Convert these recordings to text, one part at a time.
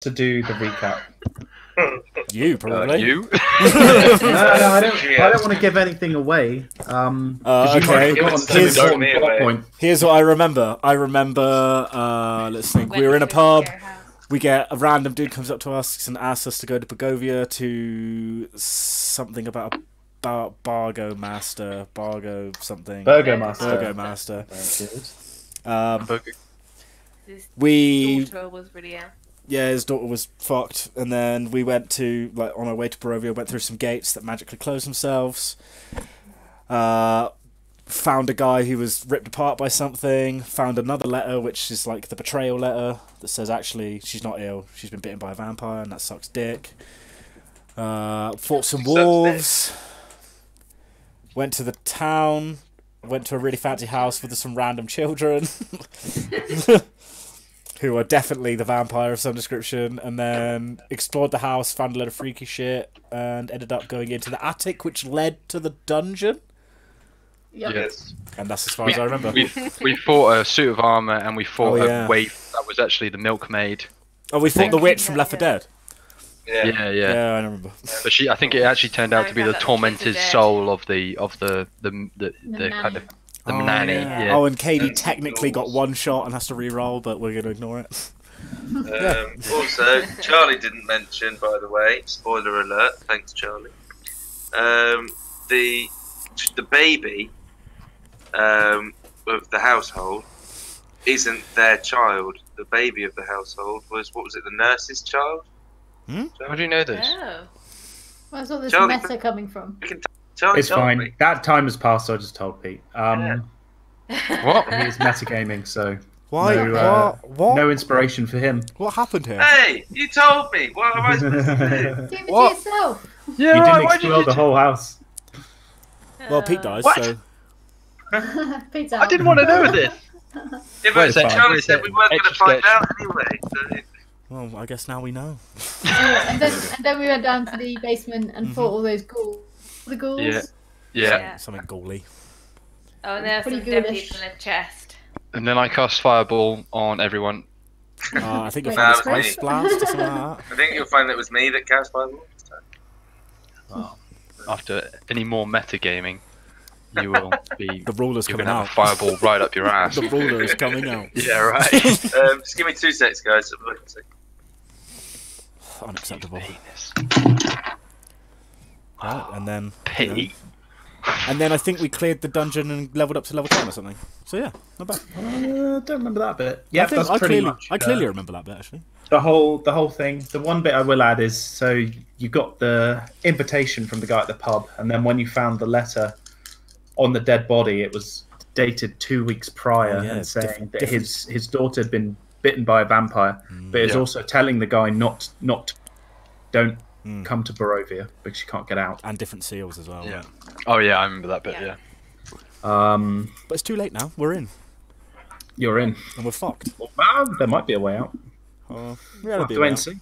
to do the recap? You probably. You? No, I don't want to give anything away. Okay. Here's what I remember. Let's think. We were in a pub. We get a random dude comes up to us and asks us to go to Bogovia to something about Bargo Master, Bargo something. Burgomaster. Master. His We daughter was really ill. Yeah, his daughter was fucked, and then we went to, like, on our way to Barovia, went through some gates that magically closed themselves. Found a guy who was ripped apart by something. Found another letter, which is like the betrayal letter that says actually she's not ill, she's been bitten by a vampire, and that sucks dick. Fought some wolves. Went to the town. Went to a really fancy house with some random children. Who are definitely the vampire of some description, and then explored the house, found a load of freaky shit, and ended up going into the attic, which led to the dungeon. Yep. Yes. And that's as far as I remember. We fought a suit of armour, and we fought yeah. a waif that was actually the milkmaid. Oh, we fought the witch from Left 4 Dead. Yeah. Yeah, I remember. But I think it actually turned out to be the tormented soul of the kind of the nanny. Yeah. Yeah. Oh, and Katie technically got one shot and has to re-roll, but we're going to ignore it. Also, Charlie didn't mention, by the way, spoiler alert, thanks Charlie, the baby of the household isn't their child. The baby of the household was, what was it, the nurse's child? How do you know this? Oh. Where's all this Charlie- meta coming from? Charlie It's told fine. me. That time has passed, so I just told Pete. What? He's metagaming, so Why? What? no inspiration for him. What happened here? Hey, you told me. What am I supposed to do? Keep it to What? yourself. Yeah, You right, didn't why did explode the whole house. Well, Pete dies, What? so... Pete's I out. didn't want to know this. Yeah, Wait a but second, Charlie wait a said we second. weren't going to Extra find sketch. out anyway. So. Well, I guess now we know. And then we went down to the basement and fought all those ghouls. The ghouls. Yeah. Something ghouly. Oh, and there's Pretty some dead ghoulish. people in the chest. And then I cast fireball on everyone. I think you'll Wait, find that a was spice me. blast or something like that. I think you'll find that it was me that cast fireball this time. After any more metagaming, you will be. The ruler's You're coming gonna out. have a fireball right up your ass. The ruler is coming out. Yeah, right. Just give me 2 seconds, guys. Unacceptable. Penis. Right, and then... Pete. And then I think we cleared the dungeon and leveled up to level 10 or something. So yeah, not bad. Don't remember that bit. Yeah, I think that's pretty clearly, much. I clearly remember that bit, actually. The whole thing. The one bit I will add is, so you got the invitation from the guy at the pub, and then when you found the letter on the dead body, it was dated 2 weeks prior, Oh, yeah, and saying that different. his daughter had been bitten by a vampire, but it's Yeah. also telling the guy don't come to Barovia because you can't get out. And different seals as well. Yeah. Right? Oh yeah, I remember that bit. Yeah. Yeah. But it's too late now. We're in. You're in. And we're fucked. Well, there might be a way out. We We'll gotta have be to wait and about. see.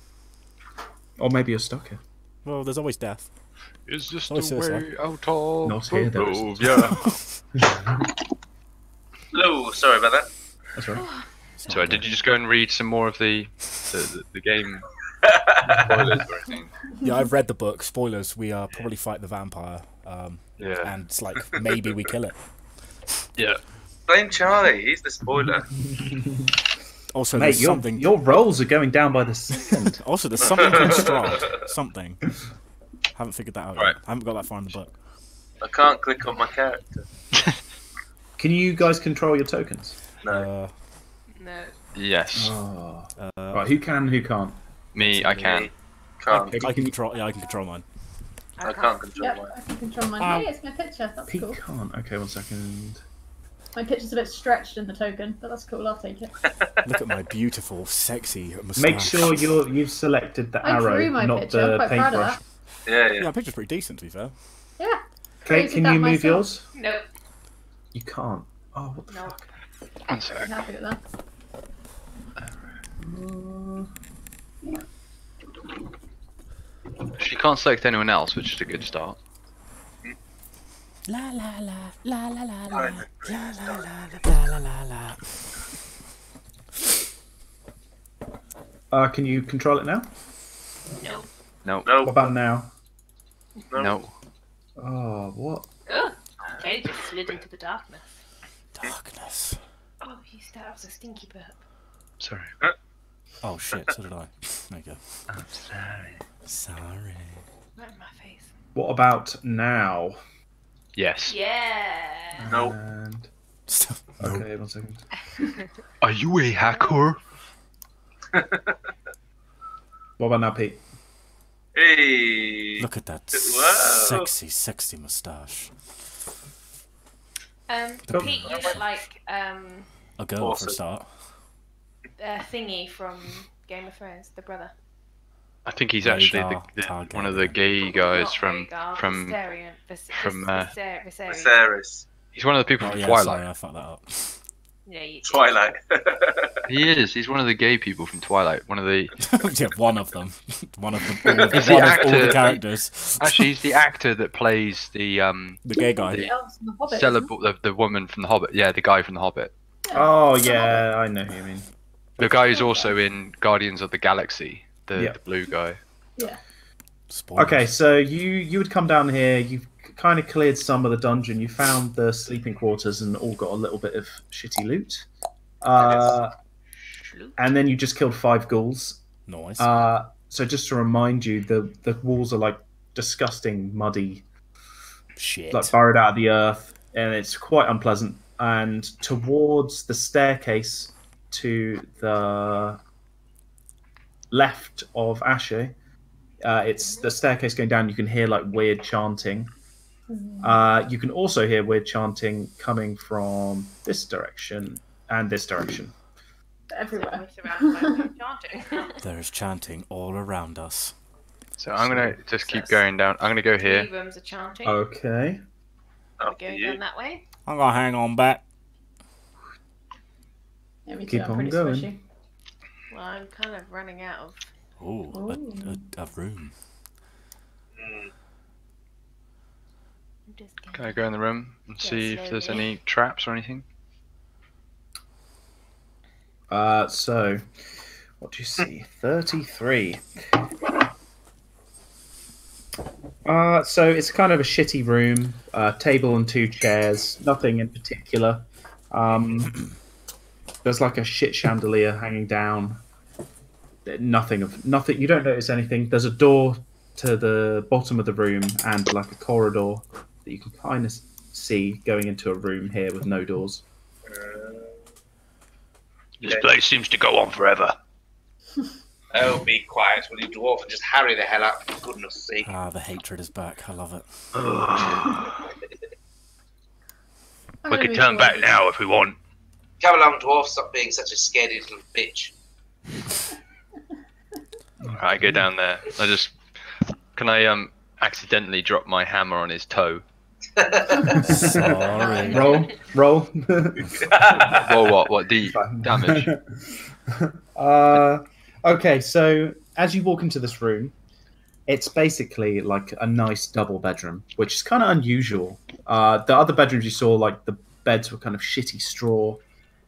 Or maybe you're stuck here. Well, there's always death. Is this Oh, the suicide. way out of Not here, there isn't. Barovia? Hello, sorry about that. That's right. It's not Sorry, good. did you just go and read some more of the game spoilers or anything? Yeah, I've read the book. Spoilers, we probably fight the vampire. Yeah. And it's like, maybe we kill it. Yeah. Blame Charlie, he's the spoiler. Also, Mate, there's something... your rolls are going down by the second. Also, there's something called Strahd. Something. Haven't figured that out Right. yet. I haven't got that far in the book. I can't click on my character. Can you guys control your tokens? No. No. Yes. Oh. Right, who can, who can't? Me, I can. Can't. I can control... Yeah, I can control mine. I can't control Yep, mine. I can control mine. Hey, it's my picture. That's Pete cool. can't. Okay, 1 second. My picture's a bit stretched in the token, but that's cool. I'll take it. Look at my beautiful, sexy moustache. Make sure you've selected the I arrow, drew my not picture. I'm the quite proud of paintbrush. that. Yeah, Yeah, yeah. the picture's pretty decent, to be fair. Yeah. Okay, Created can that you move myself. yours? Nope. You can't. Oh, what the No. fuck? One I'm sec. happy with that. She can't select anyone else, which is a good start. La la la la la la la Right. la la la la la la la. Can you control it now? No. No. What No. about now? No. No. Oh, what? Oh, okay, just slid into the darkness. Darkness. Oh, that was a stinky burp. Sorry. Oh shit, so did I. There you go. I'm sorry. Sorry. Right in my face. What about now? Yes. Yeah. No. And No. okay, 1 second. Are you a hacker? What about now, Pete? Hey. Look at that Whoa. sexy moustache. Cool. Pete, you look like A girl for a Awesome. start. Thingy from Game of Thrones, the brother. I think he's actually Rhaegar one of the Targaryen. gay guys Not from Rhaegar, from. Viserion. Viserys. He's one of the people Oh from yeah, Twilight. sorry, I fucked that up. Yeah, you, Twilight. He is. He's one of the gay people from Twilight. One of the. Yeah, one of them. One of them. All of, He's one the of all the actor. characters. Actually, he's the actor that plays the The gay guy. the Elves and the Hobbit. isn't it? the woman from the Hobbit. Yeah, the guy from the Hobbit. Oh yeah, I know who you mean. The guy who's also in Guardians of the Galaxy. Yeah. The blue guy. Yeah. Spoilers. Okay, so you would come down here. You've kind of cleared some of the dungeon. You found the sleeping quarters and all got a little bit of shitty loot. And then you just killed 5 ghouls. Nice. So just to remind you, the walls are like disgusting, muddy, Shit. like burrowed out of the earth, and it's quite unpleasant. And towards the staircase to the left of Ashe, it's the staircase going down. You can hear like weird chanting. You can also hear weird chanting coming from this direction and this direction. Everywhere. There is chanting all around us. So I'm gonna just keep going down. I'm gonna go here. 3 rooms are chanting. Okay. We're After going you. down that way. I'm gonna hang on back. Yeah, me too. Keep I'm on pretty going. squishy. Well, I'm kind of running out of. Ooh, Ooh. a room. Mm. I'm just Can I go in the room and see if there's slowly. any traps or anything? So, what do you see? 33. So it's kind of a shitty room. Table and 2 chairs. Nothing in particular. There's like a shit chandelier hanging down. Nothing. You don't notice anything. There's a door to the bottom of the room and like a corridor that you can kind of see going into a room here with no doors. This place seems to go on forever. Oh, be quiet, will you, dwarf, and just hurry the hell up, for goodness sake. Ah, the hatred is back. I love it. I'm We gonna can move turn back forward. now if we want. Come along, dwarf, stop being such a scaredy little bitch. I go down there. Can I accidentally drop my hammer on his toe? Sorry. Roll. Well, what the damage? Okay, so as you walk into this room, it's basically like a nice double bedroom, which is kind of unusual. The other bedrooms you saw, like the beds were kind of shitty straw.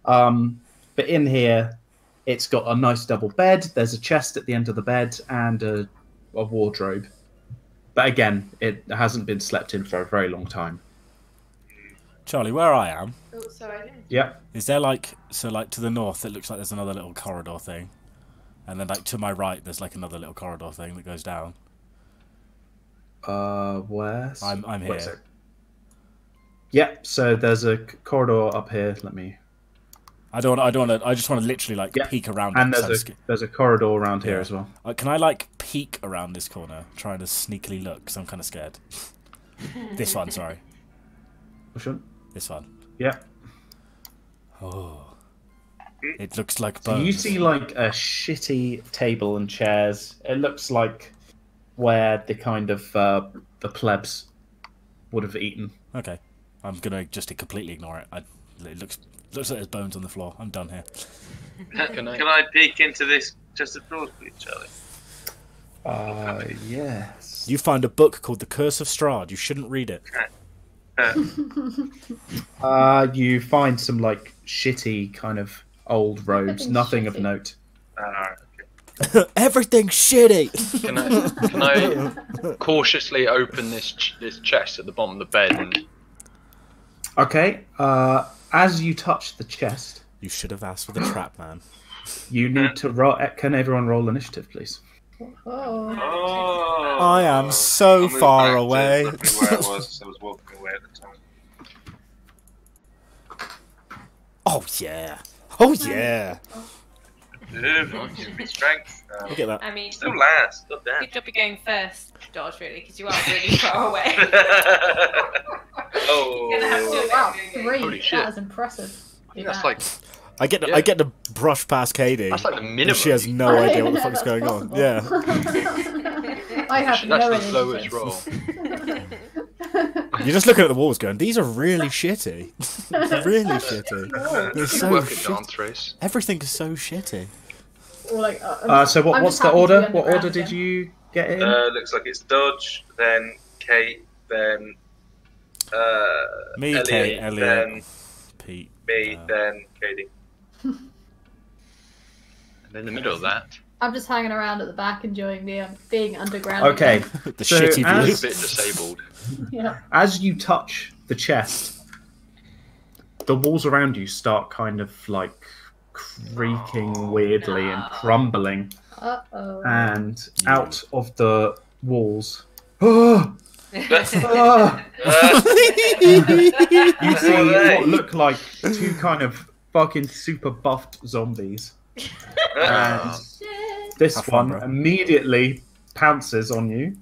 But in here, it's got a nice double bed. There's a chest at the end of the bed and a wardrobe. But again, it hasn't been slept in for a very long time. Charlie, where I am, Oh, sorry. I didn't. Yeah. is there like to the north? It looks like there's another little corridor thing, and then like to my right, there's like another little corridor thing that goes down. Where? I'm Wait a here. sec. Yeah. So there's a corridor up here. Let me. I just want to literally like Yeah, peek around. And it, there's a corridor around here Yeah. as well. Can I like peek around this corner, trying to sneakily look? Because I'm kind of scared. This one, sorry. Which one? This one. Yeah. Oh, it looks like So bones. you see like a shitty table and chairs. It looks like where the kind of the plebs would have eaten. Okay, I'm gonna just completely ignore it. It looks like there's bones on the floor. I'm done here. Can I peek into this chest of drawers, please, Charlie? Yes. You find a book called The Curse of Strahd. You shouldn't read it. You find some like shitty kind of old robes. Everything's Nothing of shitty. note. Okay. Everything's shitty. Can I cautiously open this chest at the bottom of the bed? And... Okay. As you touch the chest, You should have asked for the trap, man. you need to roll. Can everyone roll initiative, please? Oh. Oh. I am so I moved far back to away. roughly where I was. I was walking away at the time. Oh yeah. Oh yeah. Strength. Look at that. I mean, Still last. God damn. good job you're going first, Dodge, really, because you are really far away. Oh. You're gonna have to do it. Wow, Holy 3. shit. That is impressive. That's like I get to brush past Katie. that's like the and minimum. She has no I idea what the know fuck's that's going on. possible. Yeah. I have That's no the lowest initiative. roll. You're just looking at the walls going, these are really shitty. Really shitty. They're so Work a shit. dance race. Everything is so shitty. Or like, So I'm what's just the happy to order? be What order underground did again. you get in? Looks like it's Dodge, then Kate, then Me, Elliot, Kate, Elliot, then Pete. me, then Katie. And in the middle of that, I'm just hanging around at the back enjoying being underground. Okay. again. The So shitty as- view. a bit disabled. Yeah. As you touch the chest, the walls around you start kind of like creaking weirdly and crumbling, Uh-oh. and out of the walls, you see what look like two kind of fucking super buffed zombies, and Shit. this Have fun, one bro. immediately pounces on you.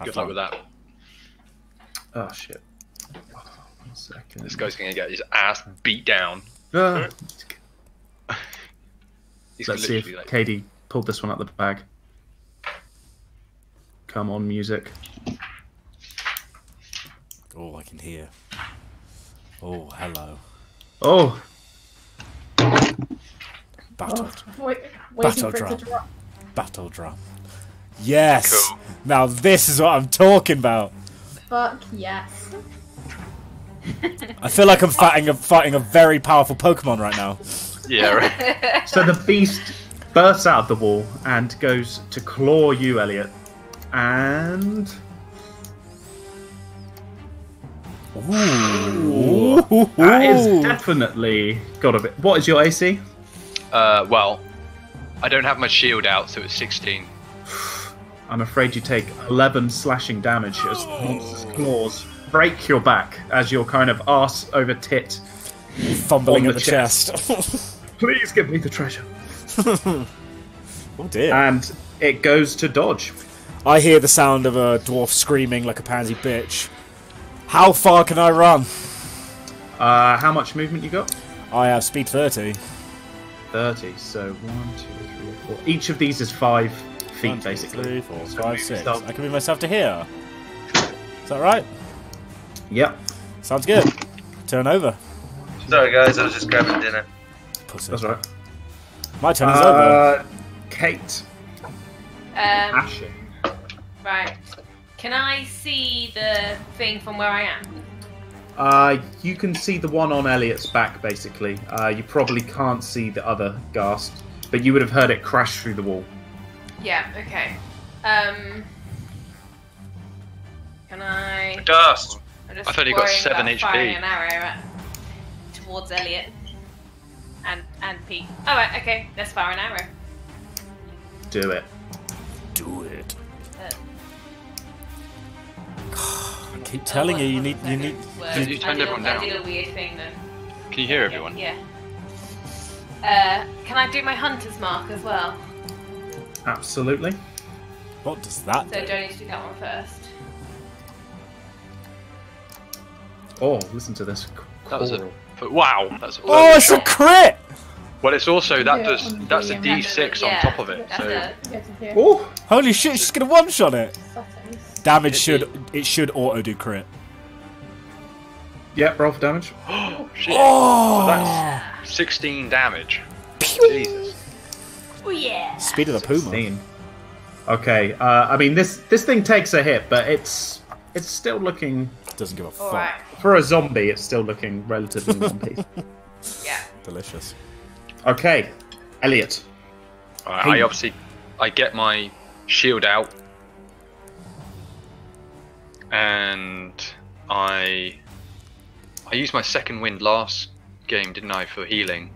Good luck with that. Oh shit! Oh, 1 second. This guy's gonna get his ass beat down. Ah. He's Let's see literally if like, Katie pulled this one out the bag. Come on, music. Oh, I can hear. Oh, hello. Oh, Battle, Wait, waiting Battle for it drum. to drop. battle drum. Yes. Cool. Now this is what I'm talking about. Fuck yes. I feel like I'm fighting a very powerful Pokemon right now. yeah, right. so the beast bursts out of the wall and goes to claw you, Elliot. And Ooh. that is definitely got a bit. What is your AC? Well, I don't have my shield out, so it's 16. I'm afraid you take 11 slashing damage as the monster's claws break your back as you're kind of arse over tit. Fumbling On at the the chest. Please give me the treasure. Oh dear. And it goes to Dodge. I hear the sound of a dwarf screaming like a pansy bitch. How far can I run? How much movement you got? I have speed 30. 30. So 1, 2, 3, 4. Each of these is 5 feet, 1, 2, basically. 3, 4, So 5, move 6. yourself. I can move myself to here. Is that right? Yep, Sounds good. Turn over. Sorry guys, I was just grabbing dinner. Pussy. that's right. My turn is over. Kate, Um, Asher. right. Can I see the thing from where I am? You can see the one on Elliot's back, basically. You probably can't see the other ghast, but you would have heard it crash through the wall. Yeah. Okay. Can I? Dust. I'm just I thought he got worrying 7 about HP. firing an arrow towards Elliot and Pete. All right. Okay. Let's fire an arrow. Do it. Do it. Uh, I keep telling you, you need. You turned everyone I down. did a weird thing then. Can you hear everyone? Yeah. Can I do my hunter's mark as well? Absolutely. What does that So do? do I need to do that one first? Oh, listen to this. That was choral. wow. That's a Oh, it's a shot. crit! Well, it's also Yeah, that's on a the, D6 on Yeah, top of it. that's So a- Get to here. Oh, Holy shit, she's gonna one-shot it! Settings. Damage should auto do crit. yep, roll for damage. shit. Oh! That's 16 damage. Jesus. Oh yeah. Speed of the puma. 16. Okay, I mean this thing takes a hit, but it's still looking, Doesn't give a fuck. All right. for a zombie, it's still looking relatively in one piece. Yeah. Delicious. Okay, Elliot. Alright, I get my shield out, and I used my second wind last game, didn't I, for healing?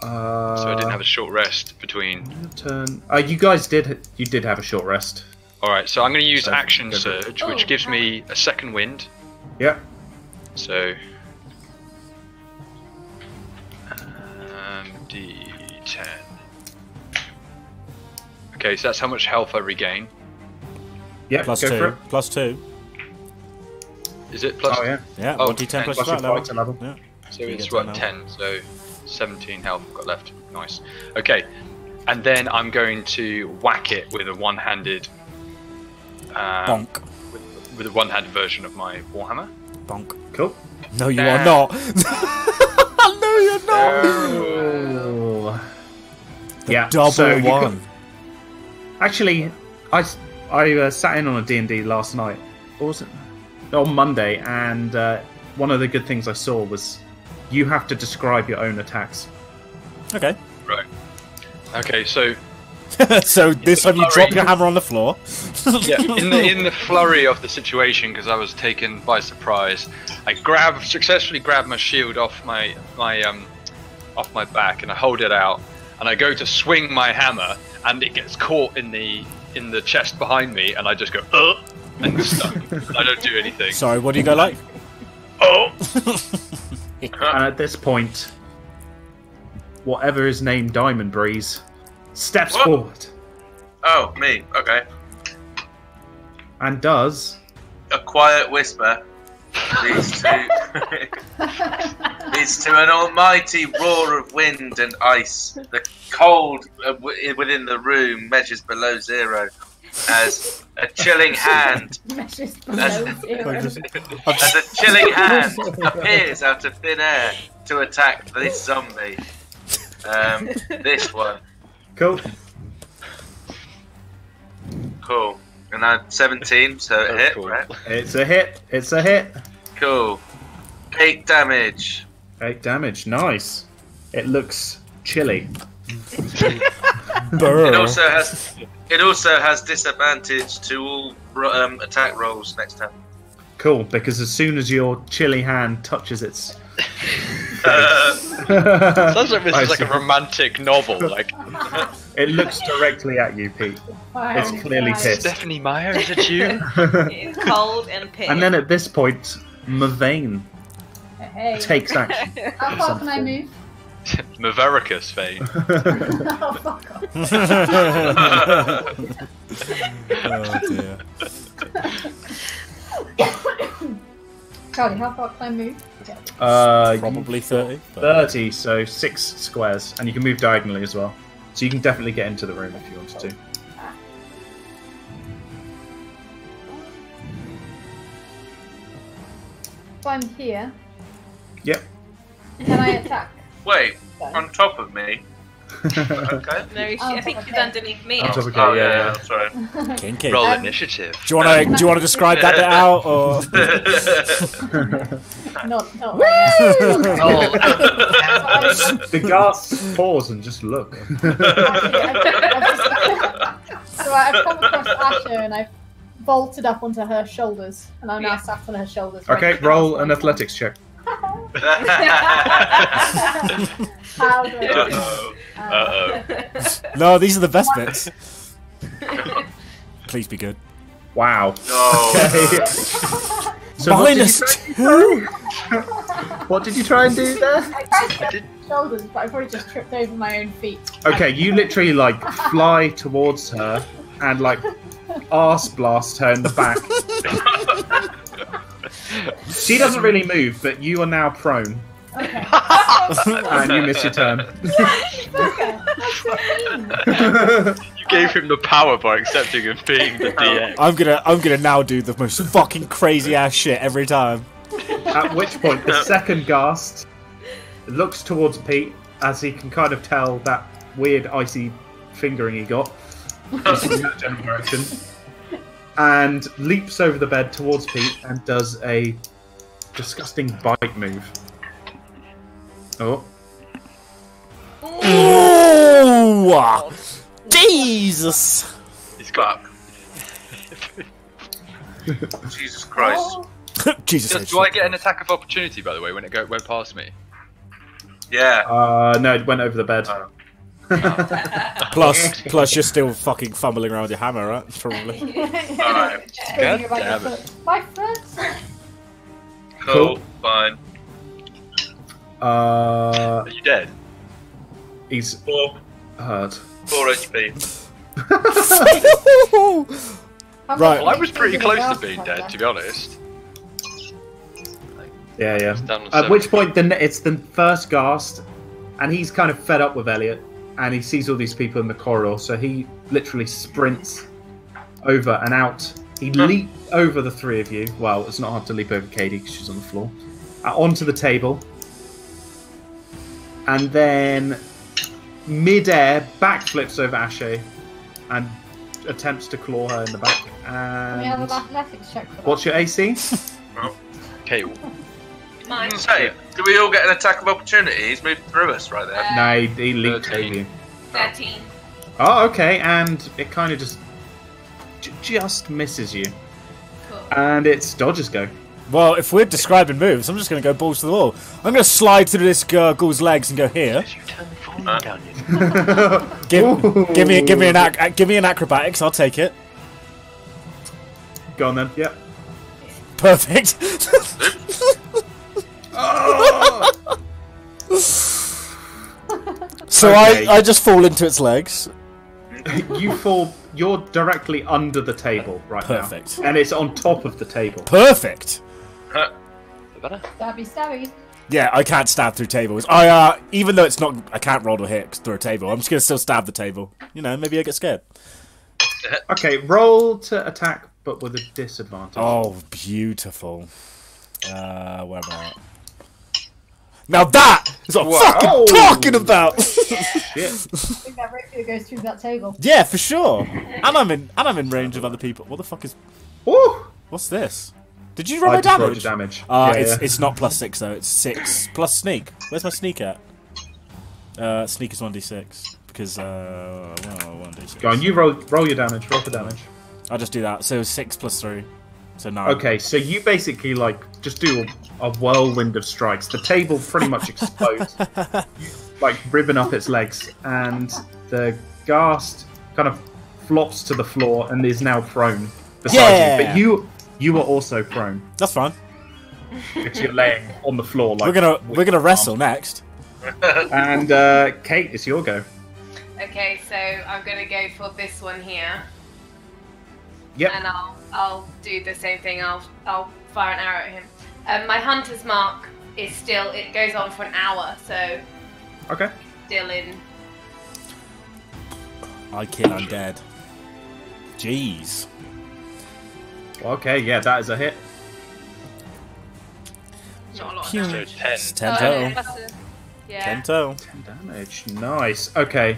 So I didn't have a short rest between. Turn. You guys did. You did have a short rest. All right, so I'm going to use Action Surge, which gives me a second wind. Yep. So D10. Okay, so that's how much health I regain. Yep. Plus go 2. for it. Plus 2. Is it plus? Oh yeah. Yeah, Oh, 1d10 plus Plus your your fight fighter level. level. Yeah. So You it's get what, 10 10, so 17 health I've got left. Nice. Okay, and then I'm going to whack it with a one-handed. Bonk. With a one-handed version of my Warhammer. Bonk. Cool. No, you are not. No, you're not. Oh. Yeah. Double so you one. Actually, I sat in on a D&D last night. Or was it? On Monday, and one of the good things I saw was you have to describe your own attacks. Okay. Right. Okay, so So this time you drop your hammer on the floor. yeah, in the flurry of the situation, because I was taken by surprise, I successfully grab my shield off my back, and I hold it out, and I go to swing my hammer, and it gets caught in the chest behind me, and I just go and stuck. I don't do anything. Sorry, what do you go like? Oh. And at this point, whatever is named Diamond Breeze steps What? forward Oh, me. Okay. and does. A quiet whisper leads to leads to an almighty roar of wind and ice. The cold within the room measures below zero, as a chilling hand Measures below zero. as a chilling hand appears out of thin air to attack this zombie. This one. Cool. Cool. And I'm 17, so it hit, cool. right? It's a hit. It's a hit. Cool. 8 damage. 8 damage. Nice. It looks chilly. It also has disadvantage to all attack rolls next time. Cool, because as soon as your chilly hand touches its... Sounds like this is like a romantic novel. Like It looks directly at you, Pete. Fire It's in clearly his eyes. pissed. Stephanie Meyer, is it you? It's cold and pissed. And then at this point, Mavane Hey. takes action. How far can I move? Mavericus Fane. Oh, fuck off. Oh dear. Charlie, how far can I move? Okay. Probably 30. but- 30, so 6 squares, and you can move diagonally as well. So you can definitely get into the room if you wanted to. If I'm here, Yep. can I attack? Wait, on top of me? Okay. No, I think she's okay. underneath me. On top of Oh, you, yeah, sorry. Kinky. Roll Um, initiative. Do you wanna describe that bit out or? Not right now. Oh. The guards pause and just look. So I've come across Asher and I've vaulted up onto her shoulders, and I'm now Yeah. sat on her shoulders. Okay, ready to roll cast an my- athletics check. How do I do it? Uh-oh. No, these are the best bits. Please be good. Wow. No. So what did, -2. what did you try and do there? I tried to get shoulders, but I probably just tripped over my own feet. Okay, you literally like fly towards her and like arse blast her in the back. She doesn't really move, but you are now prone Okay. and you miss your turn. Okay, that's so mean. You gave him the power by accepting him being the DX. I'm gonna now do the most fucking crazy ass shit every time. At which point, the second ghast looks towards Pete as he can kind of tell that weird icy fingering he got is from that general direction, and leaps over the bed towards Pete and does a disgusting bite move. Oh, Ooh! No! Jesus! He's got. Jesus Christ. Oh, Jesus. Do I get an attack of opportunity, by the way, when it went past me? Yeah. No, it went over the bed. Plus, you're still fucking fumbling around with your hammer, right? Probably. Alright. thinking about damn your it. foot. My foot. Cool. Fine. Are you dead? He's 4 hurt. HP. I'm Right. Well, I was pretty close to Gas being cover. dead, to be honest. Yeah, yeah. Down on At 7. which point, it's the first Ghast, and he's kind of fed up with Elliot, and he sees all these people in the corridor, so he literally sprints over and out. He leaps over the three of you. Well, it's not hard to leap over Katie because she's on the floor. Onto the table. And then, mid-air, backflips over Ashe and attempts to claw her in the back. Can we have And an athletics check for that? what's your AC? Okay, Mine. Say, do we all get an attack of opportunity? He's moved through us right there. No, he leaped 13. over you. 13. Oh, okay, and it kind of just misses you. Cool. And it's Dodger's go. Well, if we're describing moves, I'm just going to go balls to the wall. I'm going to slide through this ghoul's legs and go here. you turn the volume down, you. Give me an acrobatics. I'll take it. Go on then. Yep. Perfect. So Okay. I just fall into its legs. You fall. You're directly under the table right Perfect. now, and it's on top of the table. Perfect. Better? Stabby, stabby. Yeah, I can't stab through tables. I even though it's not, I can't roll to hit through a table. I'm just gonna still stab the table. You know, maybe I get scared. Okay, roll to attack, but with a disadvantage. Oh, beautiful. Where am I at? Now that is what I'm fucking Wow. talking about. Shit. I think that rapier goes through that table. Yeah, for sure. And I'm in range of other people. What the fuck is? Woo! What's this? Did you roll I my just rolled damage? your damage. It's not +6 though. It's 6 plus sneak. Where's my sneak at? Sneak is 1d6 because 1d6. Go on, you roll your damage. Roll for damage. I'll just do that. So 6 plus 3, so 9. Okay, so you basically just do a whirlwind of strikes. The table pretty much explodes, like ribbon up its legs, and the Ghast kind of flops to the floor and is now prone beside Yeah. you. But you are also prone That's fine. because you're laying on the floor. Like We're gonna wrestle next. And Kate, it's your go. Okay, so I'm gonna go for this one here, Yep. and I'll do the same thing. I'll fire an arrow at him. My hunter's mark is still. It goes on for an hour, so Okay. still in. I kill undead. Jeez. Okay, yeah, that is a hit. Not a lot. Of Pew. damage. So 10. It's 10 Oh, total. that's a- yeah. 10 total. 10 damage. Nice. Okay.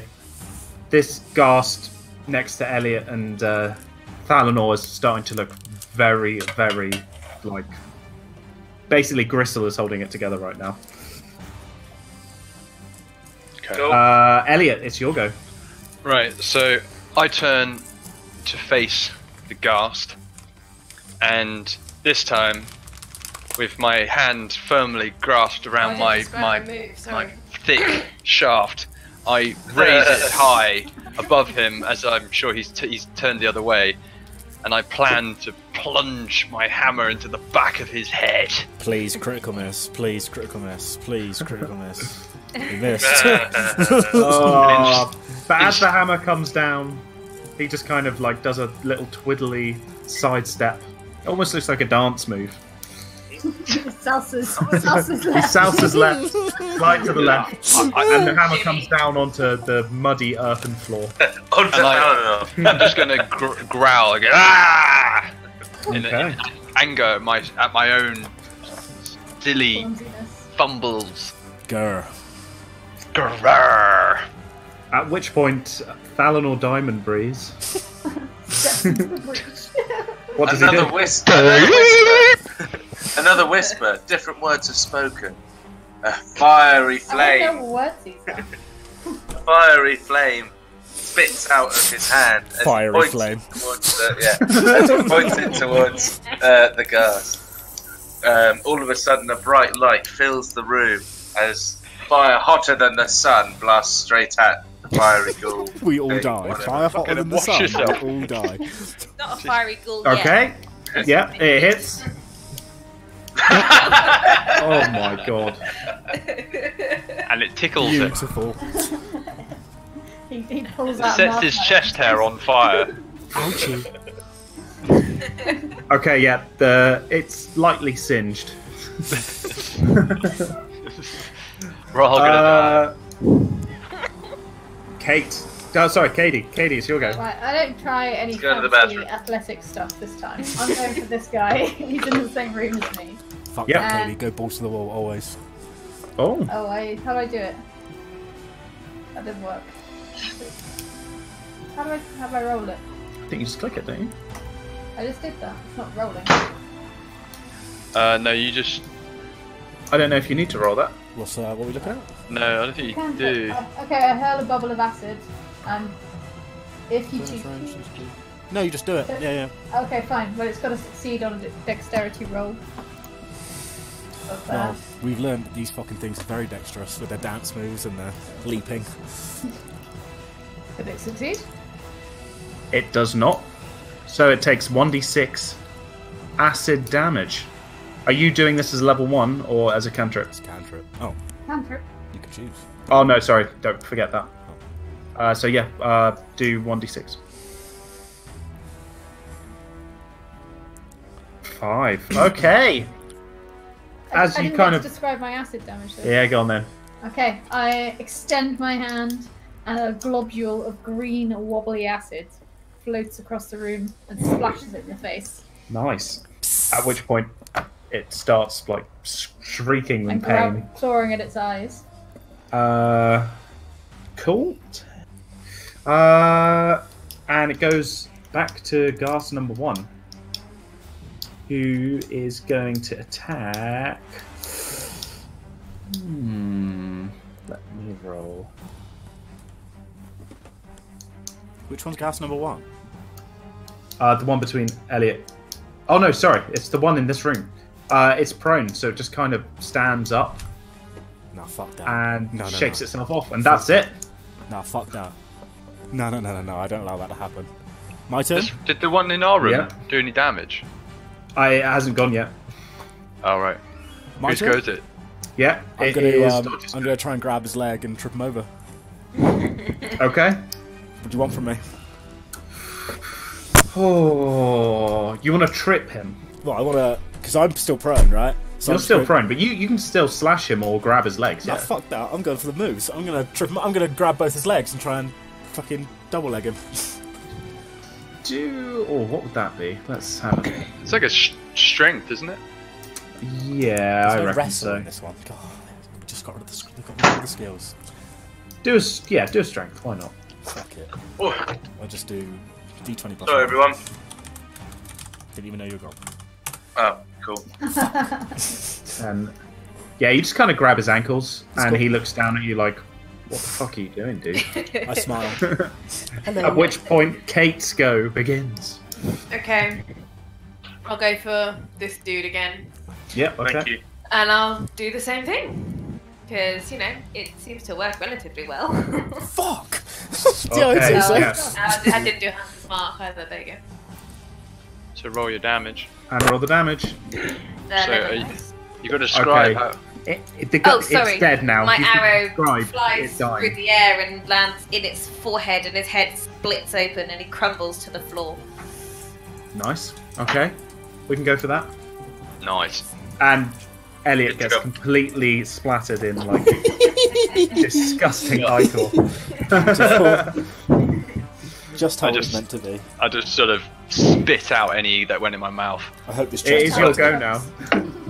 This Ghast next to Elliot and Thalanor is starting to look very, very like. Basically, Gristle is holding it together right now. Okay. Cool. Elliot, it's your go. Right, so I turn to face the Ghast, and this time, with my hand firmly grasped around my thick shaft, I raise it high above him as I'm sure he's turned the other way, and I plan to plunge my hammer into the back of his head. Please critical miss. Please critical miss. Please critical miss. You missed. Oh, but as the hammer comes down, he just kind of like does a little twiddly sidestep. It almost looks like a dance move. Salsa's He left. salsas left, slide to the left, and the hammer comes down onto the muddy earthen floor. Oh, no. I'm just gonna growl again, ah! In Okay. anger at my own silly Clumsiness. fumbles. Grr. Grrr. At which point, Thalanor Diamond Breeze. Steps into the breach. What does he Another do? whisper. Another whisper. Different words are spoken. A fiery I don't know flame. what words he said. Fiery flame spits out of his hand as Fiery he points flame. It towards as he points it towards the ghast. All of a sudden, a bright light fills the room as fire hotter than the sun blasts straight at the fiery ghoul. We all Thing, die. whatever. Fire hotter than the wash sun. yourself. We all die. Not a fiery ghoul yet. Okay. Yep, it hits. Oh my god. And it tickles him. Beautiful. He pulls It out sets his marshmallow. chest hair on fire. Ouchie. Okay, yeah, it's lightly singed. We're all gonna die. Kate. Oh, sorry, Katie. Katie, it's your go. Right, I don't try any Let's go to the fancy bathroom. athletic stuff this time. I'm going for this guy. He's in the same room as me. Fuck Yep. that, Katie. Go balls to the wall, always. Oh. Oh, how do I do it? That didn't work. How do I roll it? I think you just click it, don't you? I just did that. It's not rolling. No, you just. I don't know if you need to roll that. What are we looking at? No, I don't think you Can't do. Okay, I hurl a bubble of acid. If you choose. No, you just do it. Yeah, yeah. Okay, fine. Well, it's got to succeed on a dexterity roll. Of that. Well, we've learned that these fucking things are very dexterous with their dance moves and their leaping. Did it succeed? It does not. So it takes 1d6 acid damage. Are you doing this as level 1 or as a cantrip? It's cantrip. Oh, Cantrip. you can choose. Oh no, sorry, don't forget that. So yeah, do 1d6. 5. Okay. As I you didn't kind get of to describe my acid damage. Though. yeah, go on then. Okay, I extend my hand, and a globule of green wobbly acid floats across the room and splashes it in the face. Nice. At which point, it starts like shrieking in And pain. clawing at its eyes. Cool. And it goes back to Ghast number 1, who is going to attack. Let me roll. Which one's gas number 1? The one between Elliot. Oh no, sorry, it's the one in this room. It's prone, so it just kind of stands up Nah, fuck that. and No, shakes no. itself off, and that's it. Nah, fuck that. No, I don't allow that to happen. My turn? Did the one in our room Yeah. do any damage? It hasn't gone yet. Oh, right. My Whose turn? go is it? Yeah, I'm it gonna, is I'm Dodge's gonna try and grab his leg and trip him over. Okay. What do you want from me? Oh, you want to trip him? Well, I wanna, because I'm still prone, right? So You're I'm still just prone, but you can still slash him or grab his legs. Nah, Yeah. fuck that. I'm going for the moves. I'm gonna trip him. I'm gonna grab both his legs and try and fucking double leg him. What would that be? Let's have a. It's like a strength, isn't it? Yeah, There's I no reckon wrestle so. in this one. God, we just got rid of the skills. Do a strength. Why not? Fuck it. Oh, I'll just do D20 plus sorry, 1. everyone. Didn't even know you were gone. Oh, cool. And yeah, you just kind of grab his ankles, and cool. he looks down at you like, "What the fuck are you doing, dude?" I smile. At which point, Kate's go begins. Okay. I'll go for this dude again. Yep. Okay. Thank you. And I'll do the same thing. Because, you know, it seems to work relatively well. Fuck! Okay, Yeah, so- yes. I didn't do Hunter's Mark either, there you go. So roll your damage. And roll the damage. So you got to describe Okay. how. It's sorry. dead now. My You can arrow describe flies it dying. through the air and lands in its forehead, and his head splits open and he crumbles to the floor. Nice. Okay. We can go for that. Nice. And Elliot Good gets job. completely splattered in like disgusting ichor. Just how I it was just- meant to be. I just sort of spit out any that went in my mouth. I hope this It is chest your hurts. go now.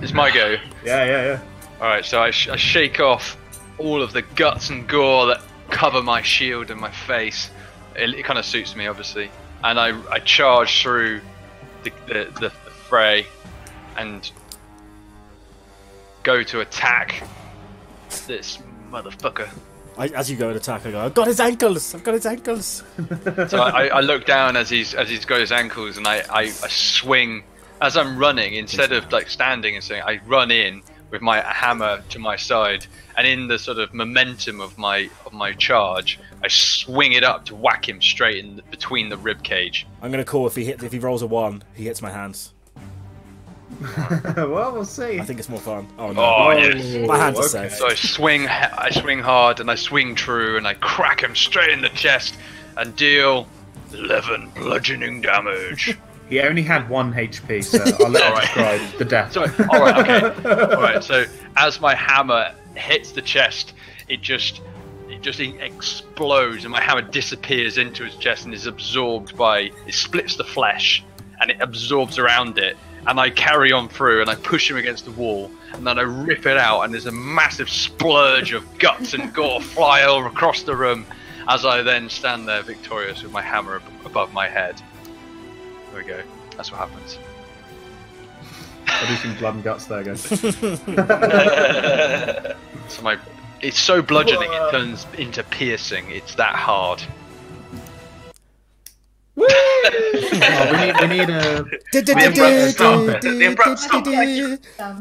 It's my go. Yeah. Alright, so I shake off all of the guts and gore that cover my shield and my face. It kind of suits me, obviously. And I charge through the fray and go to attack this motherfucker. As you go and attack, I go, I've got his ankles! I've got his ankles! So I look down as he's got his ankles, and I swing as I'm running. Instead of like standing and saying, I run in with my hammer to my side, and in the sort of momentum of my charge, I swing it up to whack him straight in between the rib cage. I'm gonna call if he rolls a 1, he hits my hands. Well, we'll see. I think it's more fun. Oh no! Oh yes. My hands are okay. safe. So I swing hard, and I swing true, and I crack him straight in the chest, and deal 11 bludgeoning damage. He only had 1 HP, so I'll let him describe the death. So, all right, okay, all right. So as my hammer hits the chest, it just explodes, and my hammer disappears into his chest and is absorbed by. It splits the flesh, and it absorbs around it. And I carry on through, and I push him against the wall, and then I rip it out, and there's a massive splurge of guts and gore fly all across the room, as I then stand there victorious with my hammer above my head. There we go. That's what happens. I do some blood and guts there, guys. So it's so bludgeoning it turns into piercing. It's that hard. Oh, we need a... The abrupt stop.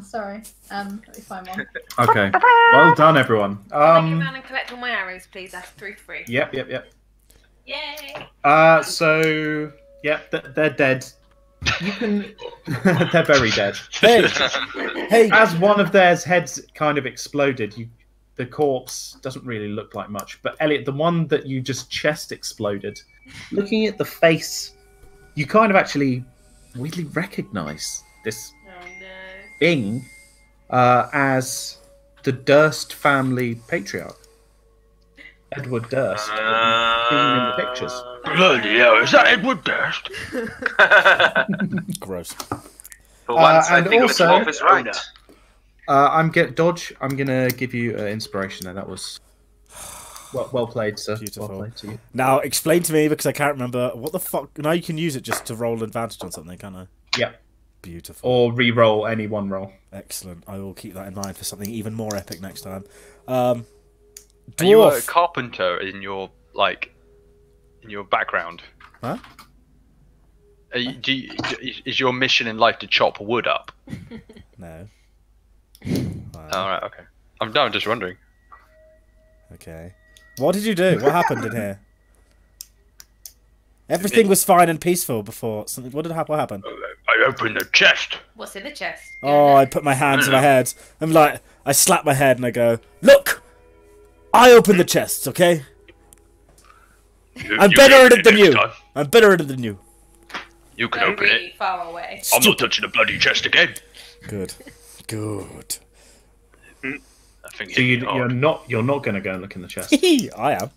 Sorry. Let me find one. Okay. Well done, everyone. Can I get down and collect all my arrows, please? That's 3 free. Yep. Yay! So... Yep, they're dead. You can... They're very dead. Hey! As one of their heads kind of exploded, the corpse doesn't really look like much. But Elliot, the one that you just chest exploded, looking at the face, you kind of actually weirdly recognise this being as the Durst family patriarch, Edward Durst, seen in the pictures. Bloody hell, is that Edward Durst? Gross. For once, I and think also- Wolf is right. Dodge. I'm gonna give you inspiration, and that was well played, sir. Beautiful. Well played to you. Now, explain to me, because I can't remember, what the fuck... Now you can use it just to roll advantage on something, can't I? Yeah. Beautiful. Or re-roll any one roll. Excellent. I will keep that in mind for something even more epic next time. Dwarf. Are you a carpenter in your background? Huh? Is your mission in life to chop wood up? No. All right, okay. I'm just wondering. Okay. What did you do? What happened in here? Everything was fine and peaceful before. Something. What happened? I opened the chest. What's in the chest? Oh, I put my hands to my head. I'm like, I slap my head and I go, look! I opened the chests, okay? I'm better at it than you. I'm better at it than you. You can Go open really it. far away. I'm not touching the bloody chest again. Good. Good. I think So you're not going to go and look in the chest. I am.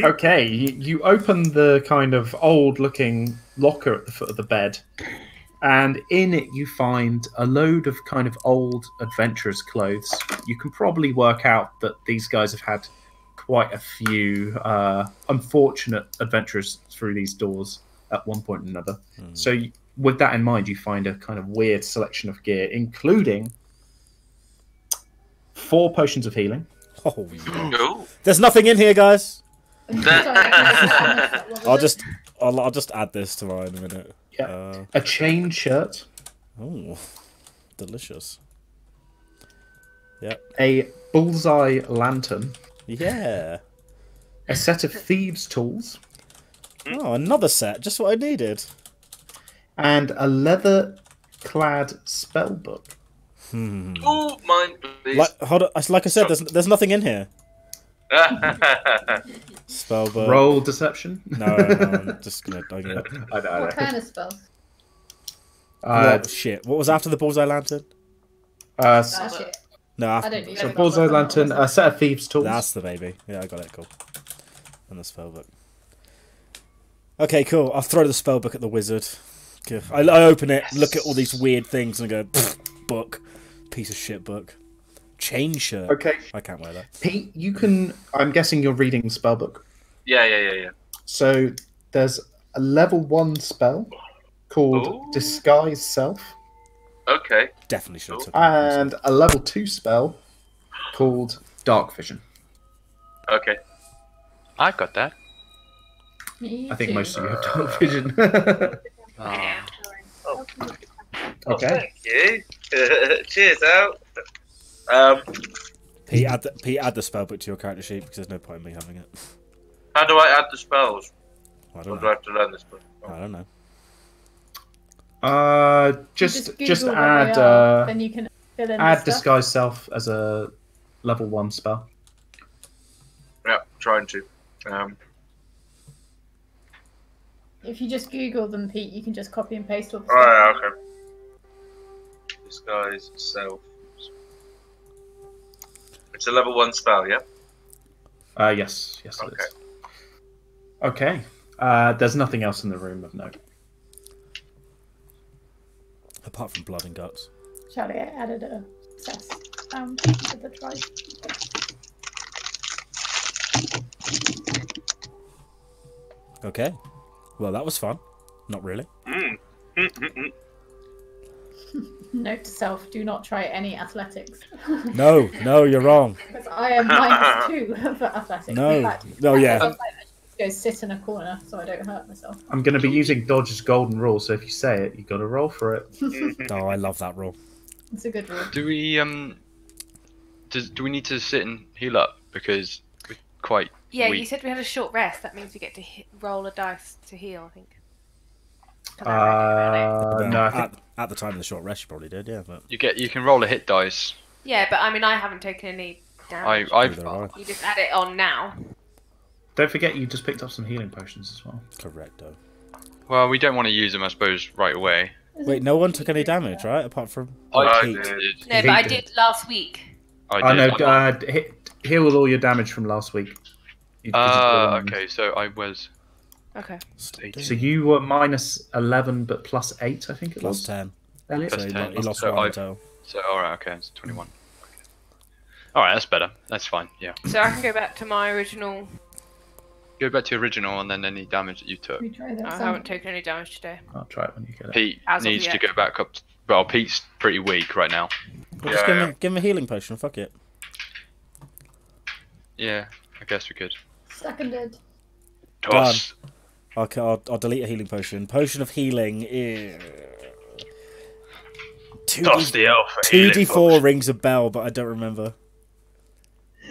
Okay, you open the kind of old-looking locker at the foot of the bed, and in it you find a load of kind of old adventurers' clothes. You can probably work out that these guys have had quite a few unfortunate adventurers through these doors at one point or another. So with that in mind, you find a kind of weird selection of gear, including 4 potions of healing. Oh, yeah. Ooh. There's nothing in here, guys. I'll I'll just add this to mine in a minute. Yeah. A chain shirt. Oh, delicious. Yep. A bullseye lantern. Yeah. A set of thieves' tools. Oh, another set. Just what I needed. And a leather-clad spellbook. Ooh, mine, please. Like I said, there's nothing in here. Spellbook. Roll deception. No, I'm just gonna. I know. What kind of spells? Shit. What was after the bullseye lantern? Shit. No, I after. don't need So it. bullseye lantern, a set of thieves' tools. That's the baby. Yeah, I got it. Cool. And the spellbook. Okay, cool. I'll throw the spellbook at the wizard. I open it, look at all these weird things, and go, book. Piece of shit book. Chain shirt. Okay. I can't wear that. Pete, you can... I'm guessing you're reading spellbook. Yeah. So there's a level 1 spell called Disguise Self, Okay. Definitely should have took it. and a level 2 spell called dark vision. Okay. I've got that. Me I think too. most of you have dark vision. Ah. Oh, Okay. thank you. Cheers out. Pete, add the spell book to your character sheet because there's no point in me having it. How do I add the spells? I Or don't do I know. have to learn this book? I don't know. Just Google what add they are, then you can fill in the add stuff. disguise self as a level 1 spell. Yeah, trying to. If you just Google them, Pete, you can just copy and paste all the stuff. Alright, okay. Disguise self. It's a level 1 spell, yeah? Yes, it Okay. is. Okay. There's nothing else in the room of note. Apart from blood and guts. Charlie, I added a cess to the tribe. Okay. Well, that was fun. Not really. Note to self: do not try any athletics. No, you're wrong. Because I am -2 for athletics. In No. fact, Oh, yeah. I just go sit in a corner so I don't hurt myself. I'm going to be using Dodge's golden rule, so if you say it, you got to roll for it. Oh, I love that rule. It's a good rule. Do we do we need to sit and heal up because we're quite Yeah, weak? you said we had a short rest. That means we get to roll a dice to heal, I think. For that round, No, I think At the time of the short rest, you probably did, yeah. But You can roll a hit dice. yeah, but I mean, I haven't taken any damage. I've Neither have I. You just add it on now. don't forget you just picked up some healing potions as well. Correcto. well, we don't want to use them, I suppose, right away. Wait, no one took any damage, right? Apart from I Pete. did. No, but I He did last week. I know. Heal all your damage from last week. You visited okay, so I was Okay. So you were -11, but +8, I think it plus was. 10. Elliot? So Plus he 10. he lost So one I- in total. so alright, okay, it's 21. Okay. Alright, that's better. That's fine, yeah. So I can go back to my original. Go back to original and then any damage that you took. We try that. I haven't taken any damage today. I'll try it when you get it. Pete As of needs to yet. go back up. Well, Pete's pretty weak right now. Well, just Yeah, give him a healing potion, fuck it. Yeah, I guess we could. Seconded. Toss. Okay, I'll delete a healing potion. Potion of healing is... Toss the elf. 2d4 rings a bell, but I don't remember.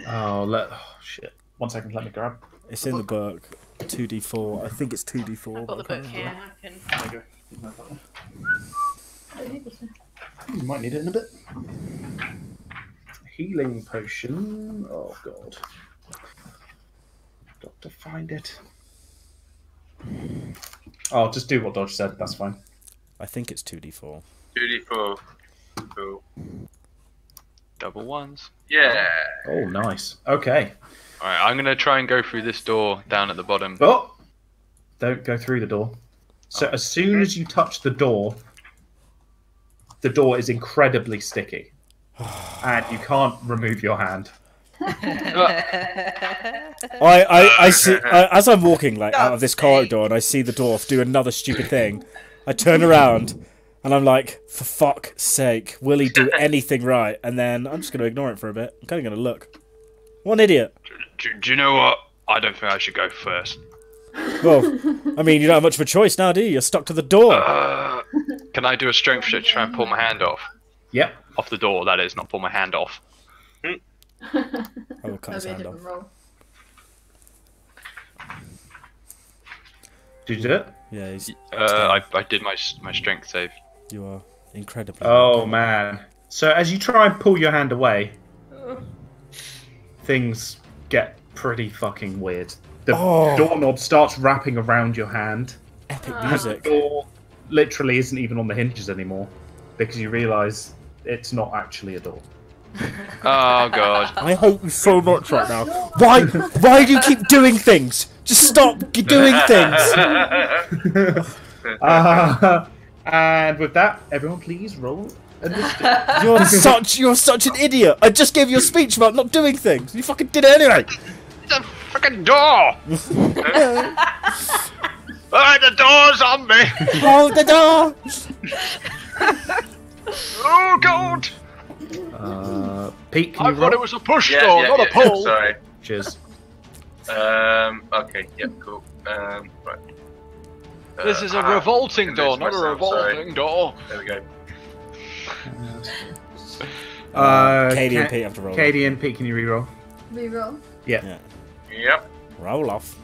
Oh shit. 1 second, let me grab. It's in the book. 2d4. I think it's 2d4. I've got the but I book can't here. remember. I can. There you go. You might need it in a bit. Healing potion. Oh god. Got to find it. Oh, just do what Dodge said. That's fine. I think it's 2d4. 2d4. Cool. Double ones. Yeah. Oh, nice. Okay. Alright, I'm gonna try and go through this door down at the bottom. Oh! Don't go through the door. So as soon as you touch the door is incredibly sticky. And you can't remove your hand. I see as I'm walking like out of this corridor and I see the dwarf do another stupid thing. I turn around and I'm like, for fuck's sake, will he do anything right? And then I'm just going to ignore it for a bit. I'm kind of going to look. What an idiot. Do you know what? I don't think I should go first. Well, I mean, you don't have much of a choice now, do you? You're stuck to the door. Can I do a strength check to try and pull my hand off? Yep. Off the door, that is, not pull my hand off. I will cut his That'll be a hand different off. roll. Did you do it? Yeah, he's, I did my strength save. you are incredibly... Oh man. So as you try and pull your hand away, things get pretty fucking weird. The doorknob starts wrapping around your hand. Epic The music. door literally isn't even on the hinges anymore because you realise it's not actually a door. Oh god. I hate you so much right now. Why do you keep doing things? Just stop doing things. And with that, everyone please roll initiative. You're such an idiot. I just gave you a speech about not doing things. You fucking did it anyway. The freaking door! The door's on me! Hold the door. Oh god! Pete, can I you thought roll? it was a push door, not a pull. Sorry. Cheers. Okay. Yep. Cool. Right. This is a revolting I door, lose not a myself, sorry. revolving door. There we go. Katie and Pete have to roll. Katie and Pete, can you re-roll? Reroll. Yeah. Yep. Roll off.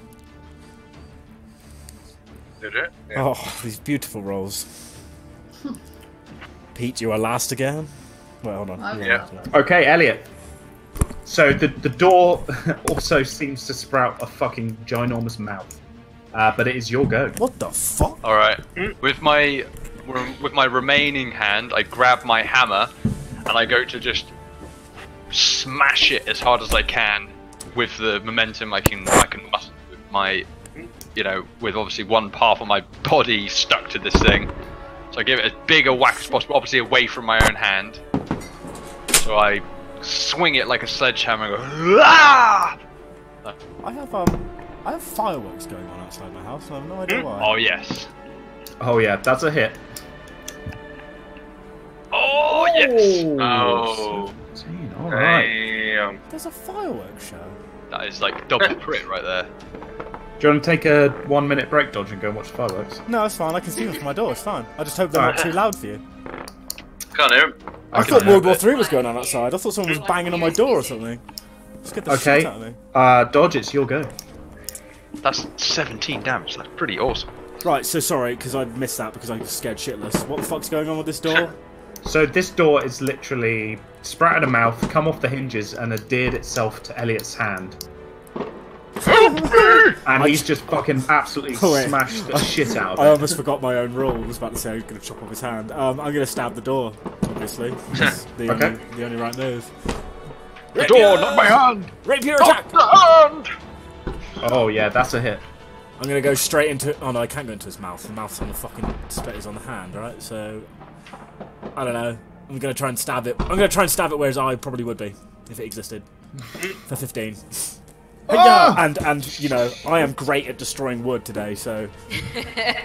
Did it? Yeah. Oh, these beautiful rolls. Pete, you are last again. Well, hold on. You are Yeah. last. Okay, Elliot. So the door also seems to sprout a fucking ginormous mouth. But it is your go. What the fuck? All right. With my remaining hand, I grab my hammer, and I go to just smash it as hard as I can with the momentum I can muster with my, with obviously one half of my body stuck to this thing. So I give it as big a whack as possible, obviously away from my own hand. So I swing it like a sledgehammer and go, ah! I have fireworks going on outside my house, and I have no idea why. Oh yes. Oh yeah, that's a hit. Oh yes. Oh. 17, all right. Damn. There's a fireworks show. That is like double crit right there. Do you want to take a 1 minute break, Dodge, and go and watch the fireworks? No, it's fine. I can see them from my door. It's fine. I just hope they're not too loud for you. Can't hear him. I thought World War III was going on outside. I thought someone was banging on my door or something. Scared the shit out of me. Dodge, it's your go. That's 17 damage. That's pretty awesome. Right, so sorry, because I missed that because I was scared shitless. What the fuck's going on with this door? So this door is literally sprouted a mouth, come off the hinges, and adhered itself to Elliot's hand. And he's just fucking absolutely Wait. smashed the shit out I of it. almost forgot my own rule. I was about to say I was going to chop off his hand. I'm going to stab the door, obviously. It's the, Okay. the only right move. The door, not my hand. Rapier attack! The hand. Oh yeah, that's a hit. I'm going to go straight into... Oh no, I can't go into his mouth. The mouth's on the fucking... spit is on the hand, right? So... I don't know. I'm going to try and stab it. I'm going to try and stab it where his eye probably would be, if it existed. For 15. Oh! And I am great at destroying wood today, so...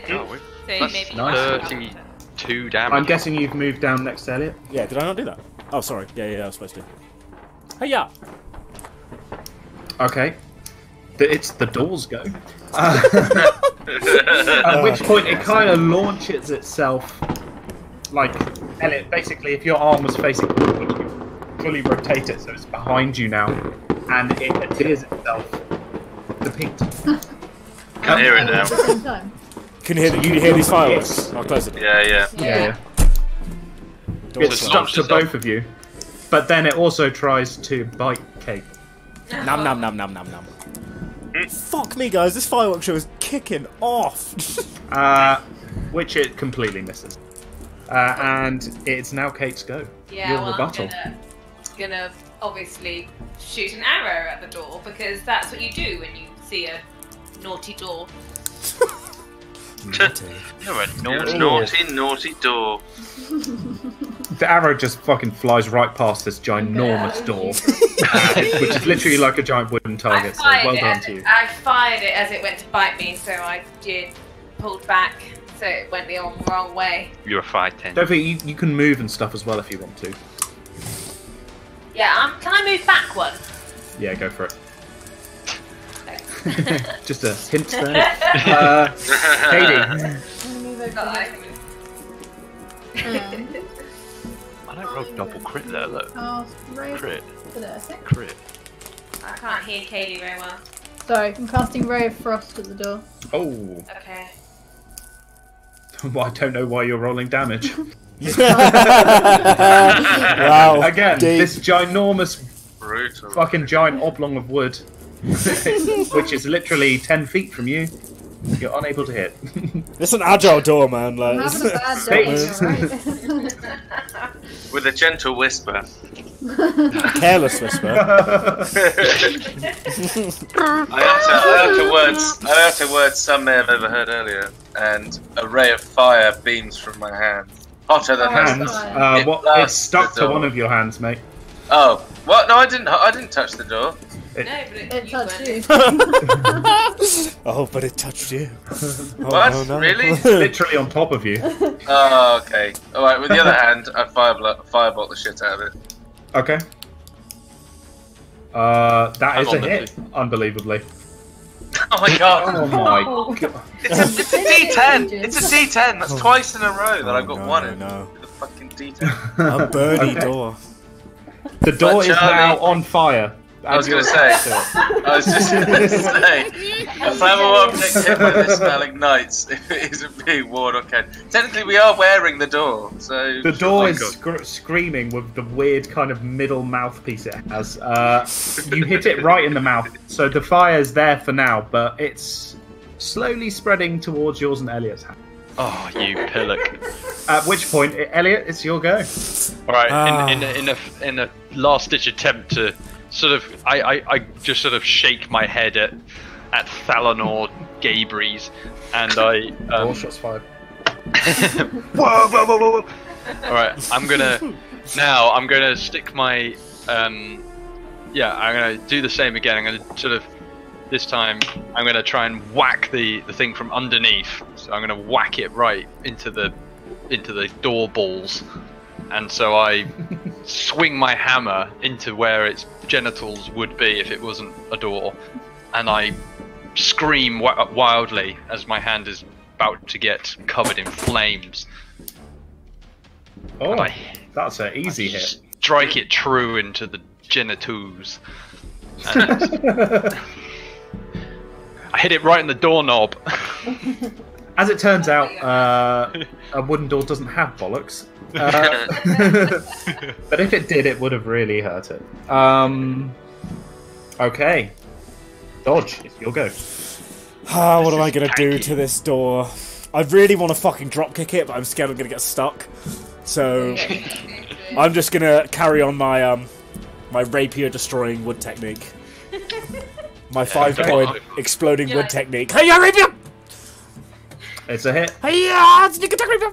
Oh, So maybe nice. 32 damage. I'm guessing you've moved down next to Elliot. Yeah, did I not do that? Oh, sorry. Yeah, I was supposed to. Hey, yeah. Okay. It's the door's go. At which point it kind of launches itself. Like, Elliot, basically, if your arm was facing forward, you fully rotate it so it's behind you now. And it adheres itself to Pete. Can't hear it At now. the same time. Can you hear these fireworks? Yes. I'll close the door. Yeah. Yeah. Door's It's closed. stuck to both of you. But then it also tries to bite Kate. Nom nom nom nom nom nom. Fuck me, guys. This fireworks show is kicking off. Which it completely misses. And it's now Kate's go. Yeah, Your well, rebuttal. I'm gonna obviously shoot an arrow at the door because that's what you do when you see a naughty door. You're a naughty. Naughty door. The arrow just fucking flies right past this ginormous door, which is literally like a giant wooden target. So well done to you. I fired it as it went to bite me, so I pulled back, so it went the wrong way. You're a 5'10". Don't forget, you can move and stuff as well if you want to. Yeah, can I move backward? Yeah, go for it. Thanks. Just a hint there. Katie. I'm gonna move over Got to it. the I don't roll double crit there, look. Ray Crit. for this. Crit. I can't hear Katie very well. Sorry, I'm casting Ray of Frost at the door. Oh, Okay. well, I don't know why you're rolling damage. Wow. Again, Deep. this ginormous Brutal. fucking giant oblong of wood, which is literally 10 feet from you, you're unable to hit. It's an agile door, man. I'm Like, having a bad Space. day, alright? With a gentle whisper. careless whisper. I utter words some may have overheard earlier, and a ray of fire beams from my hand. Hotter than Hands. the It It's blasts stuck the to door. one of your hands, mate. Oh, what? No, I didn't. I didn't touch the door. No, but It you touched weren't. you. Oh, but it touched you. What? Oh, no. Really? Literally on top of you. Oh, okay. All right. With the other hand, I firebolt the shit out of it. Okay. That is I'm a on the hit, unbelievably. Oh my god. Oh my Oh. god. It's a D10. It's a D10. That's twice in a row that I've got no, one no, in. no. With a fucking D10. A birdie Okay. door. The door is Charlie- now on fire. I was going to say, I was just going to say, a flammable object hit by this spell ignites if it isn't being worn or carried. Technically, we are wearing the door, so... The door Oh is my God. screaming with the weird kind of middle mouthpiece it has. You hit it right in the mouth, so the fire's there for now, but it's slowly spreading towards yours and Elliot's hand. Oh, you pillock. At which point, Elliot, it's your go. All right, Ah. in a last ditch attempt to sort of, I just sort of shake my head at Thalanor Gabrys, and I All shots fired. whoa, whoa, whoa, whoa, whoa. All right, I'm gonna stick my I'm gonna do the same again. I'm gonna sort of this time I'm gonna try and whack the thing from underneath. So I'm gonna whack it right into the door balls, and so I swing my hammer into where its genitals would be if it wasn't a door, and I scream wildly as my hand is about to get covered in flames. Oh, And that's an easy hit. strike it true into the genitals. And I hit it right in the doorknob. As it turns out, a wooden door doesn't have bollocks. But if it did, it would have really hurt it. Okay. Dodge, it's your go. What am I gonna do to this door? I really want to fucking dropkick it, but I'm scared I'm gonna get stuck. So I'm just gonna carry on my my rapier destroying wood technique. My 5-point exploding wood technique. Hey, yeah, rapier! It's a hit. Hey, yeah, sneak attack rapier!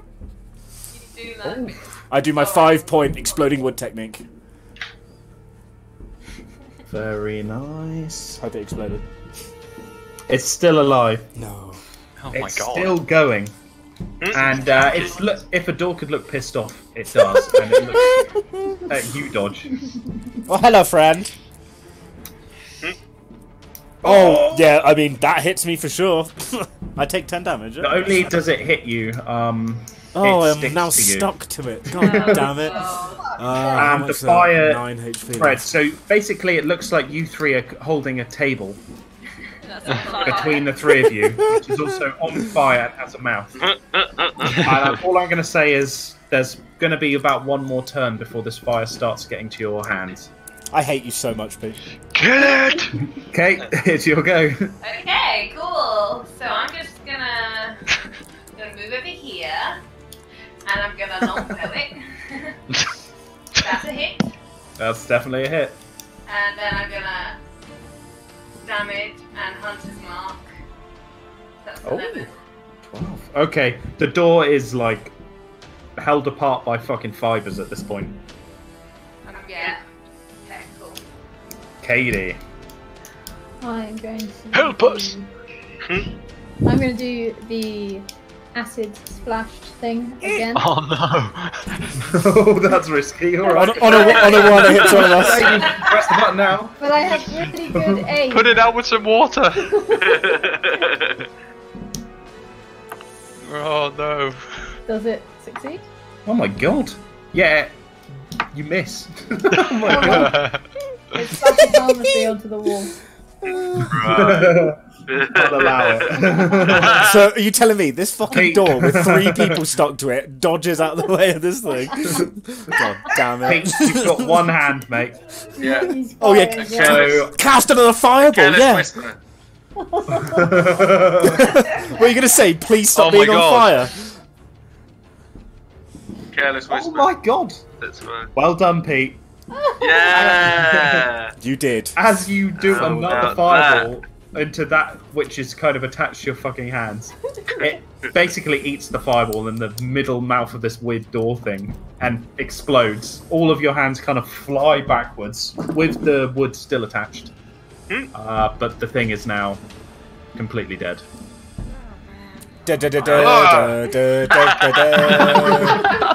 You do that. I do my 5-point exploding wood technique. Very nice. Hope it exploded. It's still alive. No. Oh my It's god. still going. And if a door could look pissed off, it does. And it looks at you, Dodge. Oh, hello, friend. Oh, yeah, I mean, that hits me for sure. I take 10 damage. Not only does it hit you, Oh, it I'm sticks now to you. stuck to it. God damn it. How And the much is that? fire 9 HP. Fred, so basically it looks like you three are holding a table between the three of you, which is also on fire and has a mouth. And all I'm going to say is there's going to be about one more turn before this fire starts getting to your hands. I hate you so much, Pete. Kill it! Okay, it's your go. Okay, cool. So I'm just gonna move over here, and I'm gonna long-bow it. That's a hit. That's definitely a hit. And then I'm gonna damage and hunter's mark. That's Oh. 11. 12. Okay, the door is like held apart by fucking fibers at this point. Yeah. Okay, cool. Katie. I'm going to Help us! I'm going to do the acid splashed thing again. Oh no! Oh, that's risky. All right. On a one, it hits one of us. Press the button now. But I have really good aim. Put it out with some water! Oh no. Does it succeed? Oh my god. Yeah, you miss. Oh my god. It splashes harmlessly onto the wall. I'll allow it. So, are you telling me this fucking Pete. door with 3 people stuck to it dodges out of the way of this thing? God damn it. Pete, you've got one hand, mate. Yeah. He's Oh, yeah. fired, So, Cast another fireball, Careless yeah. whisper. What are you going to say? Please stop Oh my being on God. fire. Careless oh whisper. my god. That's fine. Well done, Pete. Yeah. You did. As you do How another about fireball into that which is kind of attached to your fucking hands, it basically eats the fireball in the middle mouth of this weird door thing and explodes. All of your hands kind of fly backwards with the wood still attached. But the thing is now completely dead. Da, da, da, da, da, da, da, da, da.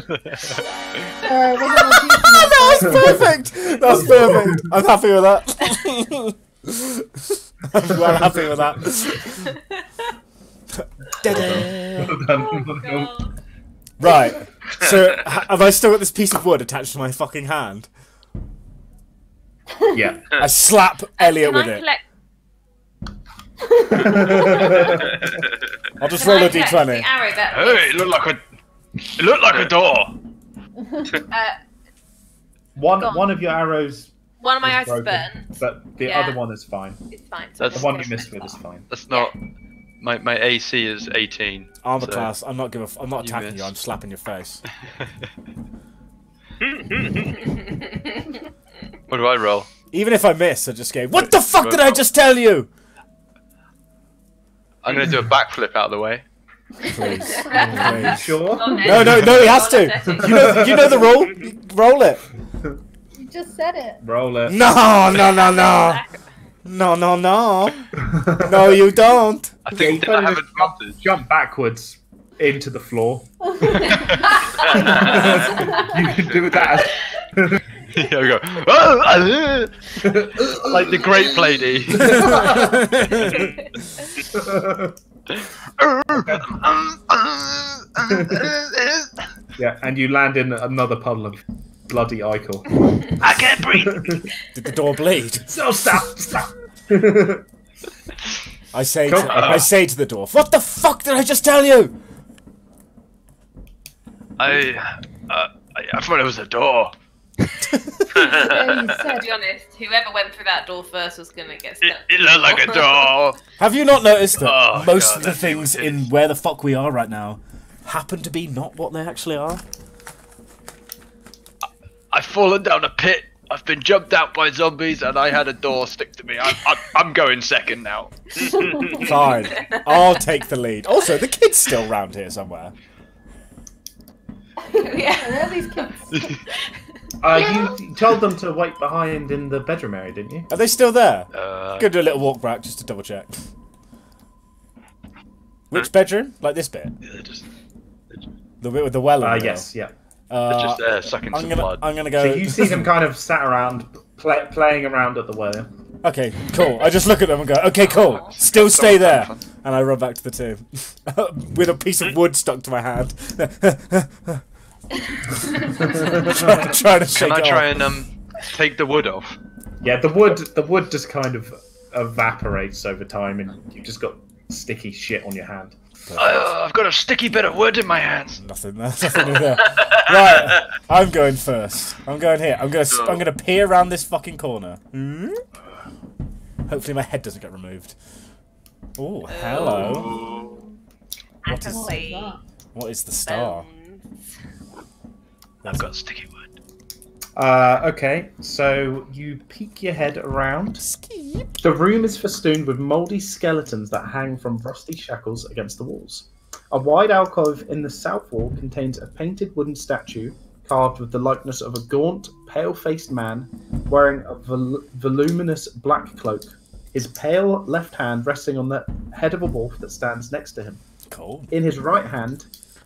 That's perfect! That's perfect! I'm happy with that. I'm well happy with that. Well done. Oh, God. Right, so have I still got this piece of wood attached to my fucking hand? Yeah. I slap Elliot Can with I it. collect I'll just Can roll I a collect d20. the arrow that Hey, it looked like a door. One of your arrows one of my is eyes is broken, burnt. but the Yeah. other one is fine. It's fine. So That's The just one go you missed so with is far. fine. That's not. My AC is 18. Armor so- class. I'm not I'm not You attacking you. missed. I'm slapping your face. What do I roll? Even if I miss, I just go. What the fuck did I just tell you? I'm gonna do a backflip out of the way. Please, You please. sure? Oh, No, he has to. You know the rule. Roll it. You just said it. Roll it. No. No, you don't. I think you I kinda have just advantage. jump backwards into the floor. You can do that. Yeah, we go. "Oh, like the Great Lady. Yeah, and you land in another puddle of bloody ichor. I can't breathe. Did the door bleed? So stop! I say Cool. I say to the dwarf, what the fuck did I just tell you? I thought it was a door. Yeah, you To said. be honest, whoever went through that door first was gonna get stuck. It looked like a door. Have you not noticed that Oh, most God, of the that's what things it in is. where the fuck we are right now happen to be not what they actually are? I've fallen down a pit. I've been jumped out by zombies, and I had a door stick to me. I'm going second now. Fine, I'll take the lead. Also, the kid's still round here somewhere. Yeah. Where are these kids? You told them to wait behind in the bedroom area, didn't you? Are they still there? Uh, Go do a little walk back just to double check. Which bedroom? Like this bit? they're just The bit with the well in the middle? Yes, yeah. they're just there sucking some blood. I'm gonna So go. you see them kind of sat around, playing around at the well. Okay, cool. I just look at them and go, okay, cool. Still stay there. And I run back to the tomb with a piece of wood stuck to my hand. trying to shake Can I it try off. and take the wood off? Yeah, the wood just kind of evaporates over time, and you've just got sticky shit on your hand. I've got a sticky bit of wood in my hands. Nothing in there. Right, I'm going first. I'm going here. I'm gonna peer around this fucking corner. Hmm? Hopefully my head doesn't get removed. Oh, hello. I What can is- see What is the star? bones. I've got sticky wood. Okay, so you peek your head around. The room is festooned with mouldy skeletons that hang from rusty shackles against the walls. A wide alcove in the south wall contains a painted wooden statue carved with the likeness of a gaunt, pale-faced man wearing a voluminous black cloak, his pale left hand resting on the head of a wolf that stands next to him. Cool. In his right hand,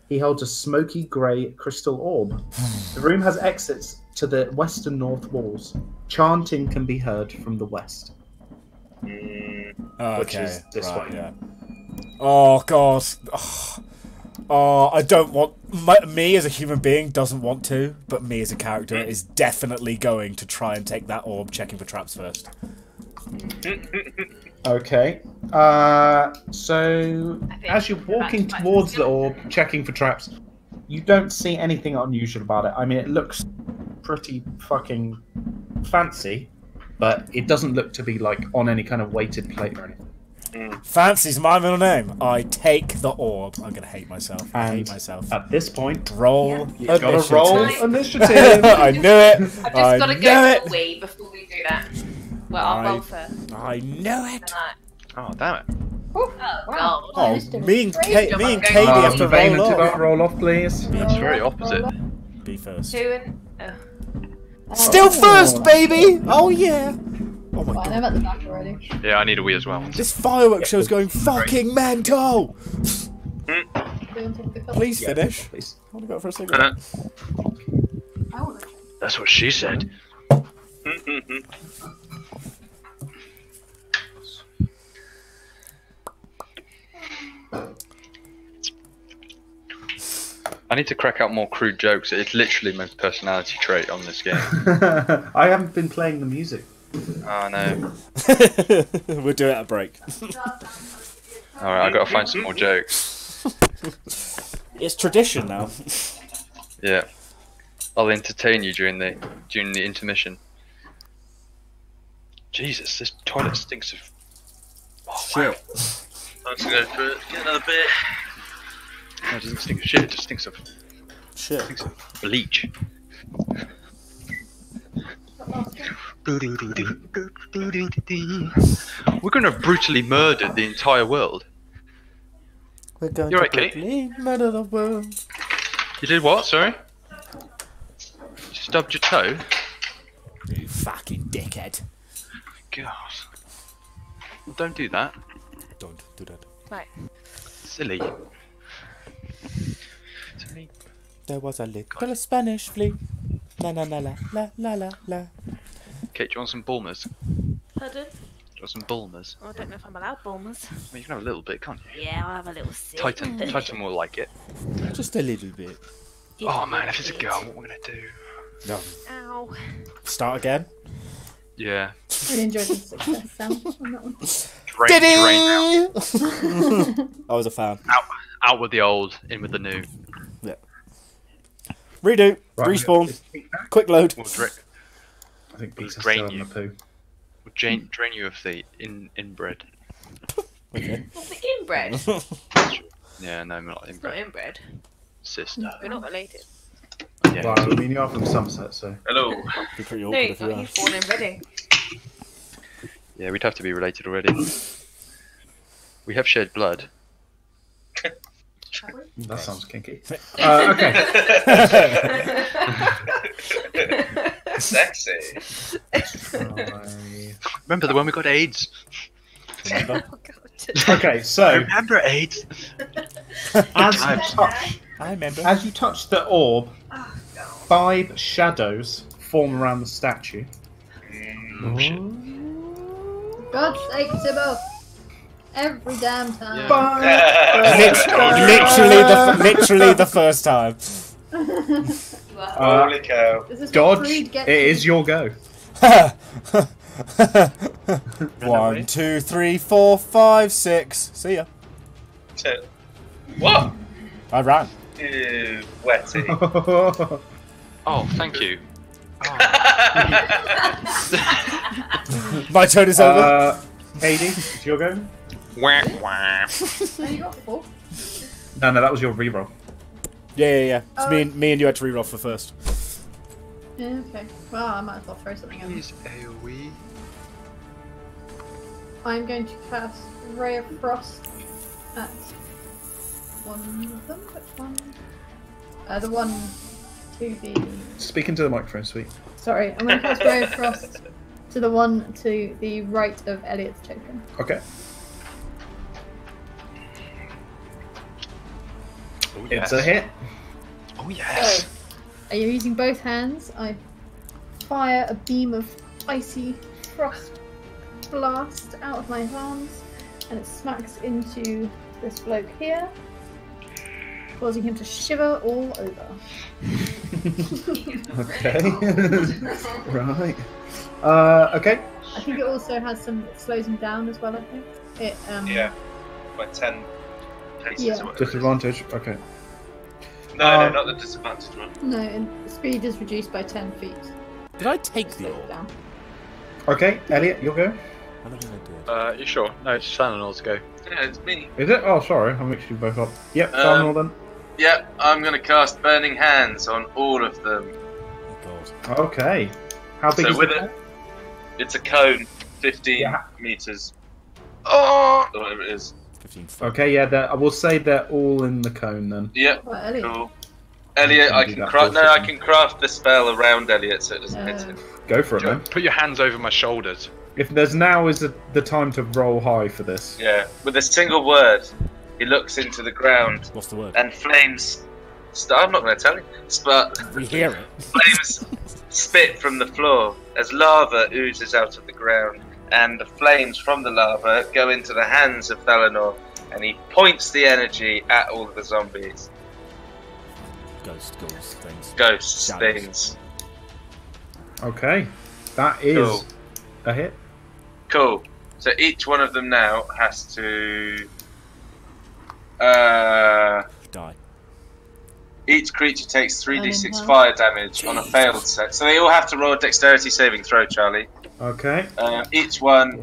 he holds a smoky grey crystal orb. The room has exits to the west and north walls. Chanting can be heard from the west. Oh, Which okay. is this right, way. yeah. Oh god. Oh, I don't want me as a human being doesn't want to, but me as a character is definitely going to try and take that orb, checking for traps first. Okay. So as you're walking towards the orb, checking for traps, you don't see anything unusual about it. I mean, it looks pretty fucking fancy, but it doesn't look to be like on any kind of weighted plate or anything. Fancy's my middle name. I take the orb. I'm gonna hate myself. I hate And myself. at this point, Roll. you gotta roll initiative. initiative. I knew it. I've just I got to knew go it. for a wee before we do that. Well, I'll roll first. I knew it. And I- Oh, damn it. Oh, God. Oh, Initiative me and is crazy. me and Katie have to Vayner roll to off. roll off, please. It's very opposite. Be first. 2 and... Still first, baby. Oh yeah. Oh my Fine, god. I'm at the back already. Yeah, I need a wee as well. This fireworks show's going fucking mental. Who be on top of the cupboard. Please Yeah, finish. please. I want to go out for a cigarette. I want to. That's what she said. I need to crack out more crude jokes. It's literally my personality trait on this game. I haven't been playing the music. Oh no. We'll do it at a break. Alright, I've got to find some more jokes. It's tradition now. Yeah. I'll entertain you during the intermission. Jesus, this toilet stinks of... Oh, wow. I'm just going to go for it. Get another beer. No, it doesn't stink of shit, it just stinks of Shit. bleach. We're going to have brutally murdered the entire world. We're going You're to right, Kitty. brutally murder the world. You did what, sorry? You stubbed your toe? You fucking dickhead. God. Well, don't do that. Don't do that. Right. Silly. There was a little Spanish flea. La la la la la la la la. Kate, do you want some Bulmers? Do Pardon? you want some Bulmers? I don't know if I'm allowed Bulmers. Well, you can have a little bit, can't you? Yeah, I'll have a little sip. Titan will like it. Just a little bit. Oh man, if it's a girl, what we're gonna do? No. Ow. Start again. Yeah. Really enjoyed the success sound on that one. Drain out. I was a fan. Out with the old, in with the new. Yeah. Redo. Right, Respawn. is Pete back? Quick load. We'll, I think Pete's drain still on you. the poo. drain you of the inbred. Okay. What's the inbred? Yeah, no, I'm not It's not inbred. inbred. Sister. We're not related. Yeah. Well, I mean, you are from Somerset, so. Hello. Be pretty No, awkward he's if you not. are. He's born in Reading. Yeah, we'd have to be related already. We have shared blood. That sounds kinky. Okay. Sexy. Remember the one we got AIDS? Remember? Oh, God. Okay, so Remember AIDS? I remember. as you touch the orb, Oh, God. 5 shadows form around the statue. Oh, shit. God's sake, Sybil. Every damn time. Literally the first time. You are. Holy cow. Is this what Dodge, Creed it gets is your go. 1, 2, 3, 4, 5, 6. See ya. What? I ran. Ew, wetty. Oh, thank you. My turn is over. AD, it's your go. Wah, wah. Oh, you got 4? No, that was your reroll. Yeah. It's me and you had to reroll for first. Yeah, okay. Well, I might as well throw something at them. Please, AoE. I'm going to cast Ray of Frost at one of them. Which one? The one to the... Speak into the microphone, sweet. Sorry, I'm going to cast Ray of Frost to the one to the right of Elliot's token. Okay. Oh, It's a hit. Oh, yes. So, are you using both hands? I fire a beam of icy frost blast out of my arms, and it smacks into this bloke here, causing him to shiver all over. Okay. Right. Okay. I think it also has some. It slows him down as well. I think it. Yeah. By 10 paces Yeah. or whatever. Disadvantage. Okay. No, not the disadvantage one. No, and speed is reduced by 10 feet. Did I take the Slow it orb? down. Okay, Elliot, you'll go. I don't think I did. You sure? No, it's Salinor go. Yeah, it's me. Is it? Oh, sorry, I mixed you both up. Yep, Salinor then. Yeah, I'm going to cast Burning Hands on all of them. Oh god. Okay. How big So is with it? it, it's a cone, 15 Yeah. meters, Oh! or whatever it is. 15 foot. Okay, yeah, I will say they're all in the cone then. Yep, Right, Elliot. cool. Elliot, I do can that craft. No, first, I isn't can craft the spell around Elliot so it doesn't hit him. Go for it, man. Put your hands over my shoulders. If there's now is the time to roll high for this. Yeah, with a single word. He looks into the ground, What's the word? and flames. I'm not going to tell you. But We hear it. flames spit from the floor as lava oozes out of the ground, and the flames from the lava go into the hands of Thalanor, and he points the energy at all of the zombies. Ghosts, ghouls, things. Ghosts, Shadows. things. Okay, that is Cool. a hit. Cool. So each one of them now has to. Die. Each creature takes 3d6 Unenhanced. fire damage on a failed set. So they all have to roll a dexterity saving throw, Charlie. Okay. Each one.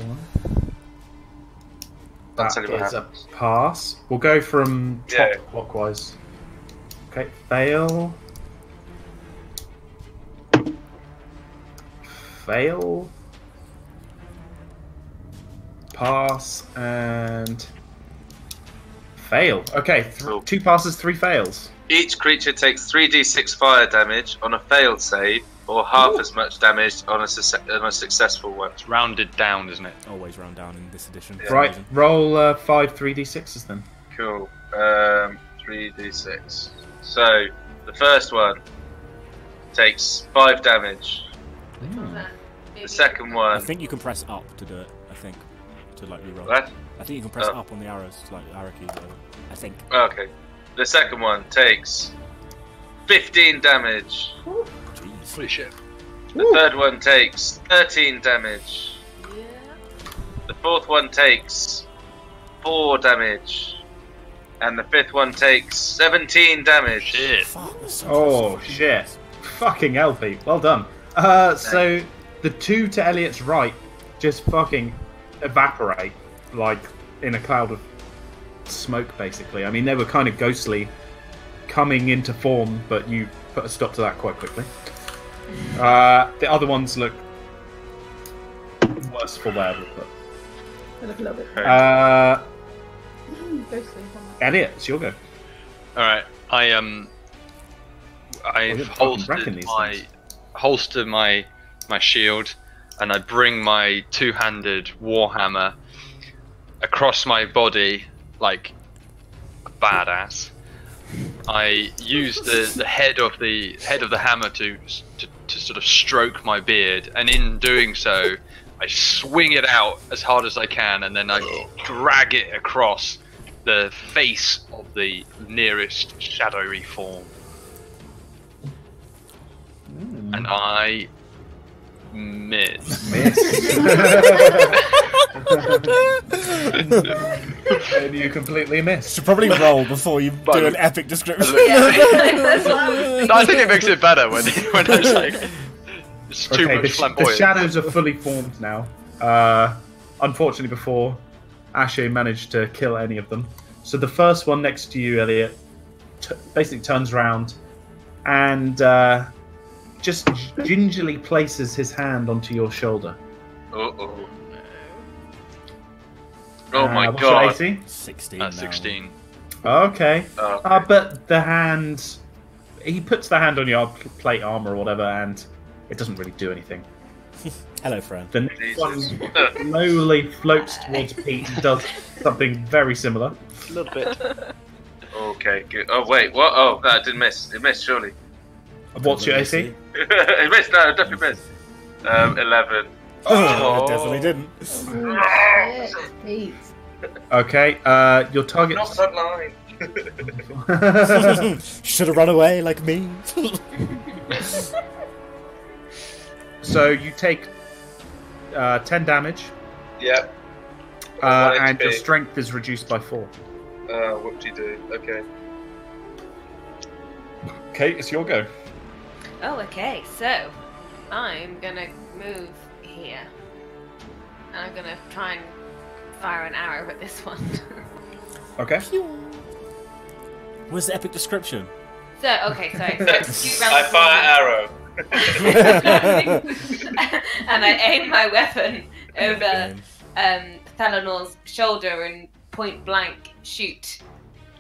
I'll That tell you what is a happens. pass. We'll go from top Yeah. clockwise. Okay, fail. Fail. Pass and fail. Okay, Cool. 2 passes, 3 fails. Each creature takes 3d6 fire damage on a failed save, or half as much damage on a successful one. It's rounded down, isn't it? Always round down in this edition. Yeah. for some Right, reason. roll 5 3d6s then. Cool. 3d6. So the first one takes 5 damage. The second I one. think you can press up to do it. I think to like reroll. What? I think you can press Oh. up on the arrows, like arrow keys. Whatever. I think. Okay. The second one takes 15 damage. Jeez. Holy shit. The third one takes 13 damage. The fourth one takes 4 damage. And the fifth one takes 17 damage. Shit. Fuck, that's so Oh close. shit. Fucking hell, Pete. Well done. So the 2 to Elliot's right just fucking evaporate like in a cloud of smoke, basically. I mean, they were kind of ghostly coming into form, but you put a stop to that quite quickly. The other ones look worse for wear, but I look a little bit ghostly. Elliot, it's your go. All right. I you're fucking wrecking these things. holster my shield, and I bring my 2-handed warhammer across my body like a badass. I use the head of the hammer to sort of stroke my beard, and in doing so, I swing it out as hard as I can, and then I drag it across the face of the nearest shadowy form. And I miss. And you completely missed. Should probably roll before you But- do an epic description. That's what I was No, I think it makes it better when it's like it's too Okay, much the flamboyant. shadows are fully formed now. Unfortunately, before Ashe managed to kill any of them. So the first one next to you, Elliot, basically turns around and just gingerly places his hand onto your shoulder. Uh-oh. Oh my What's god. your AC? 16. now. 16. Okay. Oh, But the hand... He puts the hand on your plate armor or whatever, and it doesn't really do anything. Hello, friend. The next Jesus. one slowly floats towards Pete and does something very similar. A little bit. Okay, good. Oh, wait, what? Oh, no, it didn't miss. It missed, surely. What's your AC? It missed, no, it definitely missed. 11. Oh, it definitely didn't. Oh, shit, Pete. Okay, your target... Not that line. Should have run away like me. So you take 10 damage, Yep. and your HP. strength is reduced by 4. What do you do? Okay. Okay, it's your go. Oh, okay. So, I'm gonna move here. And I'm gonna try and fire an arrow at this one. Okay. Where's the epic description? So, okay, sorry. So 2 rounds I of fire arrow. and I aim my weapon over Game. Thalanor's shoulder and point blank shoot.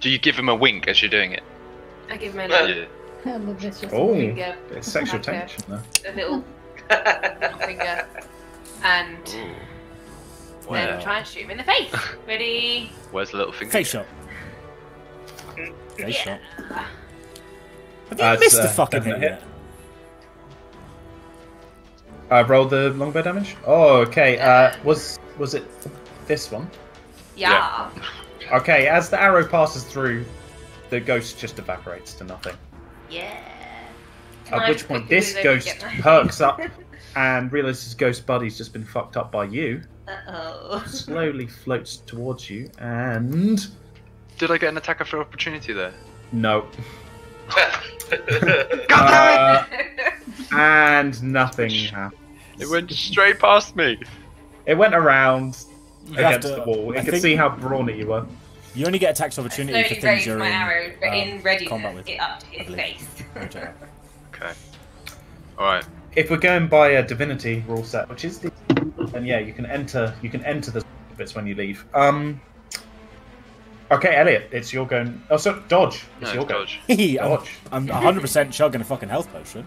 Do you give him a wink as you're doing it? I give him a Yeah. And the vicious Oh, finger, it's sexual Okay. tension there. a little finger, and then Where? try and shoot him in the face. Ready? Where's the little finger? Face shot. Face shot. Yeah. Have you missed the fucking definite hit hit. yet? Roll the longbow damage. Oh, okay. Was it this one? Yeah. Okay. As the arrow passes through, the ghost just evaporates to nothing. Yeah. At which point, this ghost perks up and realizes his ghost buddy's just been fucked up by you. Uh-oh. Slowly floats towards you, and Did I get an attack of opportunity there? no, God and nothing happened. It went straight past me. It went around You have against to- the wall. I It could think- see how brawny you were. You only get attacks of opportunity for Slowly things raised you're my arrow, but in readiness, combat with. it up to I his believe. face. Okay. Okay. Alright. If we're going by a divinity rule set, which is the, then yeah, you can enter the bits when you leave. Okay, Elliot, it's your going. Oh, so dodge. It's No, your it's go. dodge. Dodge. I'm 100% chugging a fucking health potion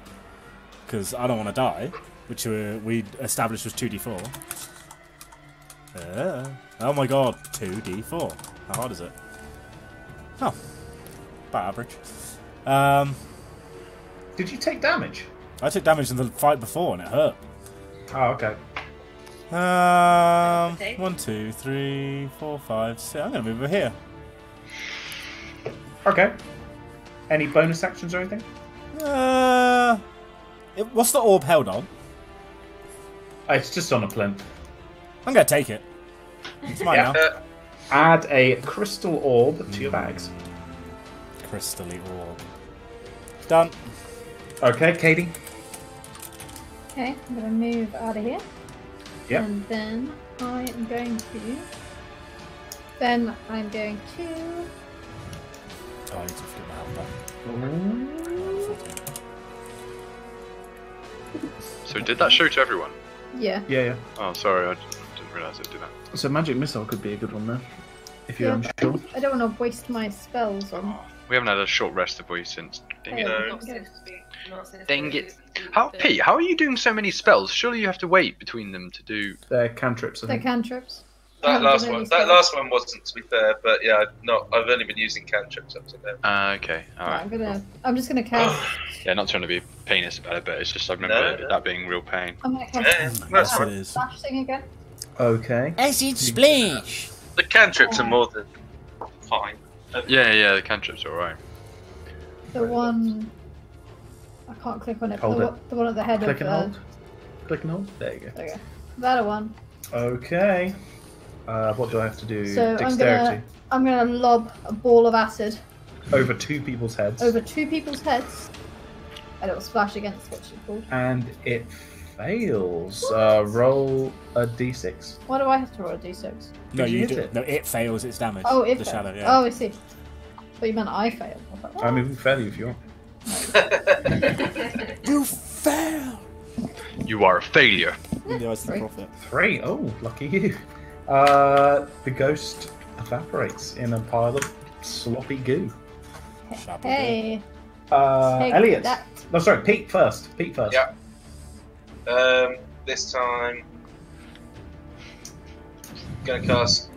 because I don't want to die, which we established was 2d4. Oh my god, 2d4. How hard is it? Oh, about average. Did you take damage? I took damage in the fight before and it hurt. Oh, okay. 1, 2, 3, 4, 5, 6. I'm gonna move over here. Okay. Any bonus actions or anything? What's the orb held on? It's just on a plinth. I'm gonna take it. It's mine Yeah. now. Add a crystal orb to your bags. Crystally orb. Done. Okay, Katie. Okay, I'm gonna move out of here. Yep. And then I am going to. Then I'm going to. Oh, I need to get my health back. So did that show to everyone? Yeah. Yeah. Oh, sorry, I didn't realise it did that. So magic missile could be a good one there, if you're Yeah. unsure. I don't want to waste my spells on. We haven't had a short rest of you since. Dang it. Not since Dang the- it. How, Pete, how are you doing so many spells? Surely you have to wait between them to do. They're cantrips, I They're think. cantrips. That Oh, last really one. spell. That last one wasn't, to be fair. But yeah, I've only been using cantrips up to now. Okay, Right, alright. I'm just gonna cast. Yeah, not trying to be penis about it, but it's just I remember No. that being real pain. I'm gonna cast Yeah, that's Yes, right. it is. slash thing again. Okay. Acid splash. The cantrips are more than fine. Yeah, the cantrips are alright. The one. I can't click on it. Hold the, it. the one at the head Click of. and hold. Click and hold. There you go. There you go. That one. Okay. What do I have to do? So Dexterity. I'm gonna lob a ball of acid Over two people's heads. over two people's heads, and it will splash against what's it called. And it fails. Roll a d6. Why do I have to roll a d6? No, Did you you hit do. it? No, it fails its damage. Oh, it the failed. shadow. Yeah. Oh, I see. But you meant I failed. I was like, what? I mean, we can fail you if you want. You fail. You are a failure. In the eyes of the Three. prophet. 3. Oh, lucky you. The ghost evaporates in a pile of sloppy goo. Shabby Hey, take Elliot. that. No, sorry, Pete first. Pete first. Yeah. This time, gonna cast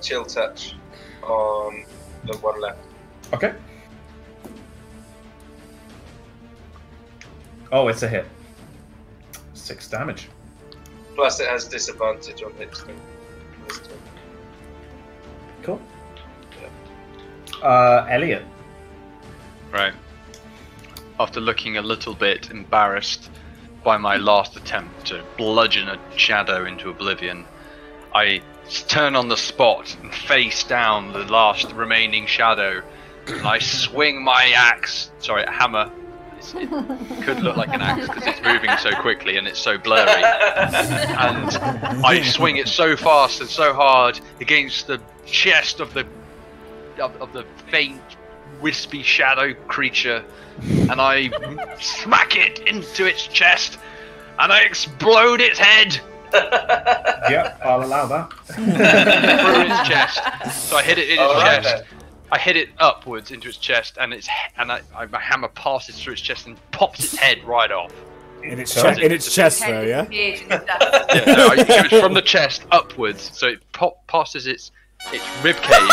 Chill Touch on the one left. Okay. Oh, it's a hit. 6 damage. Plus, it has disadvantage on hits. This time. Cool. Elliot. Right. After looking a little bit embarrassed by my last attempt to bludgeon a shadow into oblivion, I turn on the spot and face down the last remaining shadow, and I swing my hammer. It could look like an axe because it's moving so quickly and it's so blurry. And I swing it so fast and so hard against the chest of the faint, wispy shadow creature, and I smack it into its chest, and I explode its head Yep, I'll allow that. through its chest. So I hit it in its Alright chest. I hit it upwards into its chest, and my hammer passes through its chest and pops its head right off. In its, Sorry? in its chest, though, yeah? Yeah, no, it was from the chest upwards, so it passes its It's ribcage.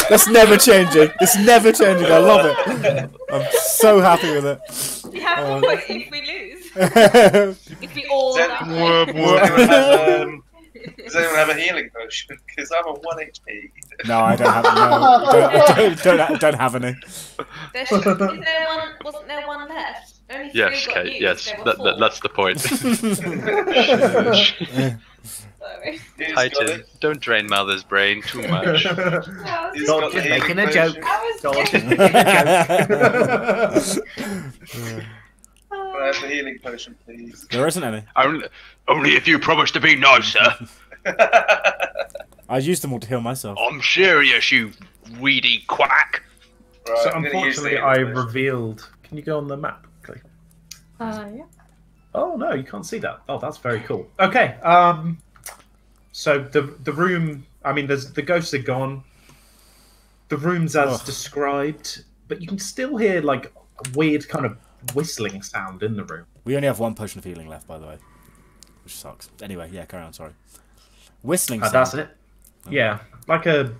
That's never changing. It's never changing. I love it. I'm so happy with it. Yeah, what if we lose? If we all Does die? does anyone have a healing potion? Because I'm a 1 HP. No, I don't have. No, don't have any. Wasn't there one left? Only Yes, three got Kate. used, Yes, there were four. that's the point. Sorry. Who's got Titan, it? don't drain Mother's brain too much. Who's Not got the just healing making a potion? joke. I was Don't scared. make a joke. Can I have the healing potion, please? There isn't any. Only if you promise to be nicer. I used them all to heal myself. I'm serious, you weedy quack. Right, So I'm gonna use the unfortunately, healing I potion. revealed. Can you go on the map quickly? Yeah. Oh no, you can't see that. Oh, that's very cool. Okay. So the room. I mean, the ghosts are gone. The room's as described, but you can still hear like a weird kind of whistling sound in the room. We only have one potion of healing left, by the way, which sucks. Anyway, yeah, carry on. Sorry. Whistling sound. That's it. Yeah, like there's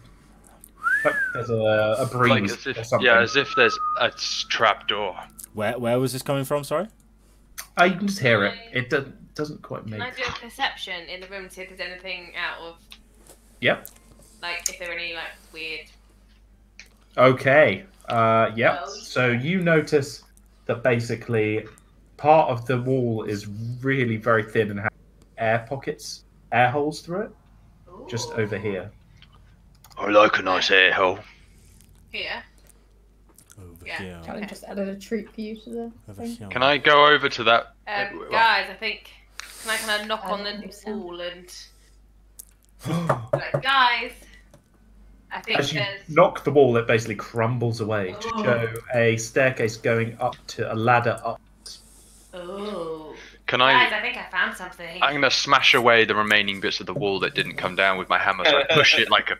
a breeze Like as or if, something. yeah, as if there's a trap door. Where was this coming from? Sorry. You can just hear it. It doesn't quite make. Can I do a perception in the room to see if there's anything out of, Yep. like, if there are any, like, weird... Okay. Yep. Well- So you notice that basically part of the wall is really very thin and has air pockets, air holes through it, just over here. I like a nice air hole. Here. Over Yeah. here. Charlie just added a treat for you to the Over thing. here. Can I go over to that? Guys, I think... Can I kind of knock on don't the think so. wall and... Like, guys... I think As you there's... knock the wall, it basically crumbles away to Oh. show a staircase going up to a ladder up. Oh. Can Guys, I? I think I found something. I'm gonna smash away the remaining bits of the wall that didn't come down with my hammer. So I push it like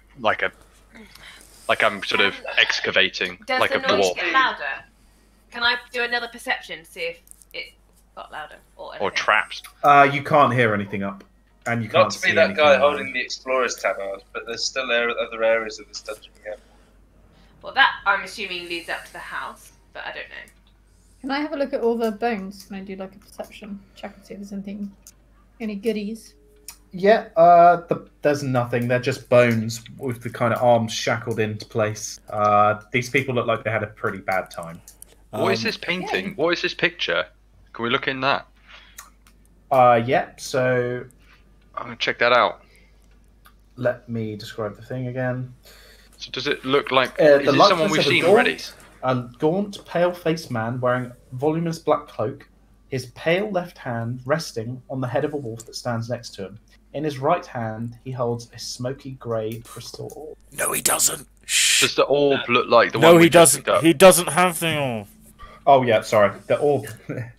I'm sort of excavating, Does like the a noise dwarf. get louder? Can I do another perception to see if it got louder? Or Or anything? traps. You can't hear anything up, and you can't Not to see be that anything guy down. holding the explorer's tabard, but there's still other areas of this dungeon we have. Well, that, I'm assuming, leads up to the house, but I don't know. Can I have a look at all the bones? Can I do like a perception check and see if there's anything, any goodies? Yeah, there's nothing. They're just bones with the kind of arms shackled into place. These people look like they had a pretty bad time. What is this painting? yeah. What is this picture? Can we look in that? Yeah, so I'm gonna check that out. let me describe the thing again. So does it look like? The Is it someone likeness we've of a seen gaunt- already? A gaunt, pale-faced man wearing a voluminous black cloak, his pale left hand resting on the head of a wolf that stands next to him. In his right hand, he holds a smoky grey crystal orb. No, he doesn't. Shh. Does the orb look like the one? No, we he just doesn't. picked up? He doesn't have the orb. Oh yeah, sorry. The orb.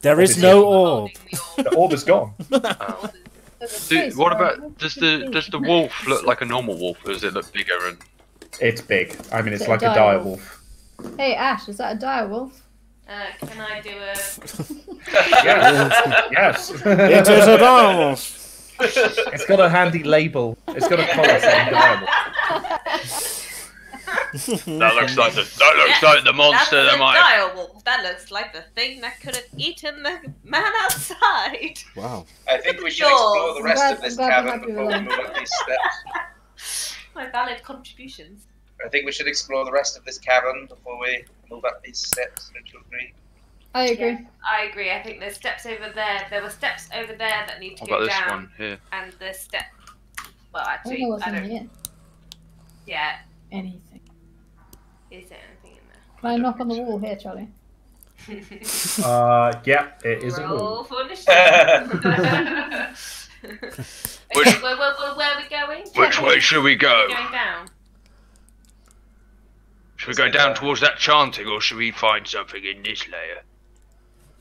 There is no orb. The orb is gone. Oh. There's a Dude, space what where about does the wolf look like a normal wolf, or does it look bigger and? It's big. I mean, it's Is it like a a dire dire wolf. Hey Ash, is that a dire wolf? Can I do a... Yes. It is a wolf. It's got a handy label. It's got a collar saying dire wolf. That looks like the monster That's that the might. dire wolf. That looks like the thing that could have eaten the man outside. Wow. I think we should Sure. explore the rest I'm of this glad we're cavern happy before with we that. move up these steps. My valid contributions. I think we should explore the rest of this cavern before we move up these steps. Don't you agree? I agree. Yeah, I agree. I think there's steps over there. There were steps over there that need to What go about this down. one here? And the step... Well, I don't actually, know what's I in don't... here. Yeah. Anything. Is there anything in Can I knock on the wall here, Charlie? there? Yeah, it is a Roll wall. for initiative. Okay, where are we going? Which way should we go? We're going down. Should we go down towards that chanting, or should we find something in this layer?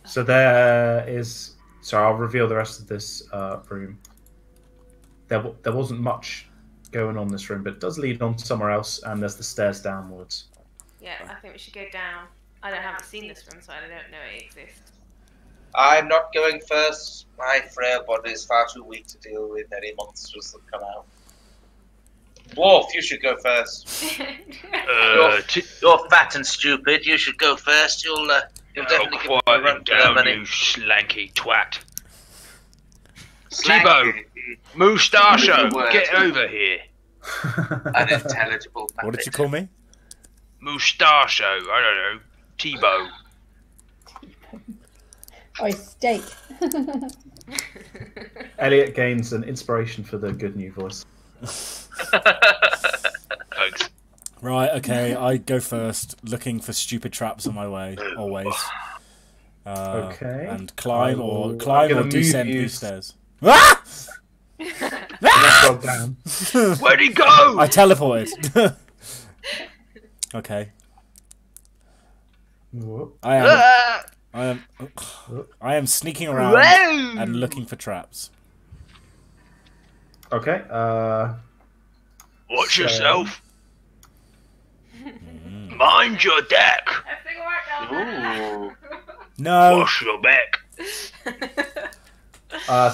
So there is. So I'll reveal the rest of this room. There wasn't much going on in this room, but it does lead on somewhere else, and there's the stairs downwards. Yeah, I think we should go down. I haven't seen this room, so I don't know it exists. I'm not going first. My frail body is far too weak to deal with any monsters that come out. Dwarf, you should go first. You're fat and stupid. You should go first. You'll definitely get a run for their money. You slanky twat. Slanky. Mustachio, Word. get over here. Unintelligible. What did you call me? Mustachio, I don't know. Tebow. Oh, steak. Elliot gains an inspiration for the good new voice. Thanks. Right, okay, I go first, looking for stupid traps on my way, always. Okay. And climb or I'm gonna descend move you. these stairs. Ah! Let's roll down. Where'd he go? I teleported. Okay. Whoop. I am sneaking around and looking for traps. Okay. Watch So- yourself. Mind your deck. Everything worked out. Ooh. No. Wash your back.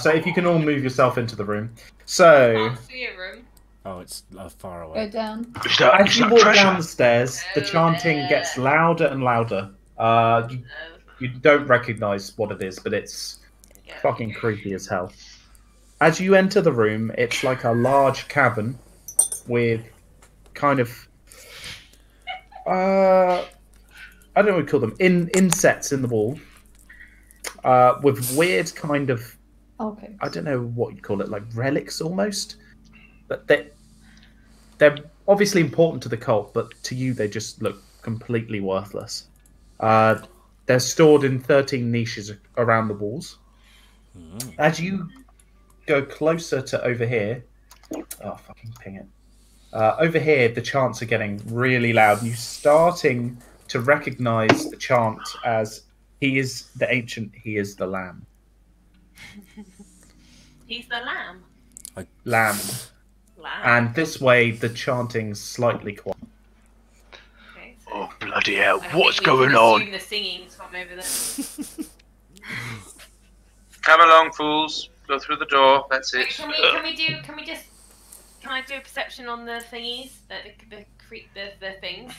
So if you can all move yourself into the room. So Can't see a room. Oh, it's far Go away. down. as you walk down the stairs, the chanting gets louder and louder. You don't recognise what it is, but it's fucking creepy as hell. As you enter the room, it's like a large cavern with kind of I don't know what we call them, insets in the wall, with weird kind of, Okay. I don't know what you'd call it, like relics almost, but they're obviously important to the cult, but to you they just look completely worthless. They're stored in 13 niches around the walls. As you go closer to over here, oh fucking ping it. Over here, the chants are getting really loud. You're starting to recognise the chant as "He is the ancient, he is the lamb." He's the lamb. Lamb. Lamb. And this way, the chanting's slightly quiet. Okay, so Oh bloody hell! I What's think we going can on? assume the singing's from over there. Come along, fools. Go through the door. That's it. Can I do a perception on the thingies? The things?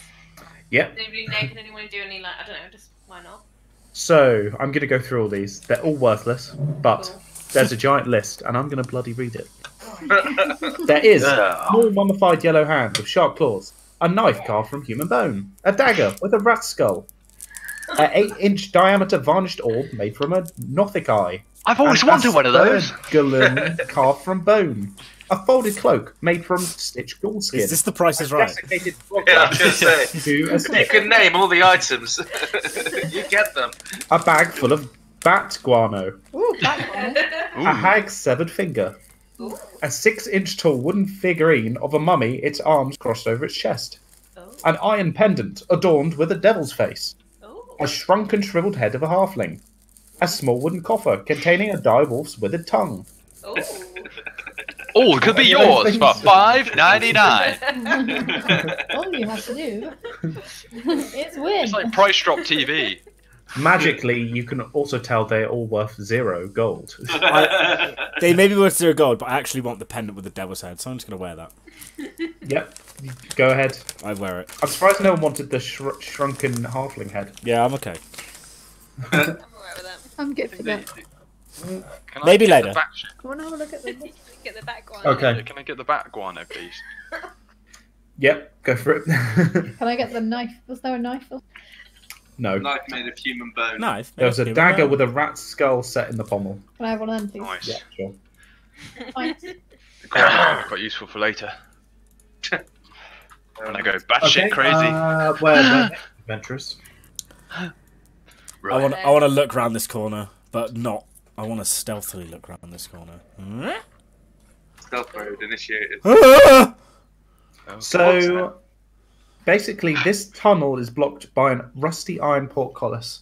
Yep. Anybody know? Can anyone do any, like, I don't know, just why not? So I'm going to go through all these. They're all worthless, but Cool. there's a giant list, and I'm going to bloody read it. There is a small mummified yellow hand with sharp claws, a knife carved from human bone, a dagger with a rat skull, an 8-inch diameter varnished orb made from a Nothic eye. I've always wanted one of those. Aspergillum carved from bone, a folded cloak made from stitched ghoul skin. Is this the Price is Right? Yeah, Desiccated I was going to say. to a You stick, can name all the items. You get them. a bag full of bat guano, Ooh, that one. a hag's severed finger, Ooh. a 6-inch tall wooden figurine of a mummy, its arms crossed over its chest, Oh. an iron pendant adorned with a devil's face, Oh. a shrunken shriveled head of a halfling, a small wooden coffer containing a direwolf's withered tongue. Oh. Oh, it could be yours for $5.99. All you have to do is win. It's like Price Drop TV. Magically, you can also tell they're all worth 0 gold. They may be worth 0 gold, but I actually want the pendant with the devil's head, so I'm just going to wear that. Yep, go ahead. I wear it. I'm surprised no one wanted the shrunken halfling head. Yeah, I'm okay. I'm alright with that. I'm good for that. Can I Maybe get later. the back- Come on, have a look at this. Get the back one. Okay. Can I get the back guano, please? Yep, go for it. Can I get the knife? Was there a knife? No. Knife made of human bone. Nice. There was a dagger with a rat skull set in the pommel. Can I have one of them, please? Nice. Yeah, sure. Thanks. Quite useful for later. When I go batshit crazy. Where adventurous? I want to look round this corner, but not. I want to stealthily look round this corner. Stealth mode initiated. Ah! So, basically, this tunnel is blocked by a rusty iron portcullis.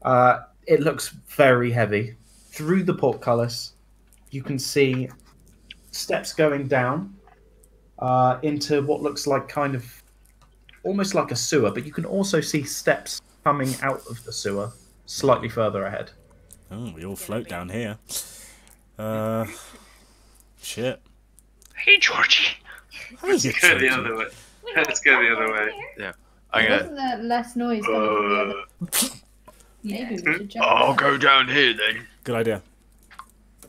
It looks very heavy. Through the portcullis, you can see steps going down into what looks like kind of almost like a sewer, but you can also see steps coming out of the sewer slightly further ahead. Oh, we all float down here. Shit. Hey, Georgie. Let's go the other way. Let's go the other way. Wasn't there less noise coming from the other? Maybe we should check. I'll that. go down here then. Good idea.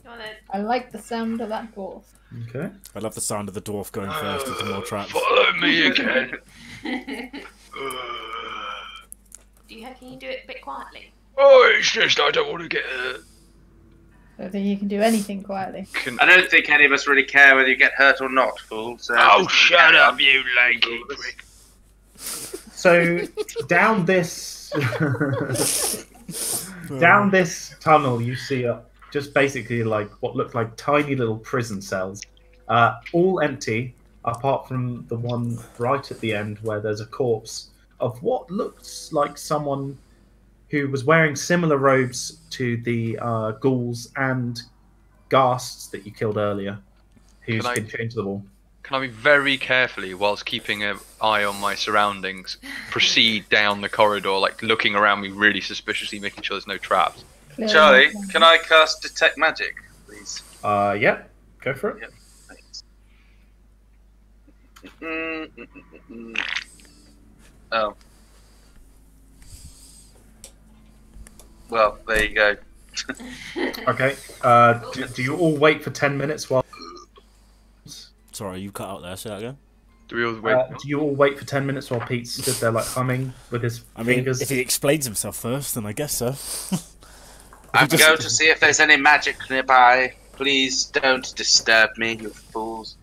Go on then. I like the sound of that dwarf. Okay. I love the sound of the dwarf going first into more traps. Follow me again. Can you do it a bit quietly? Oh, it's just I don't want to get hurt. I don't think you can do anything quietly. I don't think any of us really care whether you get hurt or not, fool. So Oh, shut up, you lanky prick. So down this tunnel, you see just basically like what look like tiny little prison cells, all empty, apart from the one right at the end where there's a corpse of what looks like someone who was wearing similar robes to the ghouls and ghasts that you killed earlier, who's been chained to the wall. Can I be very carefully, whilst keeping an eye on my surroundings, proceed down the corridor, like looking around me really suspiciously, making sure there's no traps? Charlie, can I cast Detect Magic, please? Yeah, go for it. Yep. Thanks. Oh. Well, there you go. Okay. Do you all wait for 10 minutes while? Sorry, you cut out there. Say that again. Do we all wait? Do you all wait for 10 minutes while Pete stood there like humming with his fingers? If he explains himself first, then I guess so. I'm going to see if there's any magic nearby. Please don't disturb me, you fools.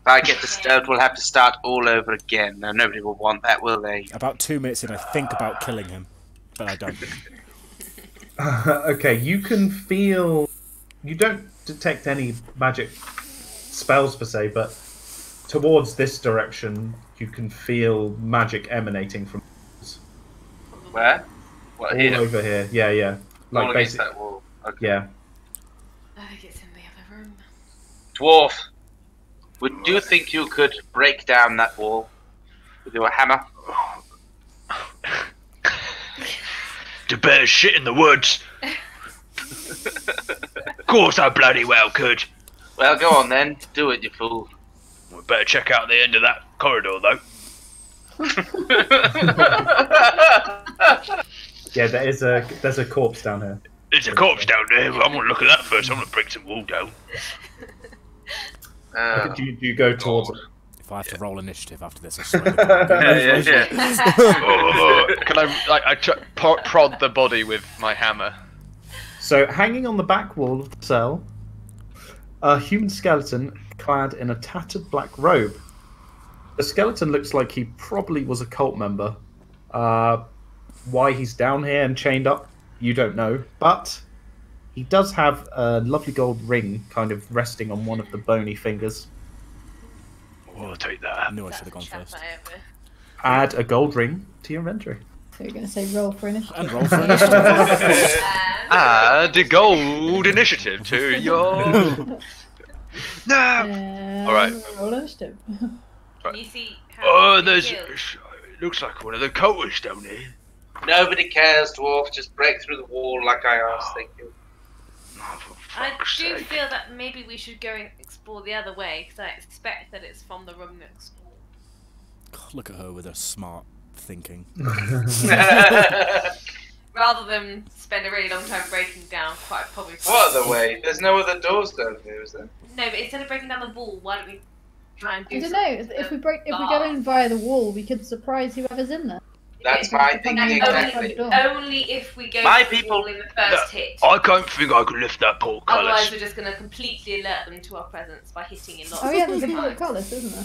If I get disturbed, we'll have to start all over again. Now, nobody will want that, will they? About 2 minutes in, I think about killing him, but I don't. Okay, you can feel. You don't detect any magic spells per se, but towards this direction, you can feel magic emanating from. Where? What, all here? over here. Yeah, yeah. All against that wall. Okay. Yeah. I think it's in the other room. Dwarf, would you think you could break down that wall with your hammer? The bear's shit in the woods. Of course I bloody well could. Well, go on then. Do it, you fool. We better check out the end of that corridor, though. Yeah, there's a corpse down here. There's a corpse down there. But I'm gonna look at that first. I'm gonna break some wall down. Do you go towards it? If I have to roll initiative after this, I swear to God. Can I prod the body with my hammer? So, hanging on the back wall of the cell, a human skeleton clad in a tattered black robe. The skeleton looks like he probably was a cult member. Why he's down here and chained up, you don't know. But he does have a lovely gold ring kind of resting on one of the bony fingers. Oh, I'll take that. I knew I should have gone first. Add a gold ring to your inventory. So you're going to say roll for initiative? And roll for initiative. Add a gold initiative to your... No! Alright. Roll initiative. Can you see how Oh, many there's... kills? It looks like one of the cultists down there. Nobody cares, dwarf. Just break through the wall like I asked. Thank you. Oh, for I fuck's do sake. feel that maybe we should go and explore the other way, because I expect that it's from the room next door. God, look at her with her smart thinking. Rather than spend a really long time breaking down probably... What other way? There's no other doors down here, is there? No, but instead of breaking down the wall, why don't we try and do I don't know. If we go in via the wall, we could surprise whoever's in there. That's my thinking exactly. Only if we go My to the people- wall in the first hit. I can't think I could lift that Otherwise, portcullis. we're just going to completely alert them to our presence by hitting in lots Oh of yeah, there's a times. portcullis, isn't there?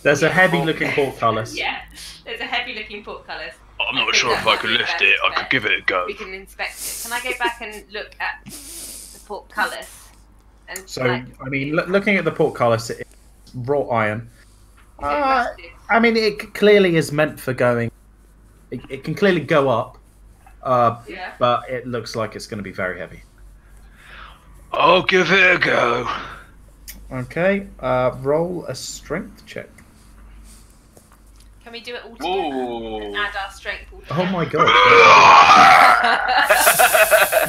There's a heavy-looking portcullis. Yeah, there's a heavy-looking portcullis. I'm not sure if I could lift it. I could give it a go. We can inspect it. Can I go back and look at the portcullis? And So, I mean, looking at the portcullis, it's wrought iron. rusted? I mean, it clearly is meant for going. It can clearly go up, Yeah. but it looks like it's going to be very heavy. I'll give it a go. Okay, roll a strength check. Can we do it all together? Ooh. And add our strength all together? Oh my god.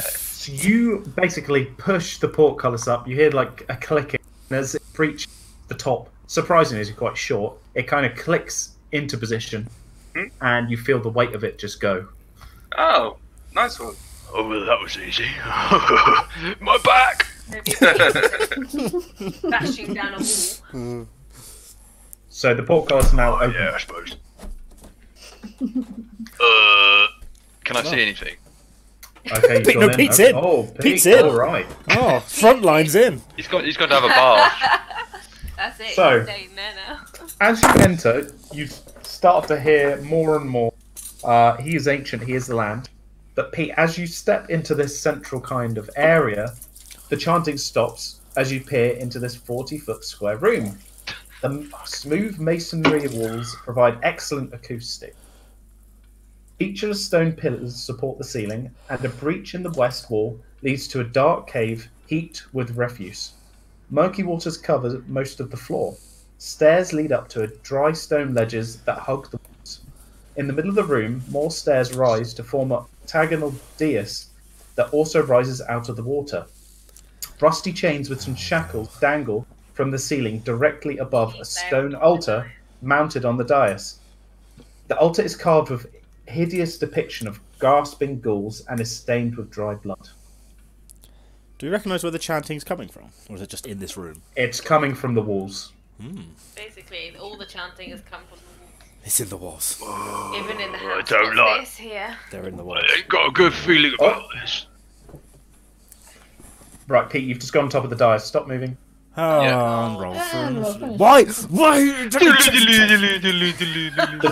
So you basically push the portcullis up, you hear like a clicking, and as it reaches the top, surprisingly, is quite short. It kind of clicks into position, and you feel the weight of it just go. Oh, nice one. Oh, well, that was easy. My back! Bashing down a wall. So the portcullis now open. Yeah, I suppose. Can I see anything? Okay, you've Pete, gone no, Pete's in. Oh, Pete, Pete's in. all right. Oh, front line's in. He's got to have a bath. That's it. So- He's staying there now. As you enter, you start to hear more and more. He is ancient, he is the land. But Pete, as you step into this central kind of area, the chanting stops as you peer into this 40-foot square room. The smooth masonry walls provide excellent acoustic. Featureless stone pillars support the ceiling, and a breach in the west wall leads to a dark cave heaped with refuse. Murky waters cover most of the floor. Stairs lead up to dry stone ledges that hug the walls. In the middle of the room, more stairs rise to form a octagonal dais that also rises out of the water. Rusty chains with some shackles dangle from the ceiling directly above a stone altar mounted on the dais. The altar is carved with hideous depiction of gasping ghouls and is stained with dry blood. Do you recognise where the chanting's coming from? Or is it just in this room? It's coming from the walls. Basically, all the chanting has come from the wall. It's in the walls. Even in the house. I don't What's like- this here? They're in the walls. I ain't got a good feeling about this. Right, Pete, you've just gone on top of the dais. Stop moving. Oh, Yeah. and roll And roll through. finish. Why? Why? The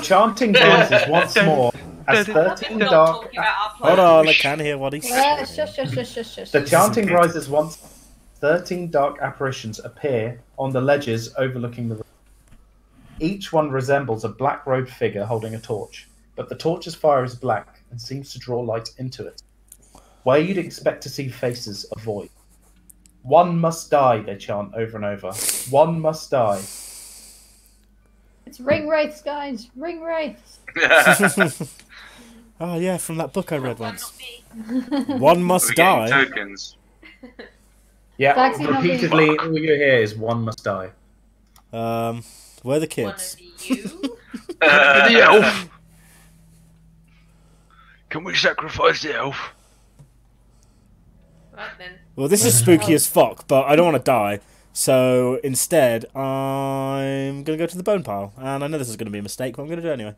chanting rises once more as 13 Not dark. talking about our plan. Hold on, I can hear what he's Shush, saying. shush, shush, shush, shush. The chanting rises once. 13 dark apparitions appear on the ledges overlooking the room. Each one resembles a black-robed figure holding a torch, but the torch's fire is black and seems to draw light into it. Where you'd expect to see faces, a void. One must die, they chant over and over. One must die. It's ring wraiths, guys. Ring wraiths. Oh yeah, from that book I read One, once. not me. One must We're getting die. tokens. Yeah, Taxi repeatedly, all you hear is one must die. Where are the One kids? of you. The elf! Can we sacrifice the elf? Right then. Well, this is spooky as fuck, but I don't want to die. So instead, I'm gonna go to the bone pile, and I know this is gonna be a mistake, but I'm gonna do it anyway.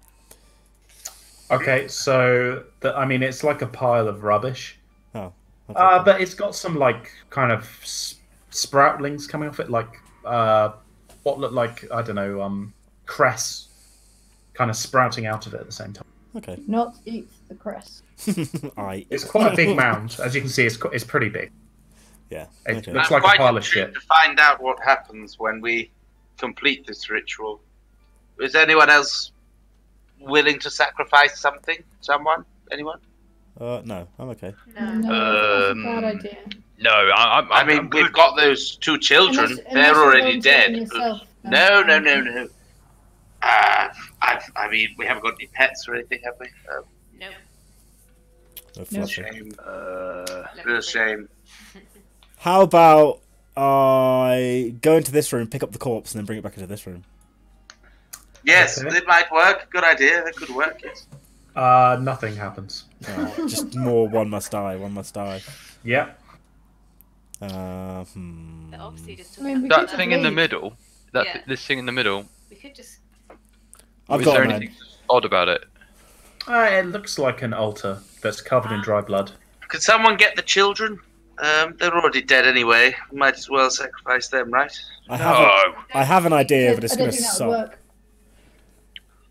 Okay, so I mean, it's like a pile of rubbish, Oh. Okay. but it's got some like kind of sproutlings coming off it, like what look like, I don't know, cress, kind of sprouting out of it at the same time. Okay. Not eat the crest. It's quite a big mound, as you can see. It's pretty big. Yeah. It Okay. looks I'm like a quite pile of intrigued shit. to find out what happens when we complete this ritual. Is anyone else willing to sacrifice something? Someone? Anyone? No, I'm okay. No. No, that's a bad idea. No, I'm I mean, we've got those two children. Unless They're you're already volunteering dead. yourself, No. I mean, we haven't got any pets or anything, have we? No. No No. fluffy. Shame. Let Real me shame. How about I go into this room, pick up the corpse, and then bring it back into this room? Yes, Okay. it might work. Good idea. That could work. Yes. Nothing happens. Just more one must die, one must die. Yeah. They obviously just took I mean, we out- could That thing in the leave. middle, Yeah. this thing in the middle, We could just. I've is got there a man. anything odd about it? It looks like an altar that's covered in dry blood. Could someone get the children? They're already dead anyway. Might as well sacrifice them, right? I have an idea, I but it's don't gonna think that suck. would work.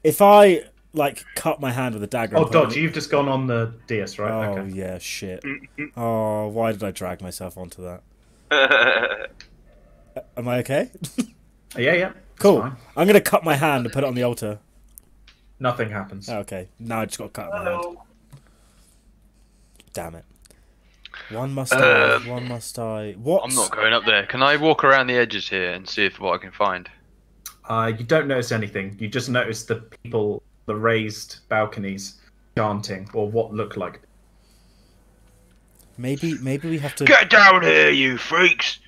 If I cut my hand with a dagger. Oh, and put it Dodge, in- you've just gone on the dais, right? Oh Okay. yeah, shit. Oh, why did I drag myself onto that? Am I okay? Yeah. It's Cool. fine. I'm gonna cut my hand and put it on the altar. Nothing happens. Oh, okay. Now I just got to cut my hand. Damn it. One must die. One must die. What? I'm not going up there. Can I walk around the edges here and see what I can find? You don't notice anything. You just notice the people, the raised balconies, chanting, or what look like. Maybe we have to. Get down here, you freaks!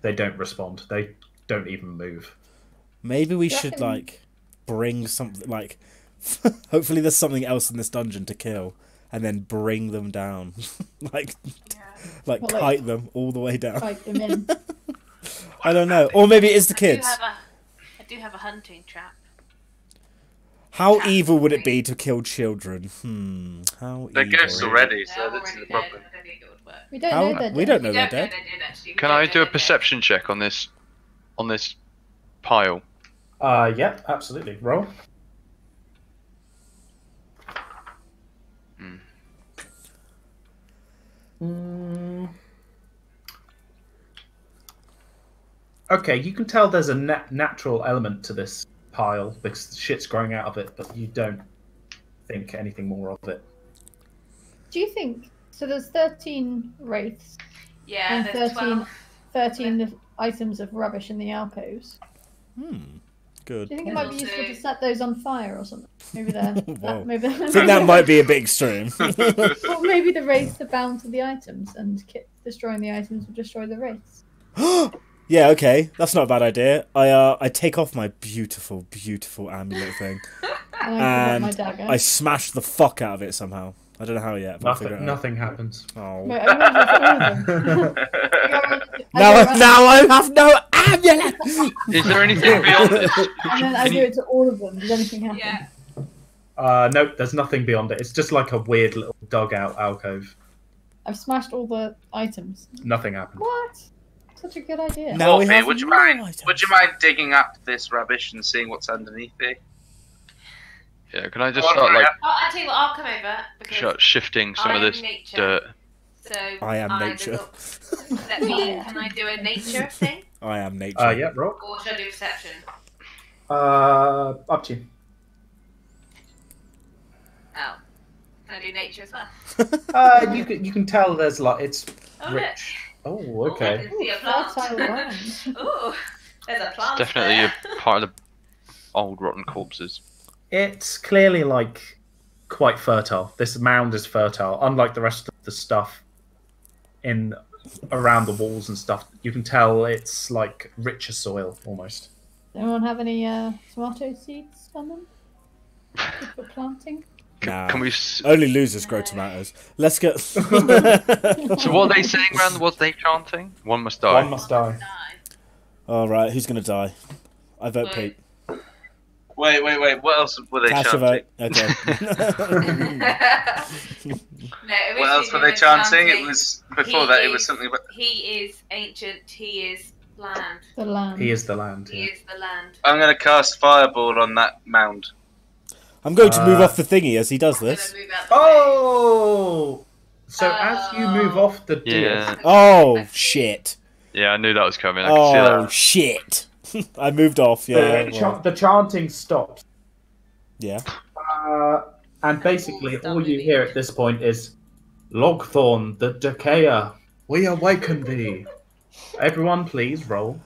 They don't respond. They don't even move. Maybe we should like bring something like. Hopefully, there's something else in this dungeon to kill, and then bring them down, like kite them all the way down. Kite them in. I don't know, or maybe it is the kids. I do have a hunting trap. How evil would it be to kill children? How They're evil? ghosts already, so They're that's already the dead. problem. I don't think it would work. We don't How? know they're dead. We don't know We they're don't know dead. they're dead, actually. We Can don't I know do a they're dead. perception check on this pile? Yeah, absolutely. Roll. Okay, you can tell there's a natural element to this pile because shit's growing out of it, but you don't think anything more of it. Do you think so? There's 13 wraiths Yeah, and there's 13 of items of rubbish in the alcoves. Good. Do you think it might be useful to set those on fire or something? Maybe they're Whoa. maybe I think that might be a bit extreme. Or maybe the wraiths are bound to the items, and destroying the items will destroy the wraiths. Yeah, okay, that's not a bad idea. I take off my beautiful, beautiful amulet thing, And I and my dagger. I smash the fuck out of it somehow. I don't know how yet. But I'll figure it out. Nothing happens. Oh. Wait, I rolled with all of them. Now I have no amulet. Is there anything beyond this? And then I do it to all of them. Does anything happen? Yeah. No, there's nothing beyond it. It's just like a weird little dugout alcove. I've smashed all the items. Nothing happens. What? Such a good idea. Now we Morphe, have would you more mind? items. Would you mind digging up this rubbish and seeing what's underneath it? Yeah, can I just start like I tell you what, I'll come over because start shifting some I of am this nature. dirt? So I am nature. Let me. Can I do a nature thing, I am nature. Yeah, roll. or should I do perception? Up to you. Oh, can I do nature as well? You can tell there's like it's Oh, rich. Oh, I okay. can see a plant. Fertile ground. Ooh, there's a plant. Definitely there. a part of the old rotten corpses. It's clearly like quite fertile. This mound is fertile, unlike the rest of the stuff in around the walls and stuff. You can tell it's like richer soil almost. Does anyone have any tomato seeds on them? Good for planting? Nah. Can we? Only losers grow tomatoes. Let's get. So what are they saying around? What are they chanting? One must die. One must die. All right, who's gonna die? I vote Pete. Wait. What else were they Cast a chanting? vote. Okay. No, What else were they chanting? It was before that. It was something about. He is ancient. He is land. The land. He is the land. He Yeah. is the land. I'm going to cast fireball on that mound. I'm going to move off the thingy as he does this. I'm gonna move out the Oh! So as you move off the disc, Yeah. Oh shit! Yeah, I knew that was coming. I could see Oh that. shit! I moved off. Yeah. the chanting stops. Yeah. And basically, all you hear at this point is, Logthorn, the Decayer, we awaken thee. Everyone, please roll.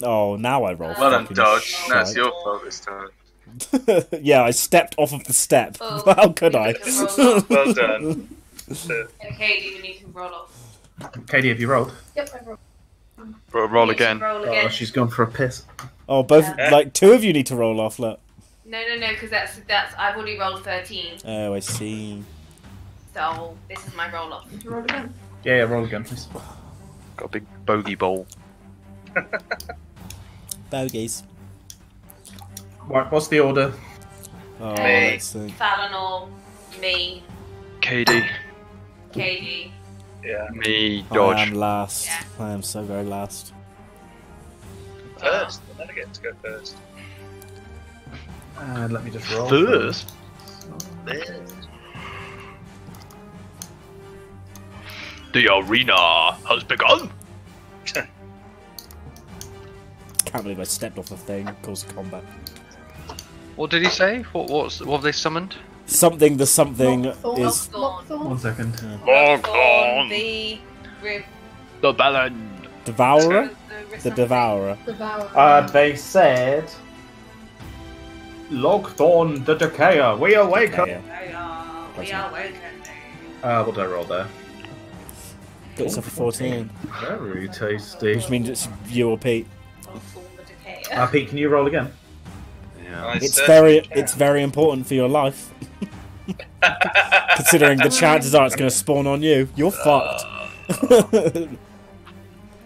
Oh, now I roll. Well done, fucking Dodge. No, it's shite. your fault this time. Yeah, I stepped off of the step. Oh, How could I? you need to roll off. Well done. Okay, do you need to roll off? Katie, have you rolled? Yep, I rolled. Roll You again. should Roll Oh, again. she's gone for a piss. Oh, both like two of you need to roll off. Look. No, because that's I've already rolled 13. Oh, I see. So this is my roll off. Need to roll again. Yeah, roll again, please. Got a big bogey bowl. Bogies. Right, what's the order? Oh, Hey. let's see. Falinor, me, KD, KD. Yeah. me, I Dodge. am last. Yeah. I am so very last. First. I never get to go first. And let me just roll. First. The arena has begun. Can't believe I stepped off the thing. Caused combat. What did he say? What have they summoned? Something. The something Lockthorn. is. Lockthorn. One second. Logthorn, the The Baron. Devourer. The Devourer. Devour. They said, Logthorn, the Decayer, we awaken. Okay, yeah. We are woken. What did I roll there? Got yourself a 14. Very tasty. Which means it's you or Pete. Pete, can you roll again? Yeah. I It's certainly can. it's very important for your life. Considering the chances are it's going to spawn on you. You're fucked.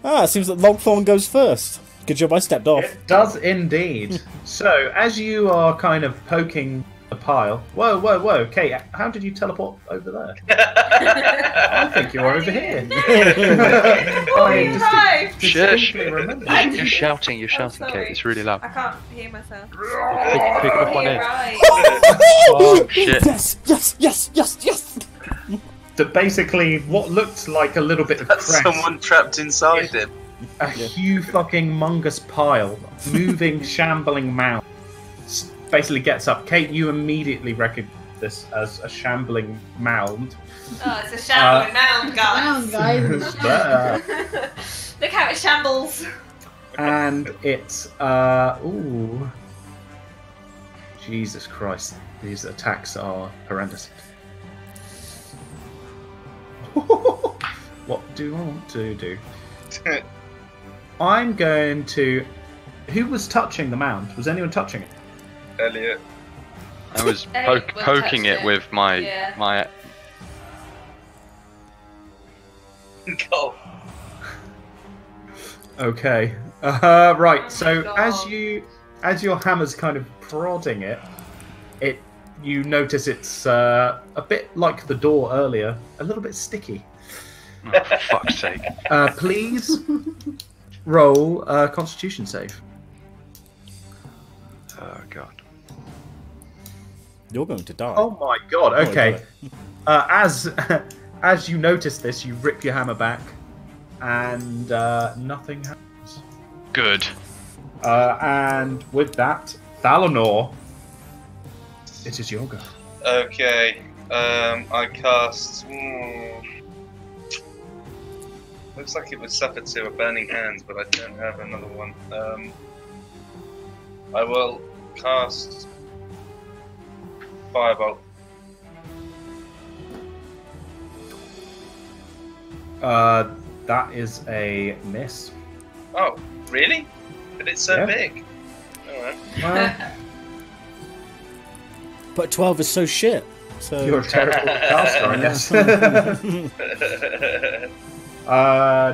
It seems that Logthorn goes first. Good job I stepped off. It does indeed. So, as you are kind of poking the pile... Whoa. Kate, how did you teleport over there? I think you're over here. I Shush. distinctly remember. You're shouting, Kate. It's really loud. I can't hear myself. Pick it up on it. Right. Oh, shit. Yes. Basically, what looked like a little bit of That's cracks, someone trapped inside him. a huge fucking mungus pile, moving, shambling mound, basically gets up. Kate, you immediately recognize this as a shambling mound. Oh, it's a shambling mound, Round, guys. guys. Look how it shambles. And it's ooh, Jesus Christ, these attacks are horrendous. What do I want to do? I'm going to... Who was touching the mound? Was anyone touching it? Elliot. I was Elliot was poking touched it with my Yeah. my. Go. Okay. Right. Oh So my as your hammer's kind of prodding it, you notice it's a bit like the door earlier, a little bit sticky. Oh, for fuck's sake! Please roll a Constitution save. Oh god. You're going to die. Oh my god. Oh, Okay. got it. As you notice this, you rip your hammer back, and nothing happens. Good. And with that, Thalanor, it is your go. Okay. I cast. Looks like it would suffer to a burning hands, but I don't have another one. I will cast Firebolt. That is a miss. Oh, really? But it's so Yeah. big. Alright. Well, But 12 is so shit. So you're a terrible caster, I guess.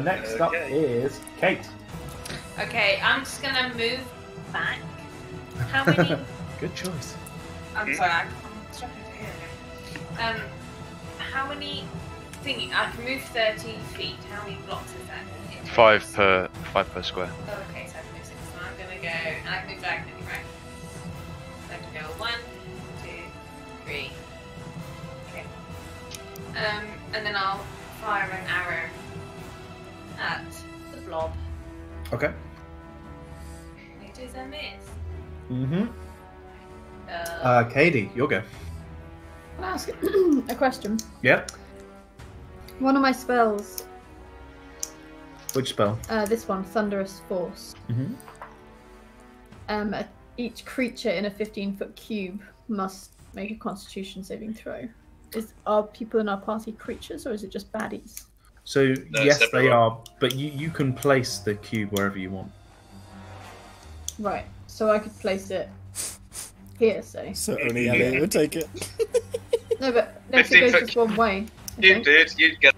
Next up Okay. is Kate. Okay, I'm just gonna move back. How many? Good choice. I'm sorry, I'm struggling to hear again. How many? Thinking I can move 30 feet. How many blocks is that? in 5 per square. Oh, okay, so I can move 6. So I'm gonna go, and I can move diagonally, right? So I can go 1, 2, 3. Okay. And then I'll fire an arrow at the blob. Okay. It is a miss. Mm-hmm. Katie, your go. Can I ask a question? Yep. One of my spells, Which spell? this one, Thunderous Force. Mm-hmm. Each creature in a 15-foot cube must make a Constitution saving throw. Are people in our party creatures, or is it just baddies? So No, yes, it's they everyone. are, but you can place the cube wherever you want. Right. So I could place it here, say. So only Elliot would take it. No, but it 15 goes foot just one way. I You think. did. You get.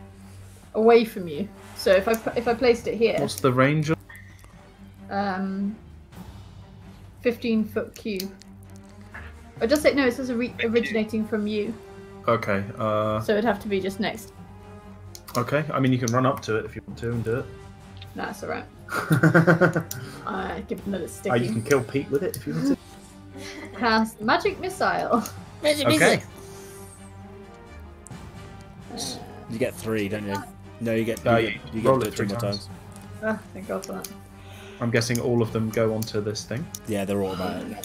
Away from you. So if I placed it here, What's the range? 15-foot cube. Or just say no. It says originating from you, Okay. so it'd have to be just next. Okay. I mean, you can run up to it if you want to and do it. No, that's alright. Give it another You sticky. can kill Pete with it if you want to. Cast magic missile. Okay. You get 3, don't you? No, you get you you roll get it it 3 2 more times. times. Oh, thank God for that. I'm guessing all of them go onto this thing. Yeah, they're automatic.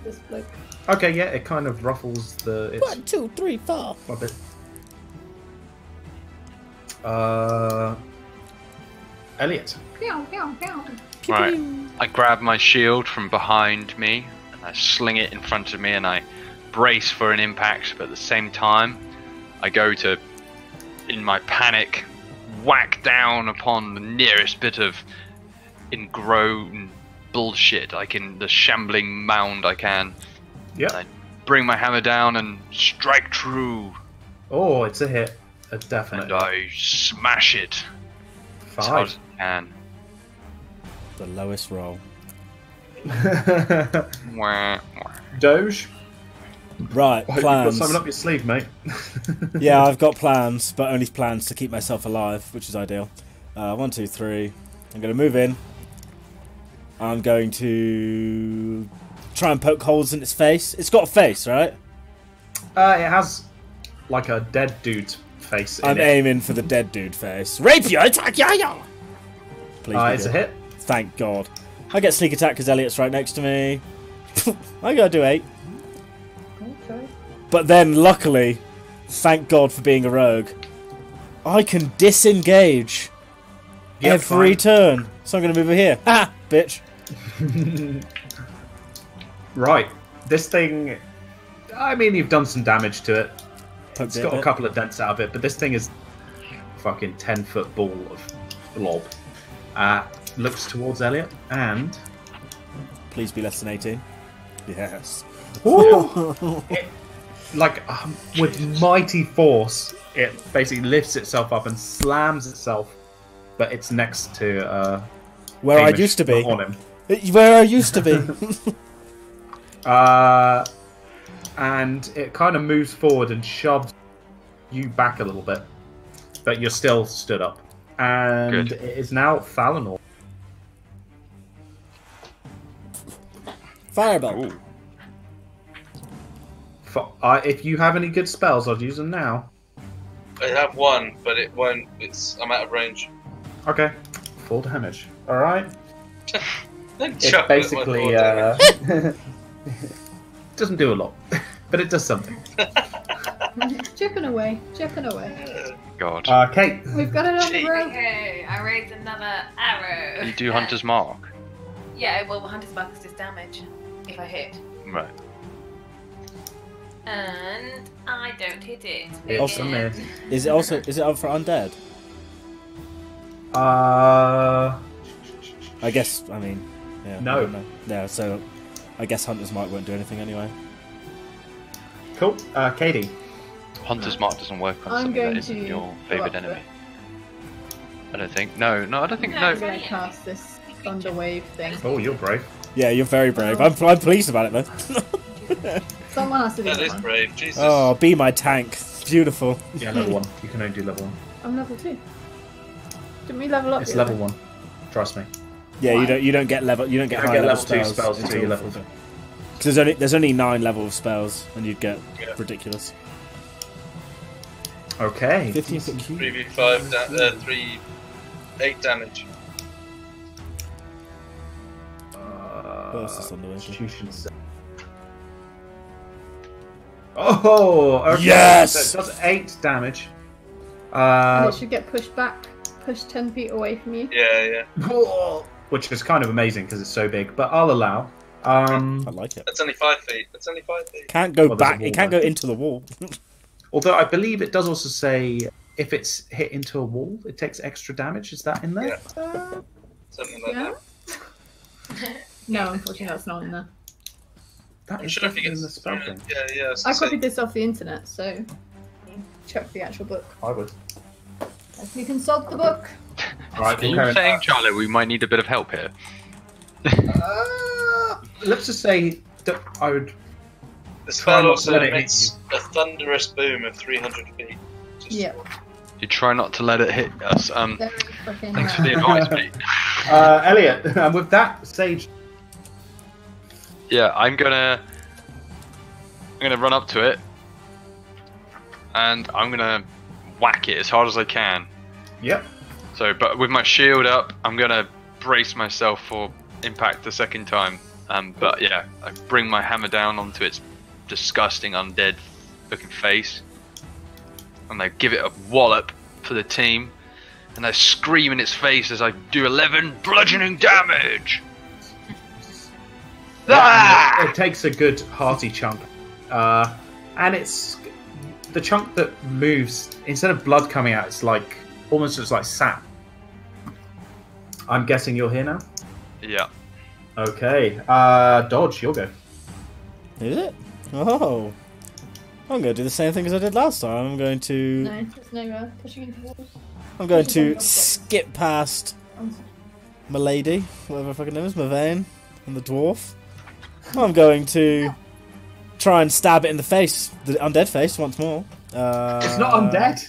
This bloke. Okay, yeah, it kind of ruffles the. It's 1, 2, 3, 4. a bit. Elliot. Pew, pew, pew. Right. I grab my shield from behind me and I sling it in front of me and I brace for an impact, but at the same time I go to, in my panic, whack down upon the nearest bit of ingrown bullshit, like in the shambling mound I can. Yep. I bring my hammer down and strike true, Oh, it's a hit. A and definite. I smash it as hard as 5. I can. The lowest roll. Wah, wah. Doge. Right, I hope you've got plans. something up your sleeve, mate. Yeah, I've got plans, but only plans to keep myself alive, which is ideal. 1, 2, 3. I'm going to move in. I'm going to try and poke holes in its face. It's got a face, right? It has like a dead dude's face in I'm it. aiming for the dead dude face. Rapier attack, yeah. Please be It's a good. hit. Thank God. I get sneak attack because Elliot's right next to me. I gotta do 8. Okay. But then, luckily, thank God for being a rogue, I can disengage Yep, every fine. turn. So I'm gonna move over here. Ha! Bitch. Right. This thing. I mean, you've done some damage to it. Poked It's it got a a bit. couple of dents out of it, but this thing is fucking 10-foot ball of blob. Looks towards Elliot and Please be less than 18. Yes. with mighty force, it basically lifts itself up and slams itself, but it's next to Where I Hamish used to be. on him. Where I used to be. And it kind of moves forward and shoves you back a little bit, but you're still stood up. And Good. it is now Falinor. Fireball. Ooh. If you have any good spells, I'd use them now. I have one, but it won't. I'm out of range. Okay, full damage. All right. Then It's chuck it at my basically board. doesn't do a lot, but it does something. Chipping away, chipping away. God. Kate. We've got it on the road. Okay, I raised another arrow. You do Hunter's Mark. Yeah, well, Hunter's Mark is just damage if I hit. Right. And I don't hit it. It's a Again. miss. Is it up for undead? I guess, I mean, yeah. No. I don't know. Yeah, so I guess Hunter's Mark won't do anything anyway. Cool. Katie. Hunter's Mark doesn't work on I'm something going that isn't to your go favourite up enemy. I don't think. No, I don't think. No, No. I'm going to cast this thunder wave thing. Oh, you're brave. Yeah, you're very brave. I'm pleased about it though. Someone has to do That is one. brave. Jesus. Oh, be my tank. Beautiful. Yeah, level 1. You can only do level 1. I'm level 2. Didn't we level up? It's the level other? 1. Trust me. Yeah, Why? you don't get level. You don't get You don't high get level level 2 spells, spells until you're level 2. Because there's only 9 levels of spells, and you'd get Yeah. ridiculous. Okay. 15 foot cube. 3v5, 8 damage. Burst is on the way. Constitution save. Oh, okay. Yes! So it does 8 damage. And it should get pushed back, pushed 10 feet away from you. Yeah. Which is kind of amazing because it's so big, but I'll allow. I like it. That's only 5 feet. That's only 5 feet. Can't go Well, there's a back. wall It can't go there. into the wall. Although I believe it does also say if it's hit into a wall, it takes extra damage. Is that in there? Yeah. Something like Yeah? that. No, unfortunately, that's not in there. That I'm is sure if you definitely get in the spell thing. Yeah. I copied this off the internet, so check the actual book. I would. If you consult the book. Right, Are you saying, Charlie, we might need a bit of help here? let's just say that I would. The Try spell not to also let it hit emits a thunderous boom of 300 feet. Just- Yeah, You try not to let it hit us. very freaking Thanks for the advice, mate. Elliot, and with that, Sage. Yeah, I'm gonna run up to it, and I'm gonna whack it as hard as I can. Yep. So, but with my shield up, I'm gonna brace myself for impact the second time. But yeah, I bring my hammer down onto its disgusting undead-looking face, and I give it a wallop for the team, and I scream in its face as I do 11 bludgeoning damage. It takes a good hearty chunk, and it's the chunk that moves. Instead of blood coming out, it's like almost looks like sap. I'm guessing you're here now. Yeah. Okay, Dodge, you'll go. Is it? Oh. I'm going to do the same thing as I did last time. I'm going to... No, there's no pushing into walls. I'm going to skip past Milady, whatever her fucking name is, Mavane, and the dwarf. I'm going to try and stab it in the face, the undead face, once more. It's not undead.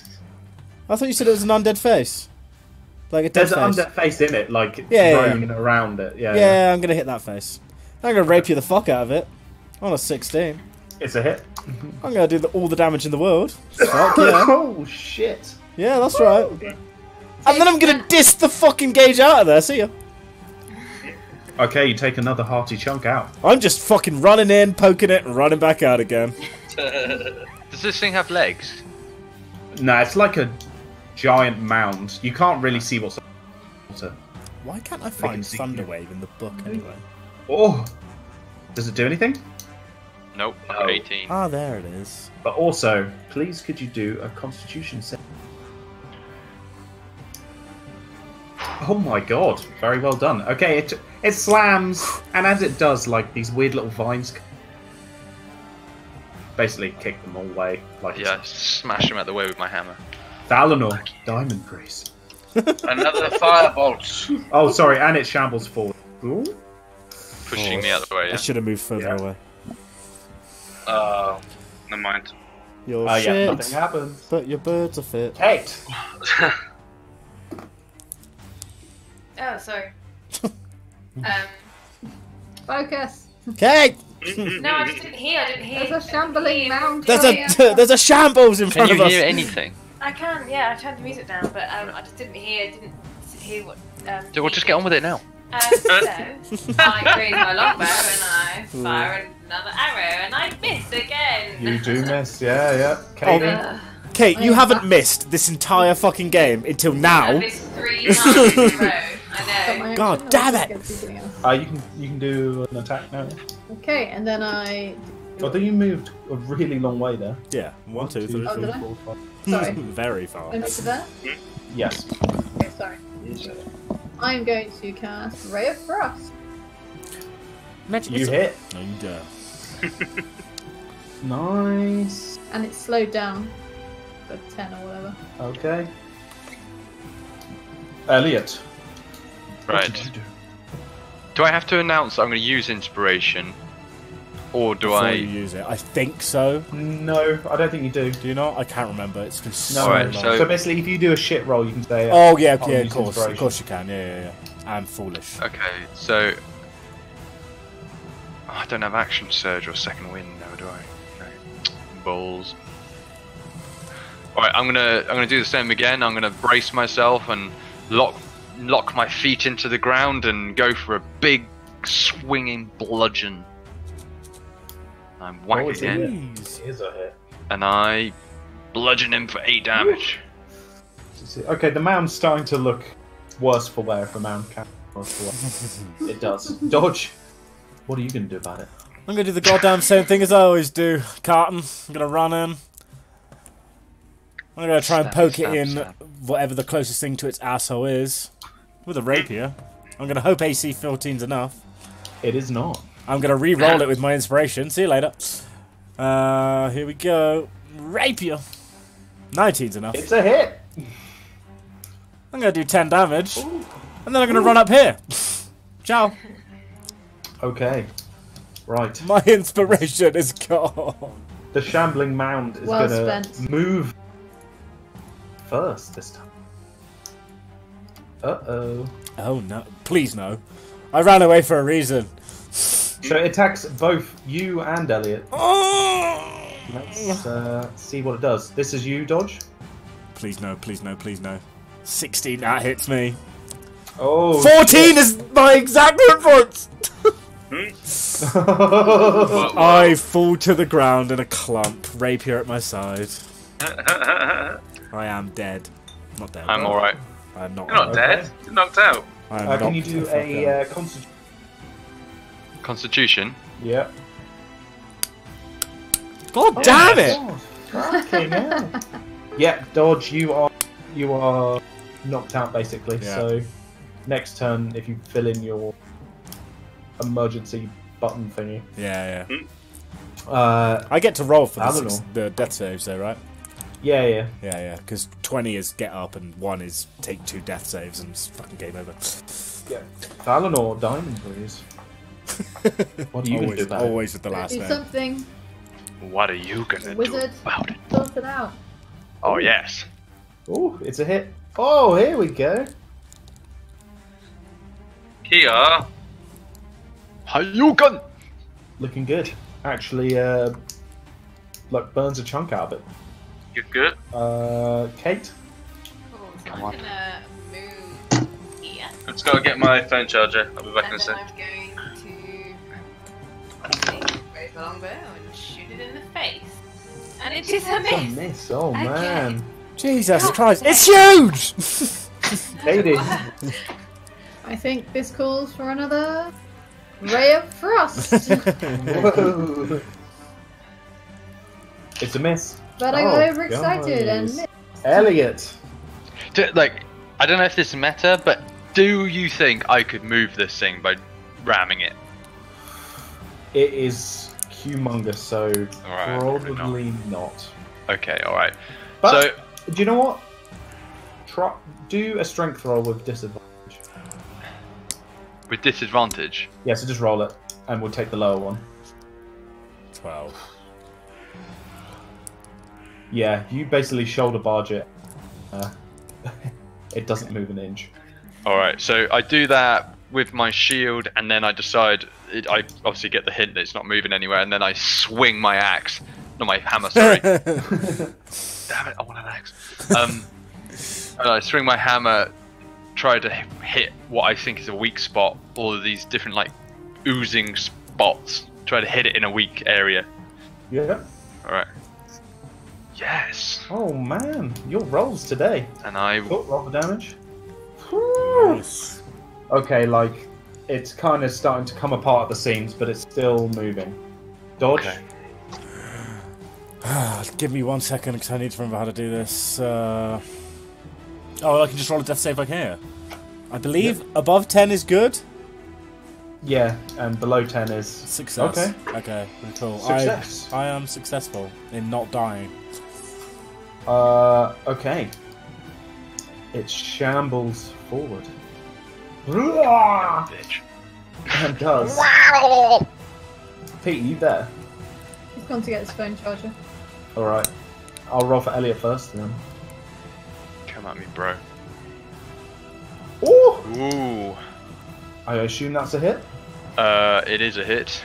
I thought you said it was an undead face. Like a dead There's face. an undead face in it, like Yeah, roaming around it. Yeah, Yeah, I'm going to hit that face. I'm going to rape you the fuck out of it. On a 16. It's a hit. I'm going to do all the damage in the world. Fuck yeah. Oh, shit. Yeah, that's right. And then I'm going to diss the fucking gauge out of there. See ya. Okay, you take another hearty chunk out. I'm just fucking running in, poking it, and running back out again. Does this thing have legs? No, it's like a giant mound. You can't really see what's water. Why can't I find see Thunderwave in the book anyway? Oh, does it do anything? Nope. No. 18. Ah, there it is. But also, please could you do a Constitution save? Oh my god, very well done. Okay, it slams, and as it does, like these weird little vines basically kick them all away. Like Yeah, smash him out the way with my hammer. Valinor, Diamond Priest. Another firebolt. Oh, sorry, and it shambles forward. Ooh. Pushing me out the way, I yeah. should have moved further Yeah. away. Never mind. Your Oh yeah, shit, nothing happens. but your birds are fit. Kate! Oh, sorry. Focus. Kate! No, I just didn't hear. I didn't hear. There's a shambling mound. There's here. there's a shambles in Can front you of us. hear anything? I can. Yeah, I turned the music down, but I just didn't hear. What? So we'll just get on with it now. So I raise my longbow and I fire another arrow and I miss again. You do miss, yeah. Kate. Kate, you haven't missed this entire fucking game until I now. missed 3 times in a row. I know. God damn it. You can do an attack now. Okay, and then I. I think you moved a really long way there. Yeah, 1, 2, 3, Oh, did I? 4, 5. Sorry. Very far. I missed it there? Yes. Okay, sorry. I'm going to cast Ray of Frost. You hit. No, you don't. Nice. And it's slowed down for 10 or whatever. Okay. Elliot. What Right. did you do? Do I have to announce that I'm going to use inspiration? Or do Before I... you use it. I think so. No, I don't think you do. Do you not? I can't remember. It's been so No. Alright, long. so- So basically, if you do a shit roll, you can say. Oh yeah, I'll yeah, of use course, inspiration. you can. Yeah. I'm foolish. Okay, so... Oh, I don't have action surge or second wind now, do I? Okay. Balls. Alright, I'm gonna do the same again. I'm gonna brace myself and lock my feet into the ground and go for a big swinging bludgeon. I'm whack it's a again, hit. It is a hit. and I bludgeon him for 8 damage. Okay, the mound's starting to look worse for wear if a mound can. Worse for wear. It does. Dodge. What are you going to do about it? I'm gonna do the goddamn same thing as I always do. Carton. I'm gonna run in. I'm gonna try and poke it in whatever the closest thing to its asshole is. With a rapier. I'm gonna hope AC 14's enough. It is not. I'm gonna re-roll it with my inspiration. See you later. Here we go. Rapier. 19's enough. It's a hit. I'm gonna do 10 damage. And then I'm gonna run up here. Ciao. Okay. Right. My inspiration is gone. The shambling mound is Well going to spent. move first this time. Uh-oh. Oh no. Please no. I ran away for a reason. So it attacks both you and Elliot. Oh! Let's see what it does. This is you, Dodge. Please no, please no, please no. 16, that hits me. Oh. 14 is my exact hit points! I fall to the ground in a clump, rapier at my side. I am dead. Not dead. I'm alright. I'm not. You're not dead. You're knocked out. I'm Can knocked you the do fuck a out. constitution? Constitution. Yeah. God damn it! Fucking hell. Yeah, Dodge, you are you are knocked out basically. Yeah. So next turn, if you fill in your emergency button thingy, Yeah. uh, I get to roll for I don't know. the death saves, though, right? yeah. Yeah. Because 20 is get up and 1 is take 2 death saves and it's fucking game over. Yeah. Valinor, diamond, please. What are you going to do about it? Always with the last Do name. something. What are you gonna do Wizard. about it? Sort it out. Oh yes. Oh, it's a hit. Oh, here we go. Here. Hayugan! Looking good. Actually, like burns a chunk out of it. You're good. Kate? Cool. So Come I'm on. gonna move here. I've just got to get my phone charger. I'll be back in a And then sec. I'm going to raise my longbow and shoot it in the face. And it is a It's a miss. miss. Oh, Okay. man. Jesus Christ, it's huge! Katie. I think this calls for another ray of frost. Whoa. It's a miss. But I Oh, got overexcited and guys. missed. Elliot. Like, I don't know if this is meta, but do you think I could move this thing by ramming it? It is humongous, so Alright, probably probably not. Okay, alright. But So, do you know what? Do a strength roll with disadvantage. with disadvantage. Yeah, so just roll it, and we'll take the lower one. 12. Yeah, you basically shoulder barge it. It doesn't move an inch. Alright, so I do that with my shield, and then I decide, I obviously get the hint that it's not moving anywhere, and then I swing my axe. Not my hammer, sorry. Damn it, I want an axe. And I swing my hammer, try to hit what I think is a weak spot, all of these different, like, oozing spots. Try to hit it in a weak area. Yeah. Alright. Yes! Oh man, your rolls today. And I... Oh, roll for damage. Nice. Okay, like it's kind of starting to come apart at the seams, but it's still moving. Dodge. Okay. Give me 1 second because I need to remember how to do this. Oh, I can just roll a death save like here. I believe above 10 is good. Yeah, and below 10 is Success. Okay. Okay, cool. Success. I am successful in not dying. Okay. It shambles forward. Bitch. And does. Pete, are you there? He's gone to get his phone charger. Alright. I'll roll for Elliot first then. Come at me, bro. Oh! Ooh. I assume that's a hit? It is a hit.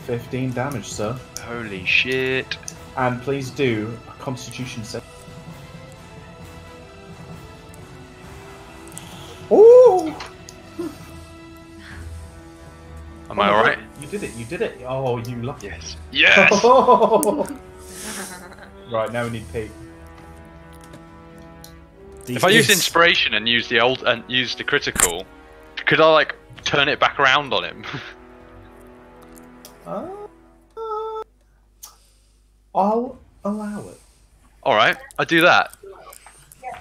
15 damage, sir. Holy shit. And please do a constitution save. Oh! Am I alright? You did it. Oh, you lucky. Yes. Yes! Right, now we need Pete. If I use inspiration and use the old and use the critical, could I like turn it back around on him? I'll allow it. Alright, I do that.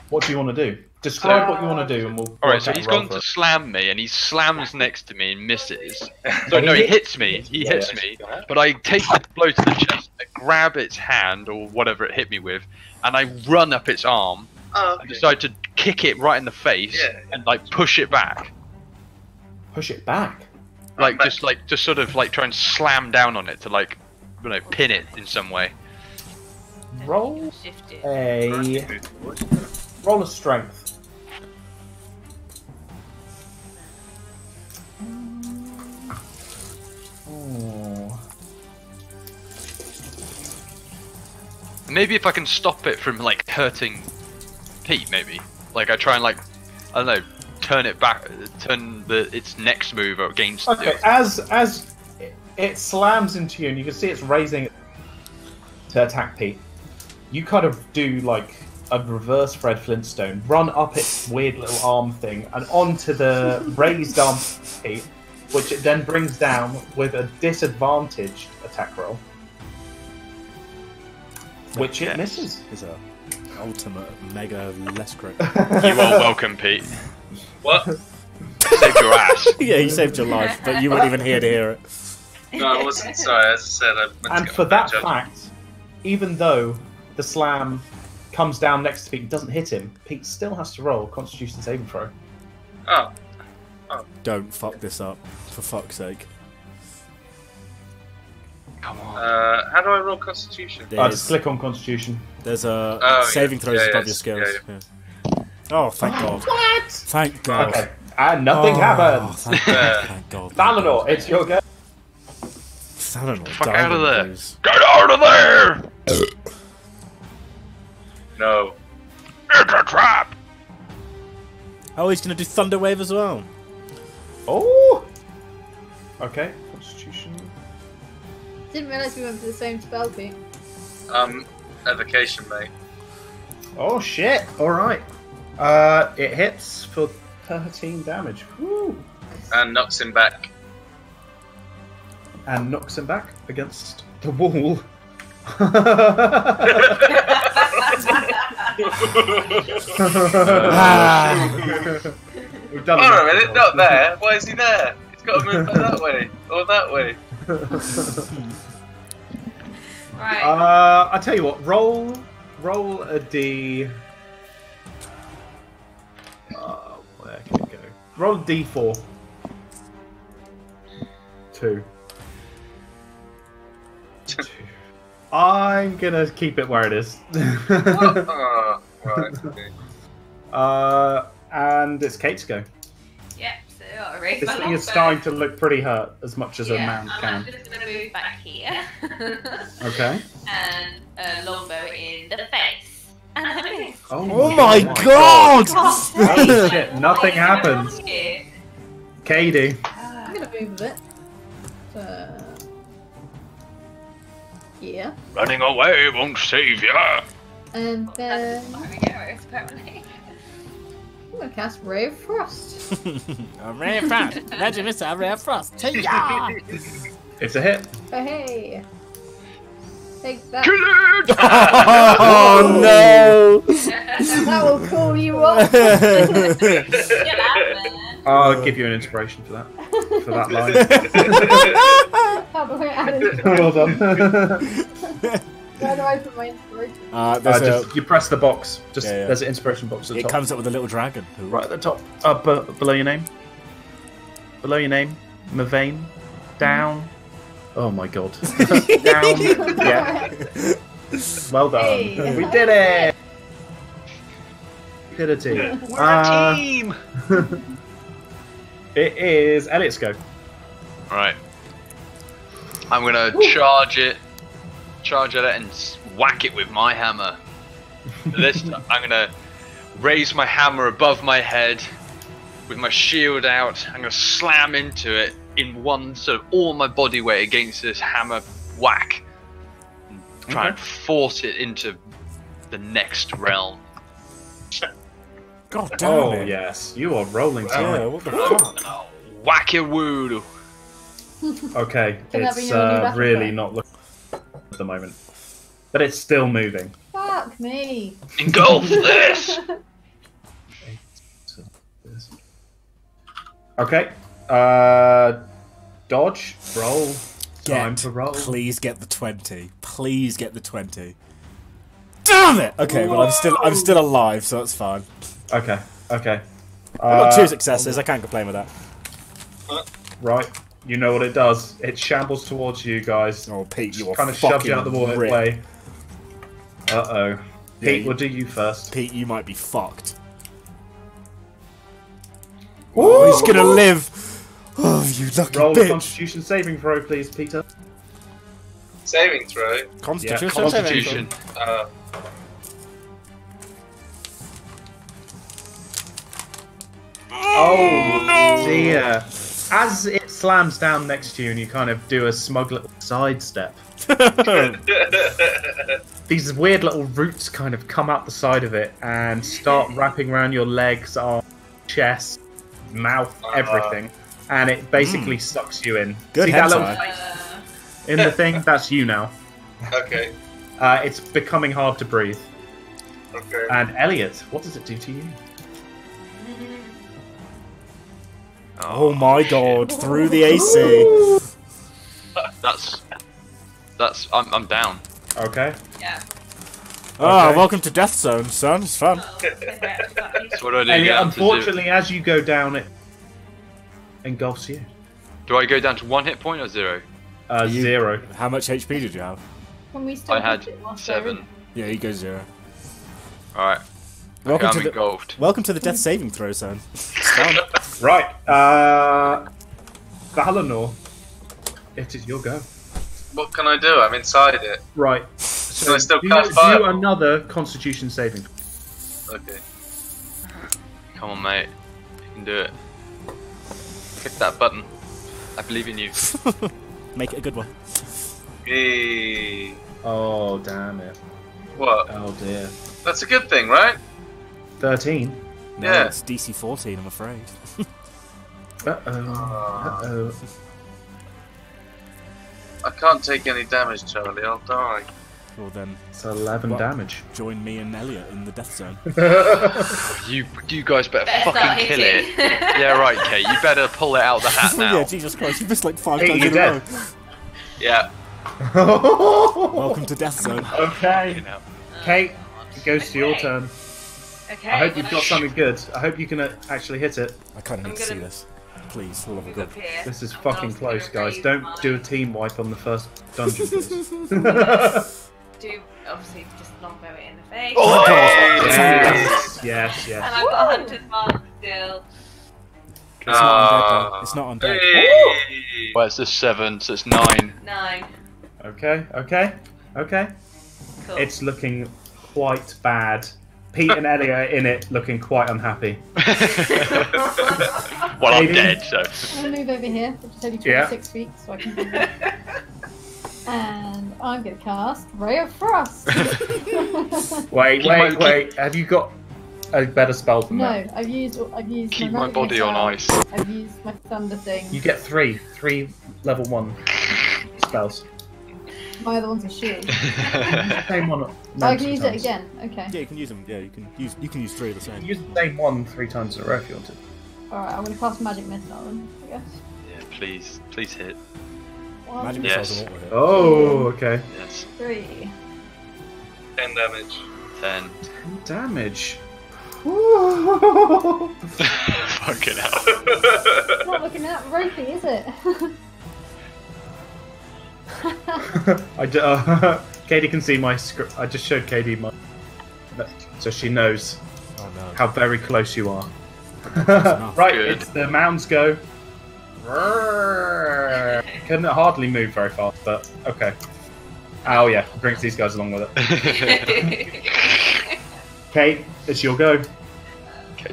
What do you want to do? Describe what you want to do, and we'll. Alright, work so out he's a roll gone for to it. slam me, and he slams next to me and misses. So no, he hits me. He hits me, but I take the blow to the chest, I grab its hand or whatever it hit me with, and I run up its arm. Oh, I decide to kick it right in the face and like push it back, Push it back. like just sort of like try and slam down on it to like, you know, pin it in some way. Roll Shifted. roll a strength. Oh. Maybe if I can stop it from like hurting Pete, maybe. Like I try and like, I don't know, turn it back, turn its next move against. Okay, it. as it slams into you, and you can see it's raising to attack Pete. You kind of do like a reverse Fred Flintstone, run up its weird little arm thing and onto the raised arm Pete, which it then brings down with a disadvantaged attack roll, which it Yes. misses. Is that? Ultimate mega less crit. You are welcome, Pete. What? Saved your ass. Yeah, you saved your life, but you weren't even here to hear it. No, I wasn't. Sorry, as I said, I meant to And get for my that judgment. fact, even though the slam comes down next to Pete and doesn't hit him, Pete still has to roll Constitution saving throw. Oh, Don't fuck this up, for fuck's sake. Come on. how do I roll Constitution? Just click on Constitution. There's a Oh, saving yeah. throws Yeah, above yes, your skills. yeah, Yeah. Oh, thank God. What? Thank God. Okay. And nothing Oh, happens. Thank God. Thank God. Valinor, it's your go. Valinor, Fuck out of there. goes. Get out of there! No. It's a trap! Oh, he's going to do Thunder Wave as well. Oh! Okay, Constitution. Didn't realise we went for the same spell, Pete. Evocation, mate. Oh shit! Alright. It hits for 13 damage. Woo! And knocks him back. And knocks him back against the wall. We've done Hold on a enough. minute, not there. Why is he there? He's got to move that way or that way. Right. I tell you what, roll a d. Where can it go? Roll a d4. 2. I'm gonna keep it where it is. Oh, right. Okay. And it's Kate's go. Yep, so I'll raise This my thing is longbow. starting to look pretty hurt, as much as a man I'm can. just going to move back here. Okay. And a longbow in the face. And I miss. Oh my God! Oh shit, nothing happens. Katie. I'm gonna move a bit. Yeah. Running away won't save ya! And then There we go, apparently. I'm gonna cast Ray of Frost. Ray of Frost. Imagine this, Ray of Frost. Yeah. It's a hit. Oh, hey. Take that. Kill it! Oh no! That will cool you off. Get out, man. I'll give you an inspiration for that. For that line. How do I add it? Well done. Where do I put my inspiration? You press the box. Just Yeah, yeah. there's an inspiration box at the It top. comes up with a little dragon. Right at the top. Below your name. Below your name. Mavane. Down. Oh my god. Down. Yeah. Well done. Hey. We did it. Did a team. We're a team! It is Elliot's go. Right. I'm gonna charge at it and whack it with my hammer. This time, I'm gonna raise my hammer above my head with my shield out. I'm gonna slam into it in one sort of all my body weight against this hammer whack. And try and force it into the next realm. God damn Oh it. yes, you are rolling Yeah, tonight. what the fuck? Whack a woo! Okay, Can that be it's your new battle really plan? not looking at the moment, but it's still moving. Fuck me. Engulf this! Okay, dodge, roll. Time to roll. Please get the 20. Please get the 20. Damn it! Okay, well I'm still alive, so that's fine. Okay. I've got 2 successes. I can't complain with that. Right, you know what it does. It shambles towards you guys. Oh, Pete, you are Kind of shoves fucking you out the ripped. way. Uh-oh. Yeah, Pete, you- we'll do you first. Pete, you might be fucked. Oh, he's gonna live. Oh, you lucky Roll a bitch. Constitution saving throw, please, Peter. Saving throw. Constitution. Yeah, Constitution. Oh dear. As it slams down next to you and you kind of do a smug little sidestep, these weird little roots kind of come out the side of it and start wrapping around your legs, arms, chest, mouth, everything. And it basically sucks you in. Good See that little hentai. face in the thing? That's you now. Okay. It's becoming hard to breathe. Okay. And Elliot, what does it do to you? Oh my god, through the AC. That's I'm down. Okay. Yeah. Ah, Okay. welcome to Death Zone, son. It's fun. So what do I do? Elliot, Get down to zero? unfortunately, as you go down, it engulfs you. Do I go down to 1 hit point or 0? 0. How much HP did you have? Can we still I had hit it whilst they're in 7. Yeah, you go 0. Alright. Welcome I'm to the engulfed. welcome to the death saving throw zone. It's fun. Right. Valinor, it is your go. What can I do? I'm inside it. Right. Can I still do cast fire? another Constitution saving. Okay. Come on, mate. You can do it. Click that button. I believe in you. Make it a good one. Yay. Oh, damn it. What? Oh, dear. That's a good thing, right? 13. No, Yeah. it's DC 14, I'm afraid. Uh-oh. Uh-oh. I can't take any damage, Charlie. I'll die. Well then, It's 11 What? damage. join me and Elliot in the death zone. You guys better Better start fucking kill it. hitting. Yeah, right, Kate. You better pull it out the hat now. Yeah, Jesus Christ, you missed like 5 Hey, times you're in a row. dead. Yeah. Welcome to Death Zone. Okay. You know. Kate, it goes to your Okay. turn. Okay. I hope you've well, got something good. I hope you can actually hit it. I kind of I'm need to see gonna- this. Please, for the love of move God. up here. This is And fucking I'll close, gonna guys. raise Don't my- do a team wipe on the first dungeon, please. Do obviously just longbow it in the face. Oh, yes, yes, And yes. I've got 100 mark still. It's not undead though. It's not undead. Hey. Well, it's just 7, so it's 9. 9. Okay, okay, okay. Cool. It's looking quite bad. Pete and Elliot are in it, looking quite unhappy. Well, I'm Maybe. dead, so. I'm gonna move over here, which is only Yeah. 26 feet, so I can do that. And I'm gonna cast Ray of Frost. Wait, Keep my- wait. Have you got a better spell than No, that? I've used Keep my my magic body on missile, ice. I've used my thunder thing. You get three level 1 spells. My other one's a shield. Same one. Oh, I can use it again. Okay. Yeah, you can use them. Yeah, you can use 3 of the same. Use the same one 3 times in a row if you want to. Alright, I'm gonna cast magic missile then, I guess. Yeah, please hit. One, Magic Yes. missiles are what we're here. Oh, okay. Yes. 3. 10 damage. 10. Damage. Fucking hell. It's not looking that ropey, is it? Katie can see my script. I just showed Katie my, so she knows Oh no. how very close you are. enough. Right, Good. it's the mounds go. Couldn't hardly move very fast, but okay. Oh yeah, brings these guys along with it. Kate, it's your go.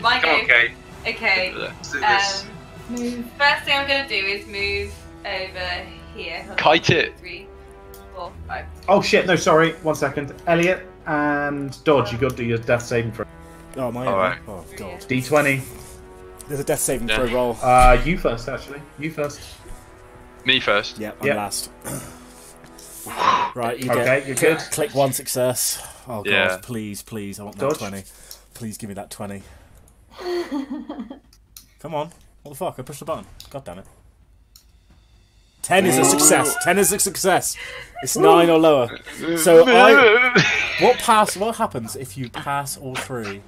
My Come on, go. Kate. Okay. Let's do this. Move. First thing I'm gonna do is move over here. Hold on. Kite it. 3, 4, 5. Oh shit! No, sorry. 1 second. Elliot and Dodge, you got to do your death saving throw. Oh my. Alright. Oh god. D20. There's a death saving Yeah. throw roll. You first, actually. You first. Me first. Yeah, I'm Yep. last. Right, you Okay, get. you're good. Click 1 success. Oh god, Yeah. please, I want Dodge. that 20. Please give me that 20. Come on. What the fuck? I pushed the button. God damn it. 10 is a success. 10 is a success. It's 9 or lower. So what happens if you pass all 3?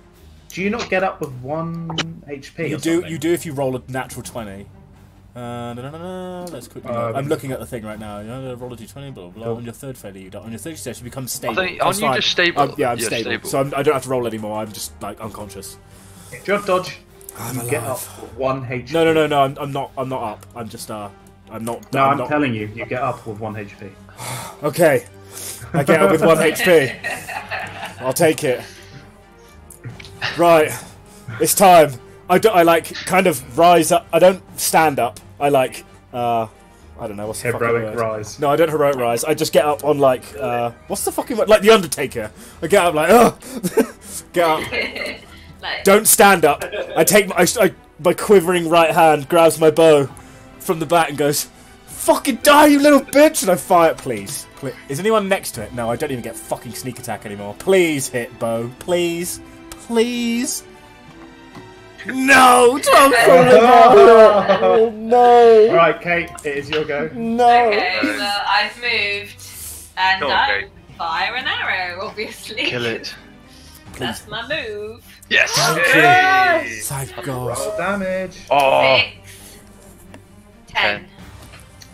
Do you not get up with 1 HP? You or do. something? You do if you roll a natural 20. No. Let's quickly. I'm looking at the thing right now. You know, roll a d20. Blah blah blah. Cool. On your third failure, you don't. On your third success, you become stable. Aren't That's you fine. just stable? Yeah, I'm You're stable. So I don't have to roll anymore. I'm just like unconscious. Jump dodge. I'm You get up alive. with 1 HP. No. I'm not up. I'm just I'm not. No, I'm not. telling you, you get up with 1 HP. Okay. I get up with 1 HP. I'll take it. Right. It's time. I like kind of rise up. I don't stand up. I like I don't know what's the fucking Heroic word. rise. No, I don't heroic rise. I just get up on like what's the fucking word? Like the Undertaker. I get up like get up. Like, Don't stand up. I take my quivering right hand, grabs my bow from the back and goes, Fucking die, you little bitch! And I fire it, please. Is anyone next to it? No, I don't even get fucking sneak attack anymore. Please hit, bow. Please. Please. No! Don't Oh, no! Alright, Kate, it is your go. No! Okay, well, I've moved. And Go on, I Kate. fire an arrow, obviously. Kill it. That's my move. Yes. Hey! Thank God. Roll damage. Oh. 6. 10.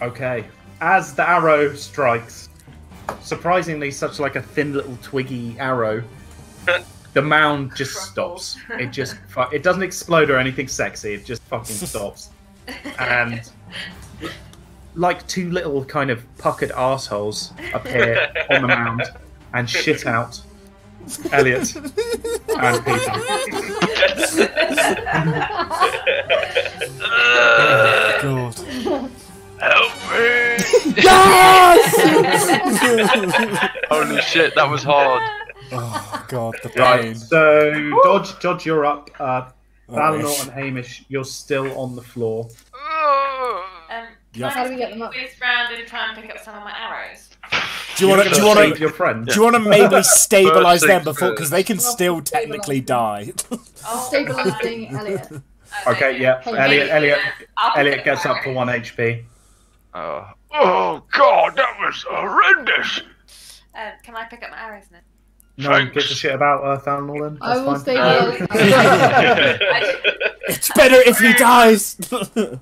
Okay. As the arrow strikes, surprisingly such like a thin little twiggy arrow, the mound just stops. It just it doesn't explode or anything sexy. It just fucking stops. And like two little kind of puckered arseholes appear on the mound and shit out Elliot and Peter. God. Help me! Yes! Holy shit, that was hard. Oh God, the Right, pain. so Dodge, you're up. Valinor Hamish. and Hamish, you're still on the floor. Can Yeah. I How do we just get them up? whiz round and try and pick up some of my arrows? Do you want to? Do you want save to? your friend? Do you want to maybe stabilize First them things before? Because they can first. still technically die. Oh, Stabilizing Elliot. Okay, yeah. Hey, Elliot gets up for 1 HP. Oh god, that was horrendous. Can I pick up my arrows now? No one Thanks. gives a shit about Valinor then? I will That's fine. stabilize. It's better if he dies. Valinor,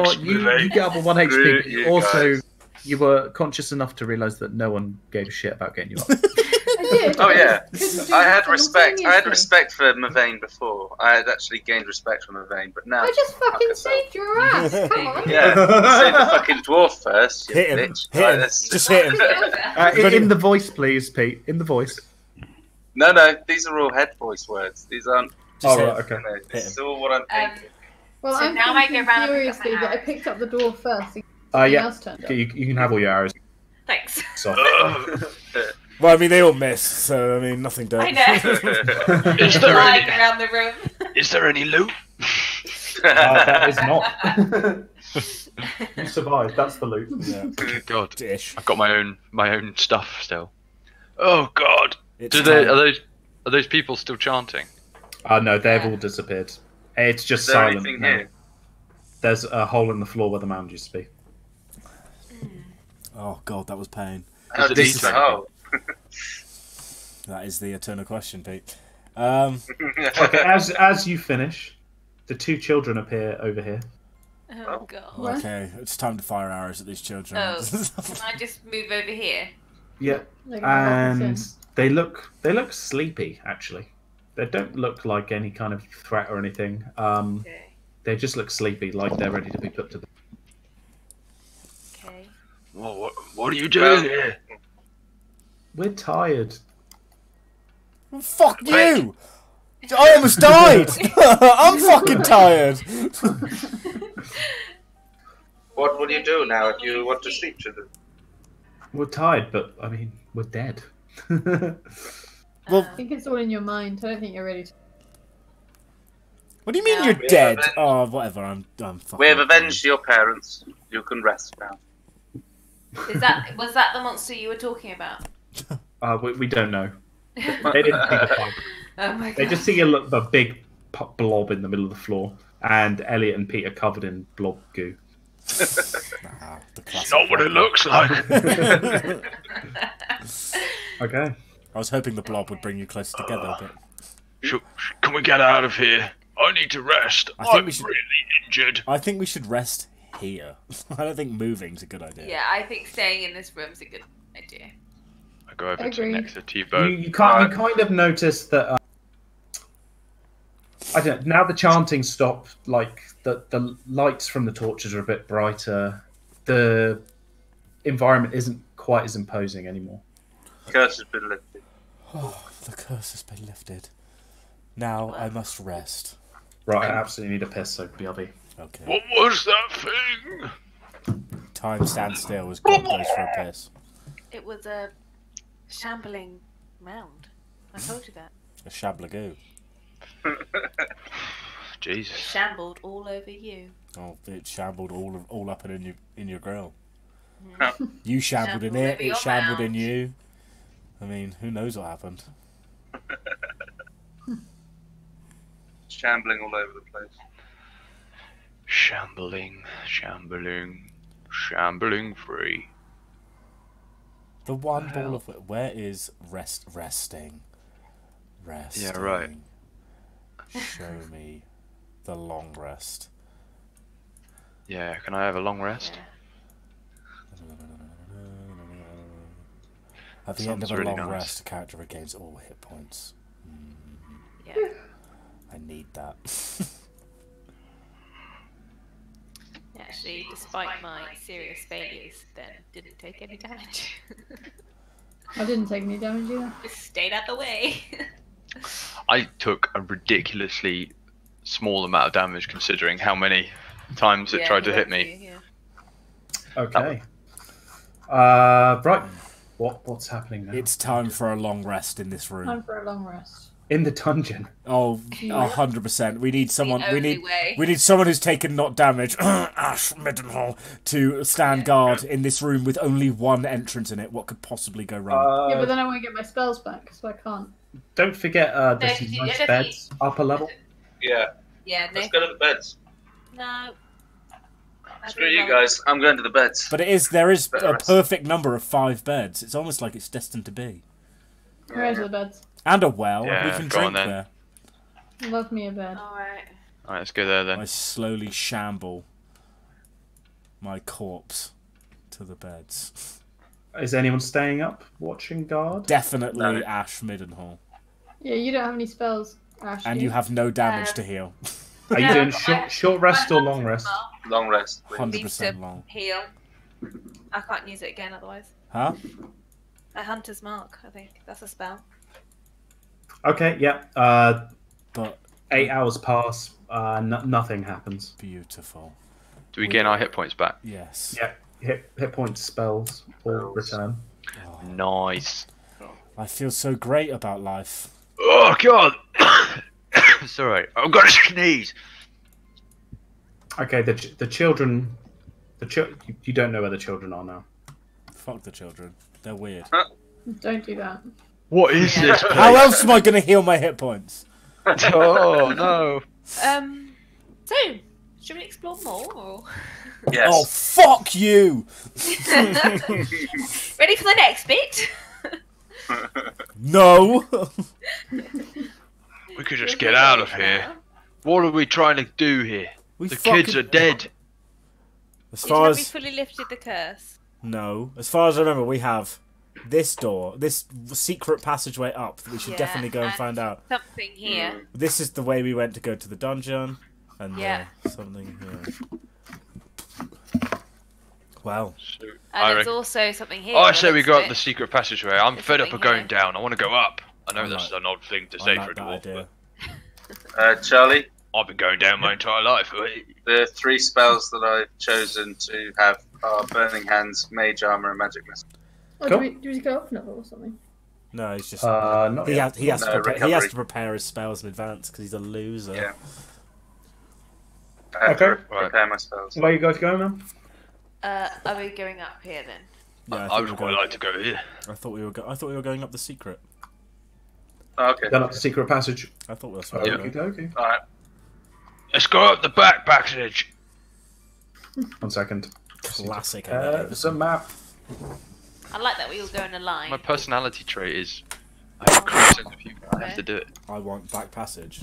Thanks, you Millie. get up at 1 HP, Screw but you you also guys. you were conscious enough to realise that no one gave a shit about getting you up. I did. Oh yeah, Couldn't do I it had respect. I had simultaneously. respect for Mavane before. I had actually gained respect for Mavane, but now I just fucking yourself. saved your ass. Come on. Yeah, save the fucking dwarf first. You Hit him. bitch. Hit Right, him. let's- Just hit him. In the voice, please, Pete. In the voice. No, these are all head voice words. These aren't. Just Oh, hit right, him. okay. You know, this is all what I'm thinking. Well, So I'm now I thinking go round and pick up my furiously that I arrows. picked up the door first. And Yeah, something else turned up. you can have all your arrows. Thanks. So. Well, I mean, they all miss, so I mean, nothing does. I know. Is there Flying any? around the room. Is there any loot? That is not. You survived. That's the loot. Yeah. Good god, Dish. I've got my own stuff still. Oh god, It's are time. those people still chanting? No, they've all disappeared. It's just Is there silent anything now. here? There's a hole in the floor where the mound used to be. Oh God, that was pain. How it deep need is to the be? hole? That is the eternal question, Pete. Okay, as you finish, the two children appear over here. Oh god. What? Okay, it's time to fire arrows at these children. Oh, can I just move over here? Yeah, They're gonna lock and us they look sleepy. Actually, they don't look like any kind of threat or anything. Okay. They just look sleepy, like they're ready to be put to bed. Okay. Oh, what are you doing Well- here? We're tired. Fuck you! I almost died. I'm fucking tired. What will you do now if you want to sleep to them? We're tired, but I mean, we're dead. Well, I think it's all in your mind. I don't think you're ready to. what do you mean Yeah. you're We have dead? avenged- Oh, whatever. I'm fucking. We have avenged your parents. You can rest now. Was that the monster you were talking about? We don't know. They didn't see the fight. Oh my god. They just see a big blob in the middle of the floor, and Elliot and Pete are covered in blob goo. Ah, the classic. Not what it looks like. Okay. I was hoping the blob would bring you closer together, but Can we get out of here? I need to rest. I think I'm we should- really injured. I think we should rest here. I don't think moving's a good idea. Yeah, I think staying in this room's a good idea. I go over to Agreed. next to T-Bone. You kind of notice that. I don't know. Now the chanting stopped. Like the lights from the torches are a bit brighter. The environment isn't quite as imposing anymore. Curse has been lifted. Oh, the curse has been lifted. Now I must rest. Right, I absolutely need a piss, so BRB. Okay. What was that thing? Time stands still as God goes for a piss. It was a shambling mound. I told you that. A shablagoo. Jesus. Shambled all over you. Oh, it shambled all up in your grill. You shambled in Shambled it, over it your shambled mouth. in you. I mean, who knows what happened? Shambling all over the place. Shambling, shambling, shambling free. The one ball of... Where is resting? Resting. Yeah, right. Show me the long rest. Yeah, can I have a long rest? At the end of Sounds a really long nice. rest, a character regains all hit points. Yeah. I need that. Actually, despite my serious failures, then didn't take any damage. I didn't take any damage either. Just stayed out the way. I took a ridiculously small amount of damage considering how many times it tried to hit me. Yeah. Okay. Right. What's happening now? It's time for a long rest in this room. Time for a long rest. in the dungeon. Oh, 100%. We need someone. We only need. way. We need someone who's taken not damage. Ash Middenhall to stand guard in this room with only one entrance in it. What could possibly go wrong? Yeah, but then I want to get my spells back, so I can't. Don't forget, there's No, some you- nice yeah, beds upper level. Yeah, Yeah, no. let's go to the beds. No. Screw you guys, I'm going to the beds. But there is Better a rest. perfect number of 5 beds. It's almost like it's destined to be. Where's the beds? And a well. Yeah, We can go on drink then. there. Love me a bed. Alright. Alright, let's go there then. I slowly shamble my corpse to the beds. Is anyone staying up watching guard? Definitely No. Ash Middenhall. Yeah, you don't have any spells, Ash. And do you have no damage to heal. Are you Yeah, doing I- short rest I or have long rest? spell. Long rest, please. 100% long. Heal. I can't use it again otherwise. Huh? A hunter's mark, I think. That's a spell. Okay, yeah. But 8 hours pass. Nothing happens. beautiful. Do we gain our hit points back? Yes. Yeah, hit points, spells, or return. Nice. I feel so great about life. Oh god! Sorry, I've got to sneeze. Okay, the children. You don't know where the children are now. Fuck the children. They're weird. Don't do that. What is this? How else am I going to heal my hit points? Oh no! So, should we explore more? Or... Yes. Oh, fuck you! Ready for the next bit? No! We could just get out of here. What are we trying to do here? We The kids are dead. As Have far we as... fully lifted the curse? No. As far as I remember, we have this door, this secret passageway up that we should Yeah, definitely go and and- find out. Something here. This is the way we went to go to the dungeon. And Yeah. something here. Wow. And I there's reckon- also something here. Oh, I by say the we looks go of up it. the secret passageway. I'm There's fed up of something going here. down. I want to go up. I know I that's like- an odd thing to I say like for a that dwarf, idea. Charlie, but I've been going down my entire life. the 3 spells that I've chosen to have are Burning Hands, Mage Armor, and Magic Missile. Oh, Cool. do we go off level or something? No, he's just... Not he, yet. has, he, has No, to prepare, he has recovery. to prepare his spells in advance because he's a loser. Yeah. I have to Okay. prepare my spells. Where you guys going now? Are we going up here then? Yeah, I thought would we were quite going- like to go here. I thought we were going up the secret. Oh, okay. Then up the secret passage. I thought that's where we were Okay, going. okay. Alright. Let's go up the back passage. 1 second. Classic. There's a map. I like that we all go in a line. My personality trait is I have a clear sense of humor. I have to do it. I want back passage.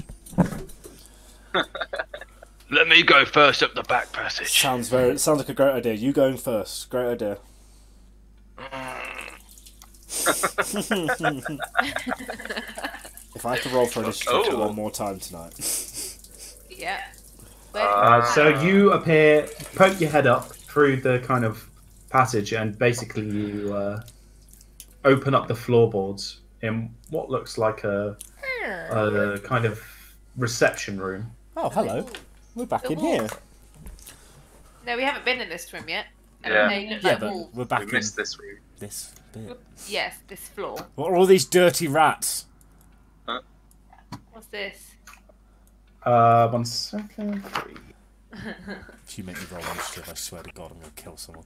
Let me go first up the back passage. Sounds like a great idea. You going first. Great idea. If I have to roll for initiative Oh. one more time tonight. Yeah. So you appear, poke your head up through the kind of passage, and basically you open up the floorboards in what looks like a kind of reception room. Oh, hello. We're back in here. No, we haven't been in this room yet. Yeah. They look Yeah, like but walls. we're We back in missed this week. this bit. Yes, this floor. What are all these dirty rats? What's this? 1 second. If you make me roll initiative, I swear to God, I'm going to kill someone.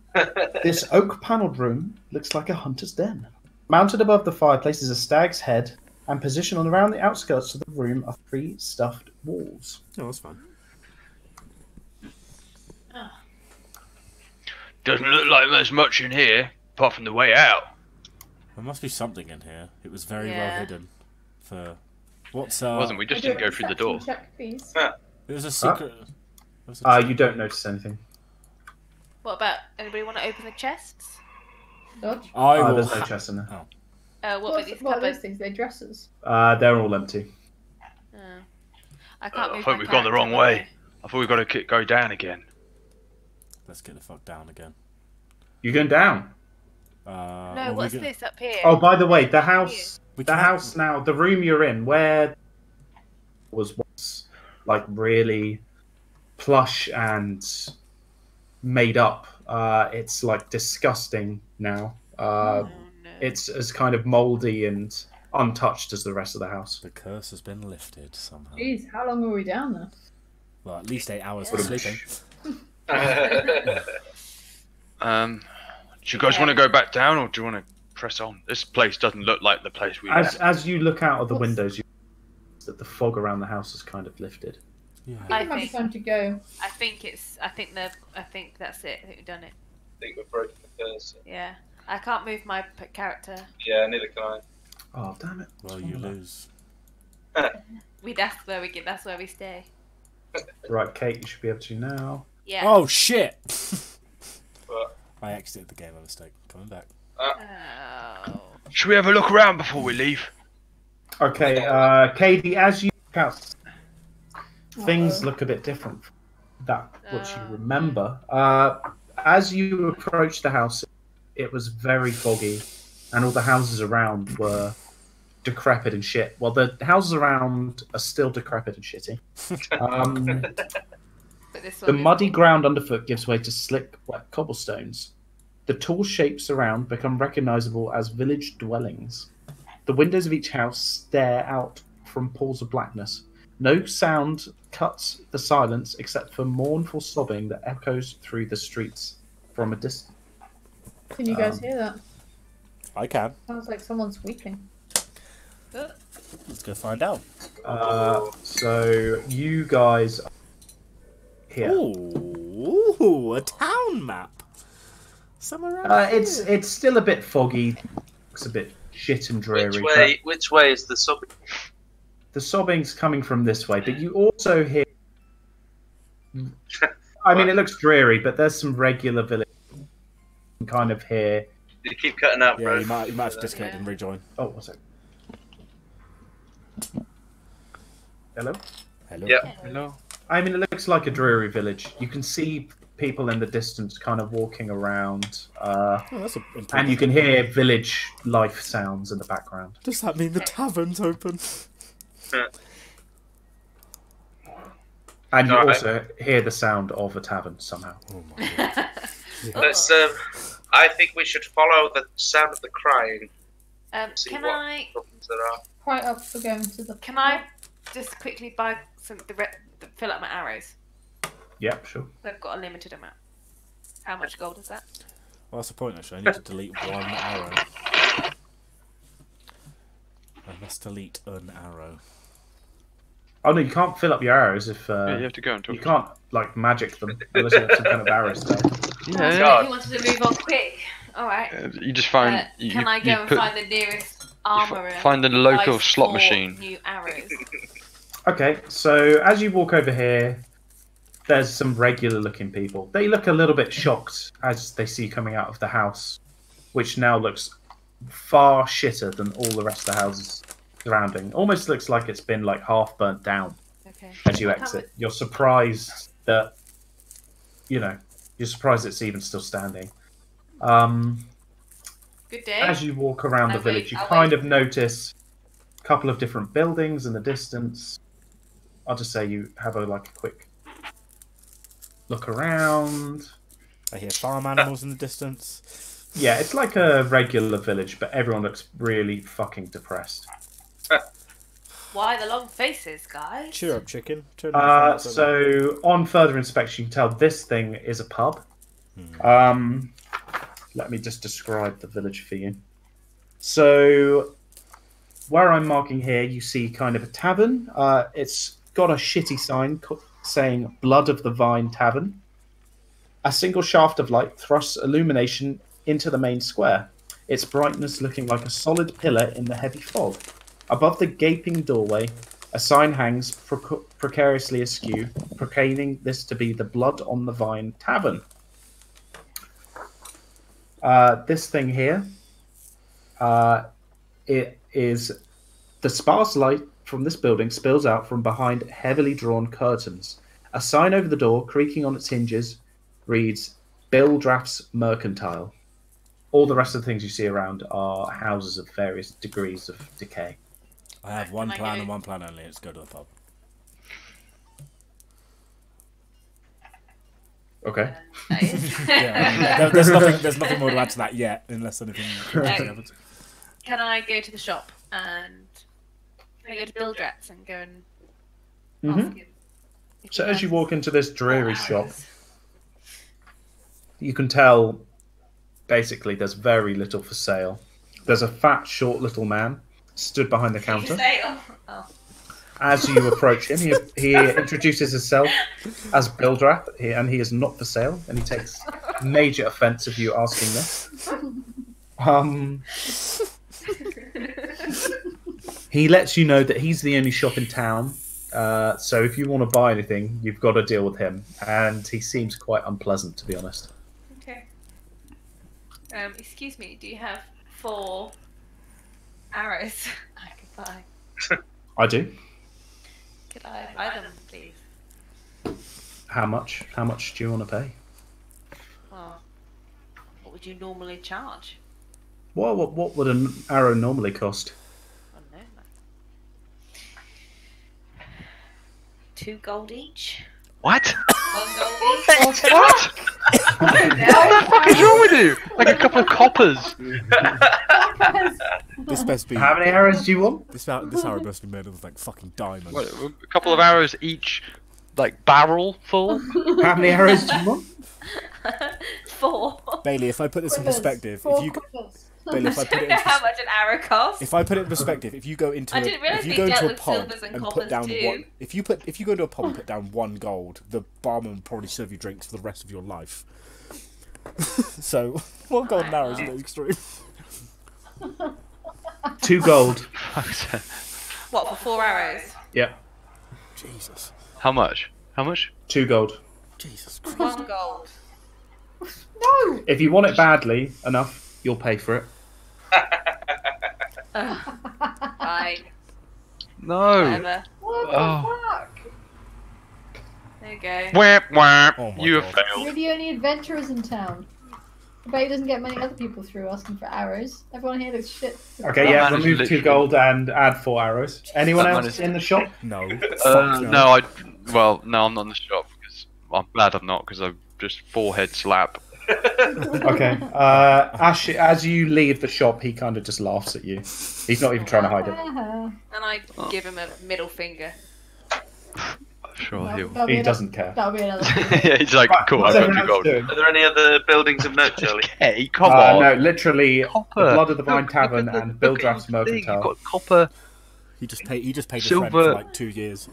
This oak-panelled room looks like a hunter's den. Mounted above the fireplace is a stag's head, and positioned around the outskirts of the room are 3 stuffed walls. Oh, that's fine. Doesn't look like there's much in here, apart from the way out. There must be something in here. It was very well Yeah. hidden. For what's It wasn't, we just didn't go through the door. Check, please. It was a secret. It was a You don't notice anything. What about anybody want to open the chests? Dodge. I will. There's no chest in there. What about these What are those cupboards? things? They're dresses. They're all empty. Oh. I can't I move thought my we've gone the character, wrong by way. I thought we got to go down again. Let's get the fuck down again. You're going down. No, well, what's we go- this up here? Oh, by the way, the house, We the can't- house now, the room you're in, where was once like really plush and made up. It's like disgusting now. Oh, no. It's as kind of mouldy and untouched as the rest of the house. The curse has been lifted somehow. Jeez, how long were we down there? Well, at least 8 hours Yeah. for sleeping. Do you guys want to go back down, or do you want to press on? This place doesn't look like the place we left. As you look out of the What's- windows, you that the fog around the house has kind of lifted. Yeah. I think it might be time to go. I think that's it. I think we've done it. I think we've broken the curse. Yeah. I can't move my character. Yeah, neither can I. Oh, damn it. Well, you lose. That's where we stay. Right, Kate, you should be able to now. Yeah. Oh shit! But, I exited the game by mistake. Coming back. Oh. Should we have a look around before we leave? Okay, Katie, as you look out, things Uh-oh. look a bit different from that what you remember. As you approach the house, it was very foggy, and all the houses around were decrepit and shit. Well, the houses around are still decrepit and shitty. But this The one is- muddy ground underfoot gives way to slick, wet cobblestones. The tall shapes around become recognizable as village dwellings. The windows of each house stare out from pools of blackness. No sound cuts the silence except for mournful sobbing that echoes through the streets from a distance. Can you guys hear that? I can. Sounds like someone's weeping. Let's go find out. So you guys are here. Ooh, a town map. Somewhere around It's still a bit foggy. It's a bit shit and dreary. which way is the sub? The sobbing's coming from this way, but you also hear. I mean, it looks dreary, but there's some regular village. You can kind of hear. You keep cutting out, Yeah, bro. you might have to disconnect and rejoin. Oh, what's it? Hello? Hello. Yep. Hello. I mean, it looks like a dreary village. You can see people in the distance kind of walking around, Oh, that's a and you can hear village life sounds in the background. Does that mean the tavern's open? And you Alright. also hear the sound of a tavern somehow. Oh my god. Let's. I think we should follow the sound of the crying. See Can what I problems there are. Quite up for going to the. can I just quickly buy fill up my arrows? Yep, sure. I've got a limited amount. How much gold is that? Well, that's the point, actually. I need to delete one arrow. I must delete an arrow. Oh no, you can't fill up your arrows if Yeah, you have to go and talk. you can't like magic them unless you have some kind of arrow spell. Yeah, God. You wanted to move on quick. All right. You just find. Can I go and find the nearest armourer? find the local buy slot 4 machine. New arrows. Okay, so as you walk over here, there's some regular-looking people. They look a little bit shocked as they see you coming out of the house, which now looks far shitter than all the rest of the houses surrounding. Almost looks like it's been like half burnt down Okay. as you exit. You're surprised that, you're surprised it's even still standing. Good day. As you walk around the I'll village, wait, you I'll kind wait. of notice a couple of different buildings in the distance. I'll just say you have a quick look around. I hear farm animals in the distance. Yeah, it's like a regular village, but everyone looks really fucking depressed. Why the long faces, guys? Cheer up, chicken. Turn that phone So on further inspection, you can tell this thing is a pub. Let me just describe the village for you. So where I'm marking here, you see kind of a tavern. It's got a shitty sign saying Blood of the Vine Tavern. A single shaft of light thrusts illumination into the main square, its brightness looking like a solid pillar in the heavy fog. Above the gaping doorway, a sign hangs precariously askew, proclaiming this to be the Blood on the Vine Tavern. This thing here, it is the sparse light from this building spills out from behind heavily drawn curtains. A sign over the door, creaking on its hinges, reads Bill Drafts Mercantile. All the rest of the things you see around are houses of various degrees of decay. I have one plan and one plan only. Let's go to the pub. Okay. Yeah, there's nothing more to add to that yet, unless anything happens. Can I go to the shop and can I go to Bildrat's and go and ask him? So as you walk into this dreary shop, you can tell basically there's very little for sale. There's a fat, short little man stood behind the counter. As you approach him, he introduces himself as Bildrath, and he is not for sale, and he takes major offence of you asking this. He lets you know that he's the only shop in town, so if you want to buy anything, you've got to deal with him, and he seems quite unpleasant, to be honest. Okay. Excuse me, do you have 4 arrows I could buy? I do. Could I buy them, please? How much? How much do you want to pay? Well, what would you normally charge? What would an arrow normally cost? I don't know. 2 gold each? What? 1 gold each? What? What the fuck is wrong with you? Like a couple of coppers. This best be. How many arrows do you want? This arrow must be made of like fucking diamonds. What, a couple of arrows each, like barrel full. How many arrows do you want? 4. Bailey, if I put this in perspective, if you Bailey, if I put it in how much an arrow costs? if I put it in perspective, if you go into I didn't realise if you they go dealt into a with pub silvers and and put coppers down too. one, if you go into a pub and put down 1 gold, the barman will probably serve you drinks for the rest of your life. So 1 golden arrow is a bit extreme. 2 gold. What, for 4 arrows? Yep. Jesus. How much? How much? 2 gold. Jesus Christ. 1 gold. No! If you want it badly enough, you'll pay for it. Fine. No. Whatever. What the Oh. fuck? There you go. Whap whap. Oh my You God. have We're failed. the only adventurers in town. I bet he doesn't get many other people through asking for arrows. Everyone here looks shit. Okay, That yeah, man is remove 2 literally- gold and add 4 arrows. Anyone That man else is- in the shop? No. No, Fuck no, I'm not in the shop because I'm glad I'm not because I just forehead slap. Okay. Ash, as you leave the shop, he kind of just laughs at you. He's not even trying to hide it. Uh-huh. And I give him a middle finger. Sure, That'll he'll. be He another- doesn't care. That'll be another. Yeah, he's like, Right, cool, what's I've got everyone 2 else gold. doing? Are there any other buildings of note, Charlie? Hey, come on. No, literally, Copper. the Blood of the Vine Look Tavern at the- and look Bill at Draft's the thing, Mercantile. You've got copper. He just paid his friend Silver. for like 2 years.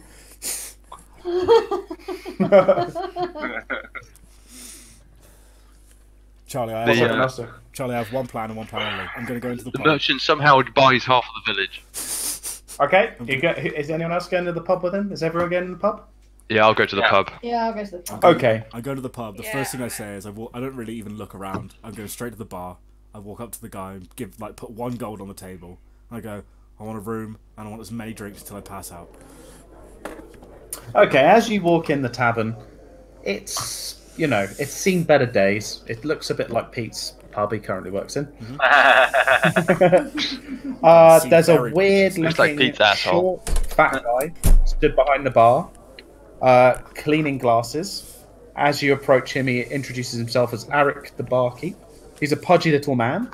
Charlie, I The, have, Charlie, I have 1 plan and 1 plan only. I'm going to go into the The pub. merchant somehow buys half of the village. Okay, is anyone else going to the pub with him? Is everyone going to the pub? Yeah, I'll go to the Yeah. pub. Yeah, I'll go to the pub. Okay. I go to the pub. The Yeah. first thing I say is I don't really even look around. I'm going straight to the bar. I walk up to the guy and put 1 gold on the table. I go, I want a room and I want as many drinks until I pass out. Okay, as you walk in the tavern, it's seen better days. It looks a bit like Pete's pub he currently works in. There's a very weird Looks like looking Pete's asshole. short fat guy stood behind the bar, cleaning glasses. As you approach him, he introduces himself as Arik the barkeep. He's a pudgy little man,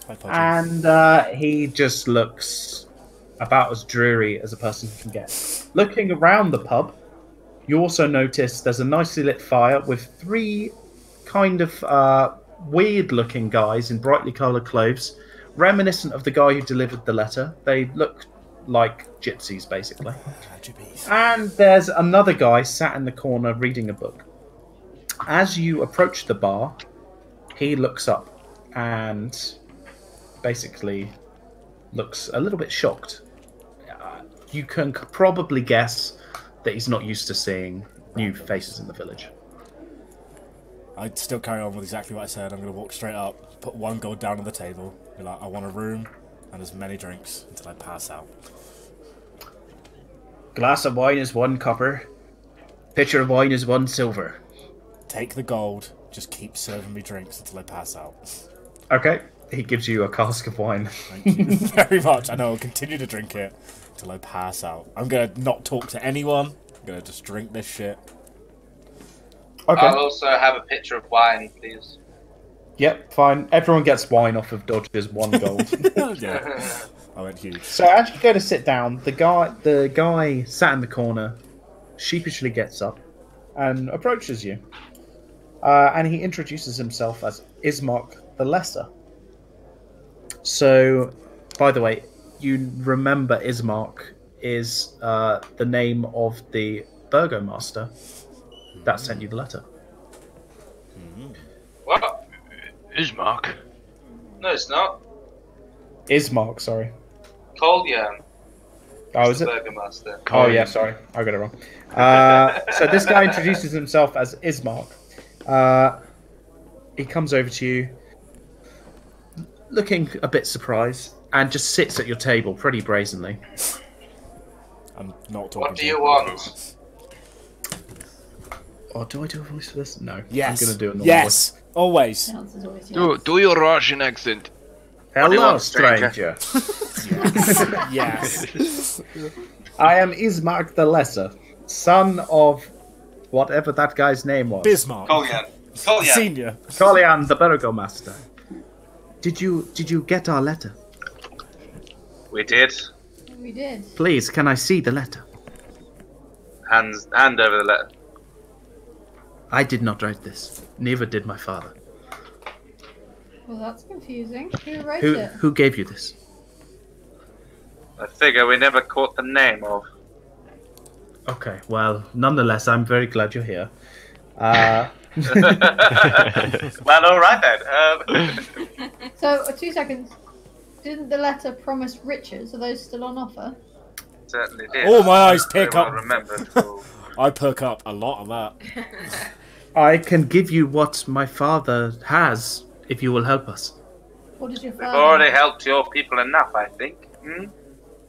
Hi, Podgy. and he just looks about as dreary as a person can get. Looking around the pub, you also notice there's a nicely lit fire with 3 kind of weird-looking guys in brightly coloured clothes, reminiscent of the guy who delivered the letter. They look like gypsies, basically. And there's another guy sat in the corner reading a book. As you approach the bar, he looks up and basically looks a little bit shocked. You can probably guess that he's not used to seeing new faces in the village. I'd still carry on with exactly what I said. I'm going to walk straight up, put 1 gold down on the table, be like, I want a room and as many drinks until I pass out. Glass of wine is 1 copper. Pitcher of wine is 1 silver. Take the gold, just keep serving me drinks until I pass out. Okay, he gives you a cask of wine. Thank you very much. I know I'll continue to drink it until I pass out. I'm going to not talk to anyone. I'm going to just drink this shit. Okay. I'll also have a pitcher of wine, please. Yep, fine. Everyone gets wine off of Dodge's 1 gold. Yeah. I went huge. So as you go to sit down, the guy sat in the corner sheepishly gets up and approaches you. And he introduces himself as Ismark the Lesser. So, by the way, you remember Ismark is the name of the burgomaster that sent you the letter. What? Ismark? No, it's not. Ismark, sorry. Colyan. Oh, is it? Burgomaster. Oh, yeah, sorry. I got it wrong. So this guy introduces himself as Ismark. He comes over to you, looking a bit surprised, and just sits at your table pretty brazenly. I'm not talking What to do you want? Oh, do I do a voice for this? No. Yes. I'm going to do a normal yes. voice. Always. The answer's always yes. Do your Russian accent. What do you Hello, want, stranger? stranger. Yes. I am Ismark the Lesser, son of whatever that guy's name was. Bismarck. Colyan. Colyan. Senior. Colyan the Burgomaster. Did you get our letter? We did. We did. Please, can I see the letter? Hand over the letter. I did not write this. Neither did my father. Well, that's confusing. Who wrote it? Who gave you this? I figure we never caught the name of. Okay, well, nonetheless, I'm very glad you're here. Well, all right then. So, 2 seconds. Didn't the letter promise riches? Are those still on offer? Certainly did. Oh, my eyes pick Very up. well remembered. Oh. I perk up a lot of that. I can give you what my father has, if you will help us. What does your We've father? already helped your people enough, I think.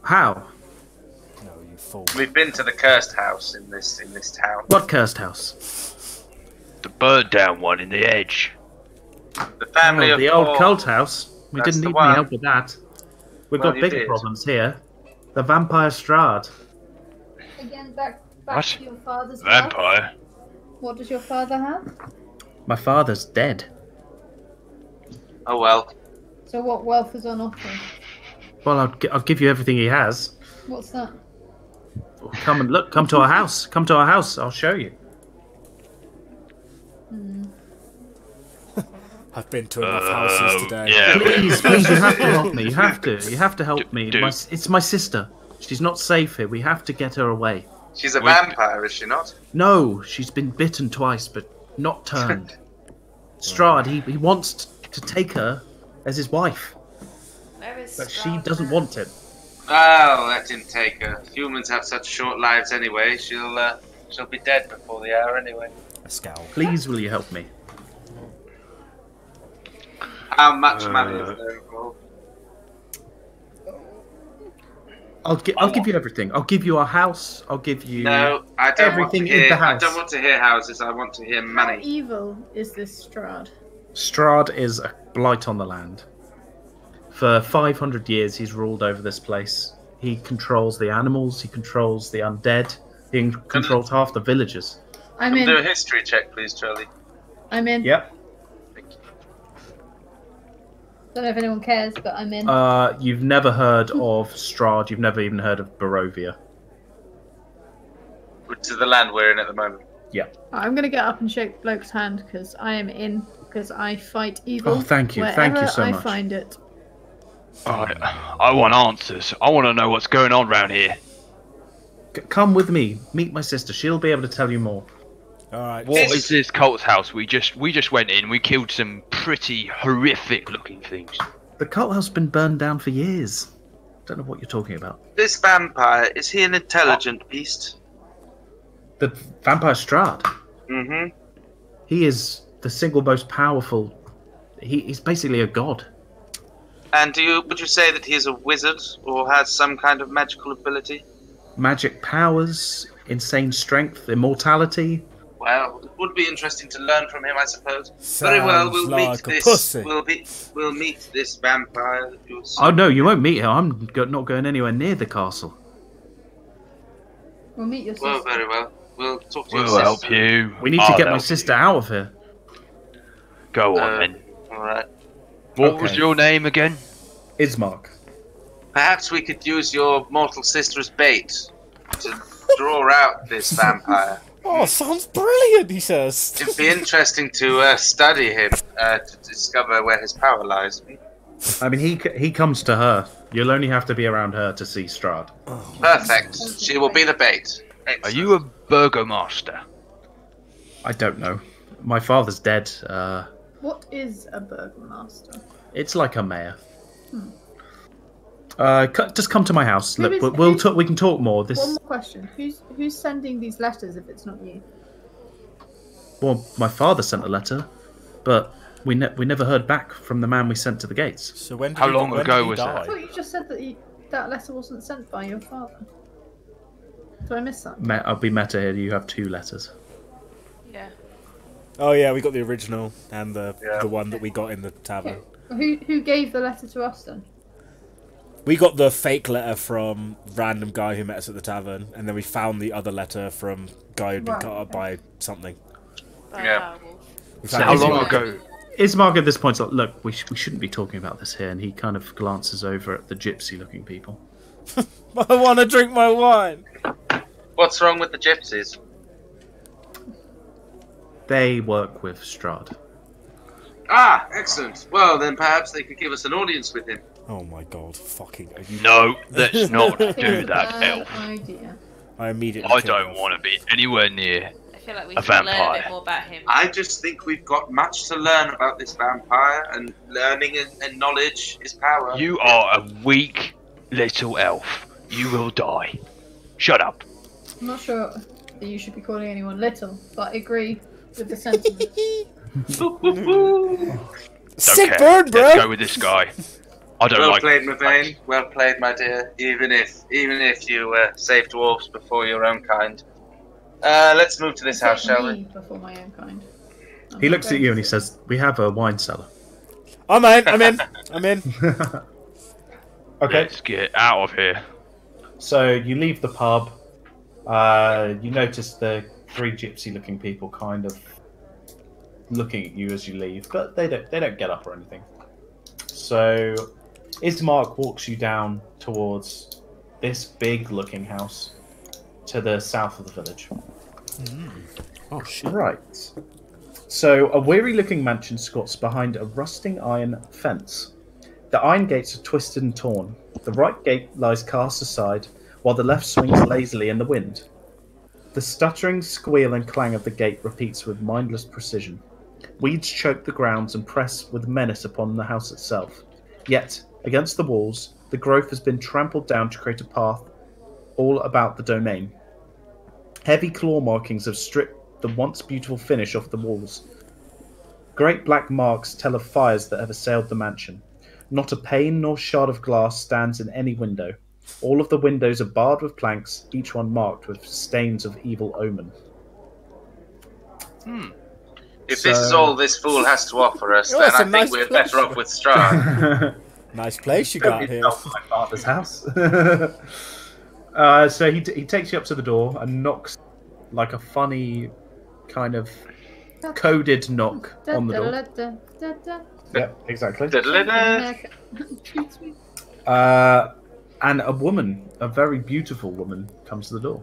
How? No, you fool. We've been to the cursed house in this town. What cursed house? The bird down one in the edge. The family Oh, of the old Paul. cult house. We That's didn't the need one. any help with that. We've Well, got you bigger did. problems here. The vampire Strahd. Again, back What? to your father's house. Vampire? What does your father have? My father's dead. Oh well. So what wealth is on offer? Well, I'll give you everything he has. What's that? Come and look. Come to our house. Come to our house. I'll show you. I've been to enough houses today. Yeah. Please, please, you have to help me. You have to. You have to help me. Do- It's my sister. She's not safe here. We have to get her away. She's a Wait. vampire, is she not? No, she's been bitten twice, but not turned. Strahd, he wants to take her as his wife, Where is but she Strahd doesn't now? want it. Oh, let him take her. Humans have such short lives anyway. She'll be dead before the hour anyway. A scowl. Please, will you help me? How much money is there involved? I'll give you everything. I'll give you our house. I'll give you. No, I don't everything want to in hear. the I house. don't want to hear houses. I want to hear How money. evil is this Strahd? Strahd is a blight on the land. For 500 years, he's ruled over this place. He controls the animals. He controls the undead. He controls half the villagers. I'm Can we do a in. history check, please, Charlie? I'm in. Yep. Thank you. Don't know if anyone cares, but I'm in. You've never heard of Strahd. You've never even heard of Barovia. To the land we're in at the moment. Yeah. I'm gonna get up and shake Bloke's hand because I am in. Because I fight evil. Oh, thank you. Thank you so wherever much. I find it. I want answers. I want to know what's going on around here. Come with me. Meet my sister. She'll be able to tell you more. All right. What is this cult's house? We just went in. We killed some pretty horrific looking things. The cult house has been burned down for years. Don't know what you're talking about. This vampire, is he an intelligent beast? The vampire Strahd. Mm-hmm. He is the single most powerful. He's basically a god. And would you say that he is a wizard or has some kind of magical ability? Magic powers, insane strength, immortality. Well, it would be interesting to learn from him, I suppose. Very well, we'll like meet a this. pussy. We'll meet this vampire. Oh no, you won't meet him. I'm not going anywhere near the castle. We'll meet your sister. Well, very well. We'll talk to your We'll sister. help you. We need to get my sister out of here. Go on then. All right. What was your name again? Ismark. Perhaps we could use your mortal sister as bait to draw out this vampire. Oh, sounds brilliant, he says. It'd be interesting to study him to discover where his power lies. I mean, he comes to her. You'll only have to be around her to see Strahd. Perfect. She will be the bait. Excellent. Are you a burgomaster? I don't know. My father's dead. What is a burgomaster? It's like a mayor. Just come to my house. Who Look, is- we'll who- talk. We can talk more. One more question. Who's sending these letters if it's not you? Well, my father sent a letter, but we never heard back from the man we sent to the gates. So when did How he, long when ago did he was die? I thought you just said that that letter wasn't sent by your father. Did I miss that? I'll be meta here. You have 2 letters. Yeah. Oh yeah, we got the original and the Yeah. one that we got in the tavern. Who gave the letter to us then? We got the fake letter from random guy who met us at the tavern, and then we found the other letter from guy who'd been Right, cut up okay. by something. Yeah. We So found How his long letter. ago? Ismark at this point's like, look, we shouldn't be talking about this here, and he kind of glances over at the gypsy-looking people. I want to drink my wine. What's wrong with the gypsies? They work with Strahd. Ah, excellent. Well, then perhaps they could give us an audience with him. Oh my god, fucking! Are you... No, let's not Think do that, bad elf. idea. I immediately. I killed don't him. want to be anywhere near. I feel like we A should learn a vampire. bit more about him. I just think we've got much to learn about this vampire, and learning and knowledge is power. You are a weak little elf. You will die. Shut up. I'm not sure that you should be calling anyone little, but I agree with the sentiment. Sick care. burn, bro. Let's go with this guy. I don't Well like. played, Mavane. Well played, my dear. Even if you saved dwarves before your own kind. Let's move to this house, shall we? Me before my own kind. I'm He not looks at going you and he to- says, "We have a wine cellar." I'm in. I'm in. I'm in. Okay. Let's get out of here. So you leave the pub. You notice the 3 gypsy-looking people kind of looking at you as you leave, but they don't get up or anything. So Ismark walks you down towards this big-looking house to the south of the village. Oh shit. Right. So a weary-looking mansion squats behind a rusting iron fence. The iron gates are twisted and torn. The right gate lies cast aside, while the left swings lazily in the wind. The stuttering squeal and clang of the gate repeats with mindless precision. Weeds choke the grounds and press with menace upon the house itself. Yet, against the walls, the growth has been trampled down to create a path all about the domain. Heavy claw markings have stripped the once beautiful finish off the walls. Great black marks tell of fires that have assailed the mansion. Not a pane nor shard of glass stands in any window. All of the windows are barred with planks, each one marked with stains of evil omen. If this is all this fool has to offer us, Oh, then it's I a think nice we're place. better off with Strahd. Nice place you got here. My father's house. So he takes you up to the door and knocks like a funny kind of coded knock on the door. Yep, exactly. Diddle-in-a. Treats me. And a woman, a very beautiful woman, comes to the door.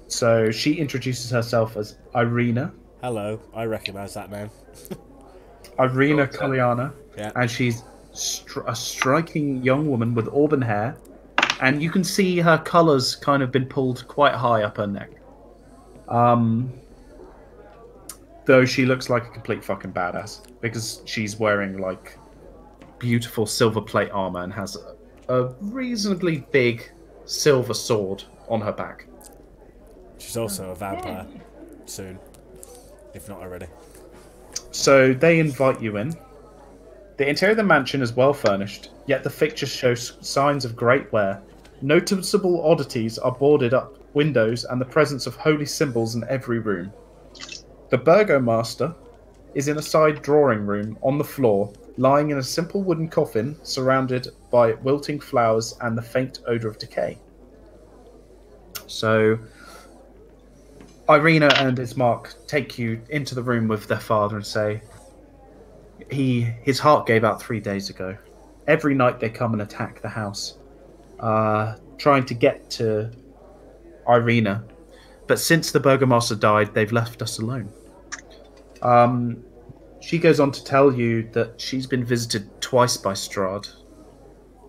So she introduces herself as Irina. Hello, I recognise that name. Irina Daughter. Kalyana. Yeah. And she's a striking young woman with auburn hair. And you can see her colours kind of been pulled quite high up her neck. Though she looks like a complete fucking badass. Because she's wearing, like, beautiful silver plate armour and has a reasonably big silver sword on her back. She's also a vampire. Soon. If not already. So they invite you in. The interior of the mansion is well furnished, yet the fixtures show signs of great wear. Noticeable oddities are boarded up windows and the presence of holy symbols in every room. The burgomaster is in a side drawing room on the floor, lying in a simple wooden coffin surrounded by wilting flowers and the faint odour of decay. So Irina and Ismark take you into the room with their father and say, his heart gave out 3 days ago. Every night they come and attack the house, trying to get to Irina. But since the burgomaster died, they've left us alone. She goes on to tell you that she's been visited twice by Strahd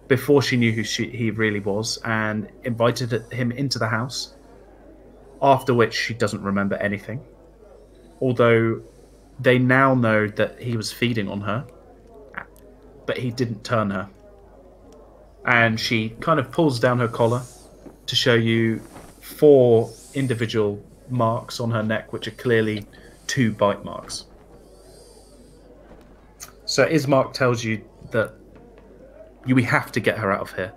before she knew who he really was, and invited him into the house, after which she doesn't remember anything. Although they now know that he was feeding on her, but he didn't turn her. And she kind of pulls down her collar to show you 4 individual marks on her neck, which are clearly 2 bite marks. So Ismark tells you that we have to get her out of here.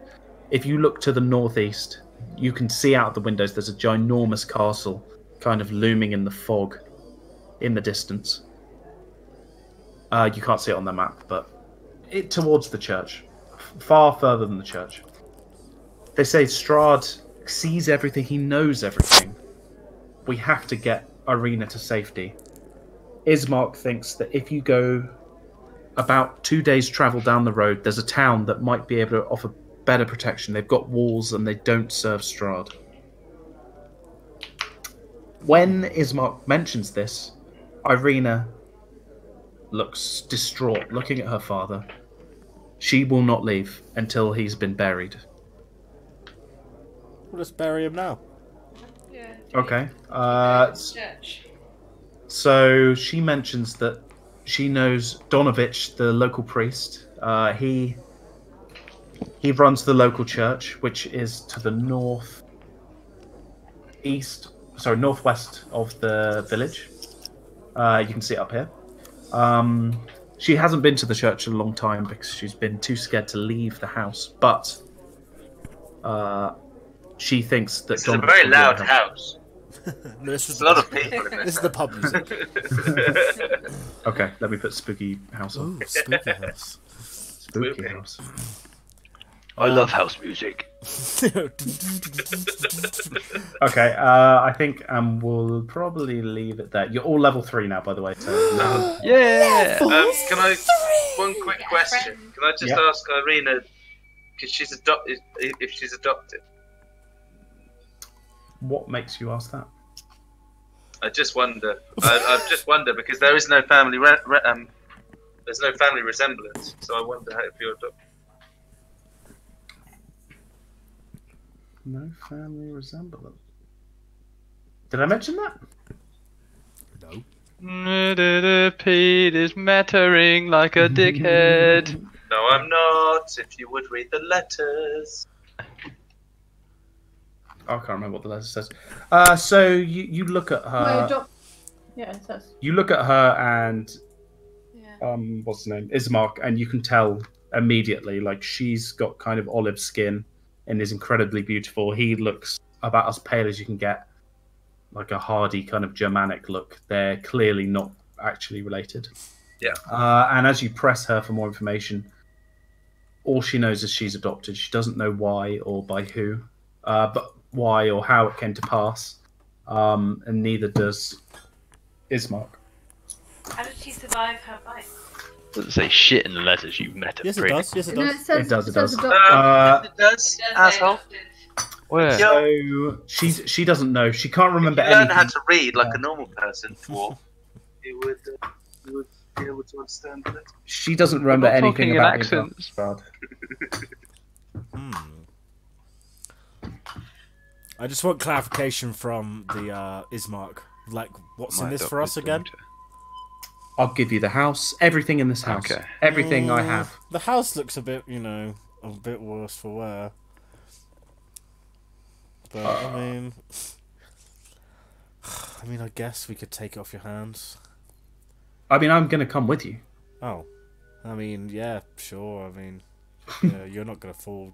If you look to the northeast, you can see out the windows there's a ginormous castle kind of looming in the fog in the distance. You can't see it on the map, but towards the church. Far further than the church. They say Strahd sees everything, he knows everything. We have to get Irina to safety. Ismark thinks that if you go about 2 days' travel down the road, there's a town that might be able to offer better protection. They've got walls and they don't serve Strahd. When Ismark mentions this, Irina looks distraught, looking at her father. She will not leave until he's been buried. We'll just bury him now. Yeah. Okay. Church. So she mentions that she knows Donovich, the local priest. He runs the local church, which is to the northwest of the village. You can see it up here. She hasn't been to the church in a long time because she's been too scared to leave the house. But she thinks that This is a very loud house. No, There's a lot of people in This this. is the pub music. Okay, let me put Spooky House on. Ooh, spooky house. Spooky House. I love house music. Okay, I think we'll probably leave it there. You're all level 3 now, by the way. So Yeah. Can I? One quick question. Can I just ask Irina, because she's adopted, if she's adopted? what makes you ask that? I just wonder. I just wonder because there is no family. There's no family resemblance, so I wonder if you're adopted. No family resemblance. Did I mention that? No. Pete is mattering like a dickhead. No, I'm not. If you would read the letters. I can't remember what the letter says. So you look at her. Yeah, it says. You look at her and Yeah. what's her name? Ismark, and you can tell immediately, like, she's got kind of olive skin and is incredibly beautiful. He looks about as pale as you can get, like a hardy kind of Germanic look. They're clearly not actually related. Yeah. And as you press her for more information, all she knows is she's adopted. She doesn't know why or by who, but why or how it came to pass, and neither does Ismark. How did she survive her bite? Doesn't say shit in the letters. You met a Yes, it prick. does. Yes, it No, does. it says, It does, it says does. the doctor. It does, Does asshole. it? Where? So she doesn't know. She can't remember If you learn anything. how to read like a normal person, dwarf, you would be able to understand it. She doesn't remember not anything talking in about the accents. Strahd. I just want clarification from the Ismark. Like, what's in this for us again? I'll give you the house, everything in this house, Okay. everything I have. The house looks a bit, a bit worse for wear. But I mean, I guess we could take it off your hands. I mean, I'm gonna come with you. Oh, I mean, yeah, sure. I mean, you're not gonna fall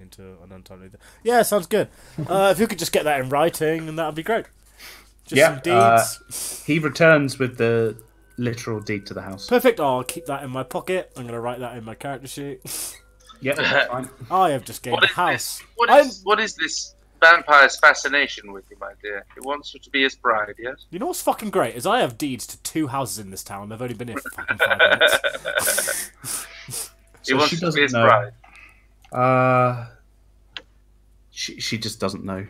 into an untimely death. Yeah, sounds good. If you could just get that in writing, then that'd be great. Just some deeds. He returns with the literal deed to the house. Perfect. I'll keep that in my pocket. I'm gonna write that in my character sheet. Yep, that's fine. I have just gained What a is house. this? What is this vampire's fascination with you, my dear? It wants you to be his bride, yes? You know what's fucking great is I have deeds to 2 houses in this town. They've only been here for fucking 5 minutes. He wants you to be his bride. She just doesn't know.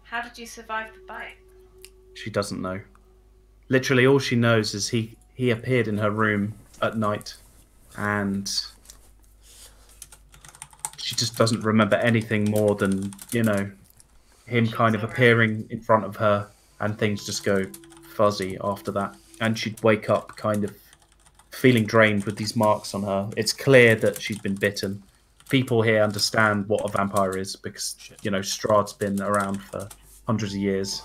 How did you survive the bite? She doesn't know. Literally, all she knows is he appeared in her room at night, and she just doesn't remember anything more than, him kind of appearing in front of her, and things just go fuzzy after that. And she'd wake up kind of feeling drained with these marks on her. It's clear that she's been bitten. People here understand what a vampire is because, Strahd's been around for hundreds of years.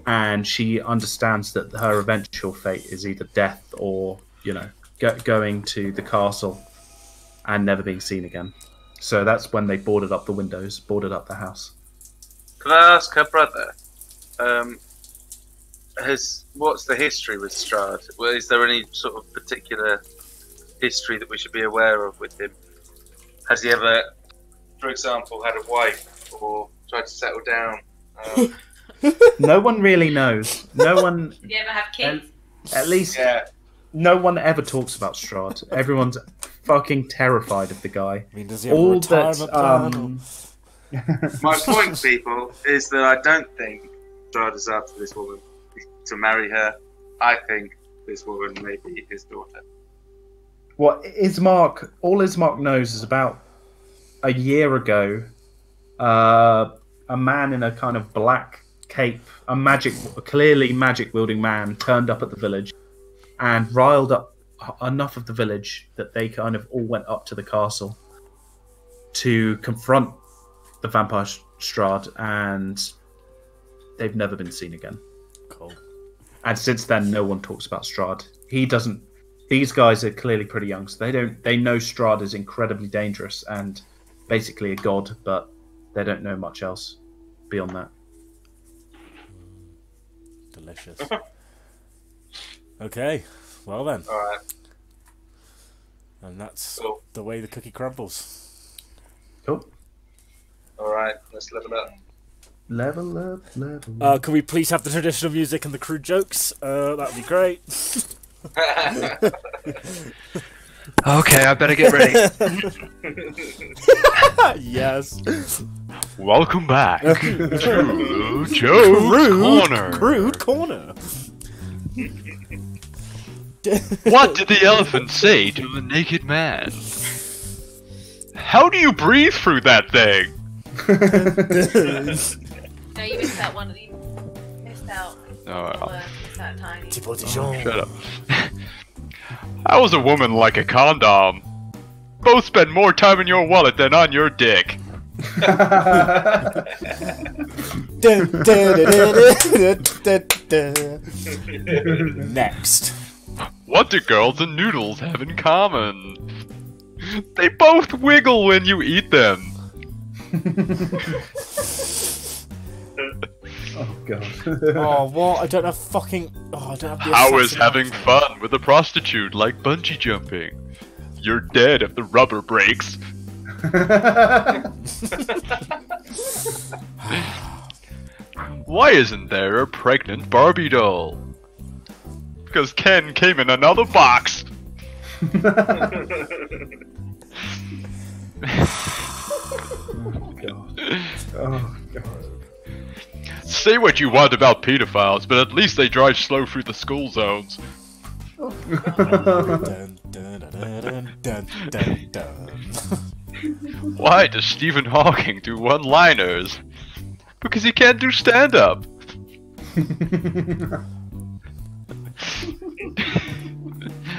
And she understands that her eventual fate is either death or, going to the castle and never being seen again. So that's when they boarded up the windows, boarded up the house. Can I ask her brother? What's the history with Strahd? Well, is there any sort of particular history that we should be aware of with him? Has he ever, for example, had a wife or tried to settle down? No one really knows. No one. Did you ever have kids? At least, Yeah. no one ever talks about Strahd. Everyone's fucking terrified of the guy. I mean, does he have a retirement plan? My point, people, is that I don't think Strahd is after this woman to marry her. I think this woman may be his daughter. All Ismark knows is about a year ago, a man in a kind of black cape, a clearly magic-wielding man, turned up at the village and riled up enough of the village that they kind of all went up to the castle to confront the vampire Strahd, and they've never been seen again. Cool. And since then, no one talks about Strahd. He doesn't. These guys are clearly pretty young, so they know Strahd is incredibly dangerous and basically a god, but they don't know much else beyond that. Delicious. Okay, well then. Alright. And that's Cool. the way the cookie crumbles. Cool. Alright, let's level up. Level up. Can we please have the traditional music and the crude jokes? That'd be great. Okay, I better get ready. Yes. Welcome back to Joe's Corner. Crude corner. What did the elephant say to the naked man? How do you breathe through that thing? No, you missed out one of these. Missed out. Oh, Missed out tiny. shut up. How is a woman like a condom? Both spend more time in your wallet than on your dick. Next. What do girls and noodles have in common? They both wiggle when you eat them. Oh god. Oh, what? I don't have fucking. Oh, I don't have the. How is assassin having outfit. fun with a prostitute like bungee jumping? You're dead if the rubber breaks. Why isn't there a pregnant Barbie doll? because Ken came in another box. Oh god. Oh god. Say what you want about pedophiles, but at least they drive slow through the school zones. Dun, dun, dun, dun, dun, dun. Why does Stephen Hawking do one-liners? Because he can't do stand-up.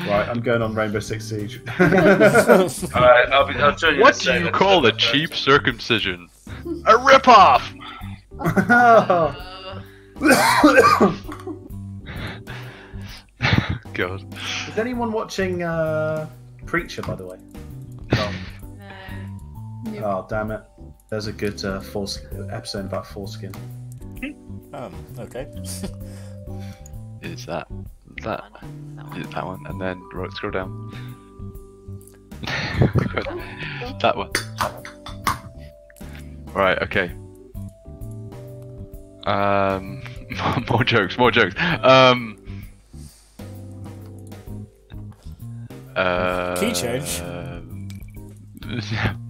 Right, I'm going on Rainbow Six Siege. Alright, I'll join you. What do you call a cheap circumcision? A rip-off! God. Is anyone watching Preacher, by the way? Oh, No. oh damn it. There's a good episode about foreskin. Okay. Is that That is that one? And then scroll down. one. That one. Right. Okay. More jokes. More jokes. Key change.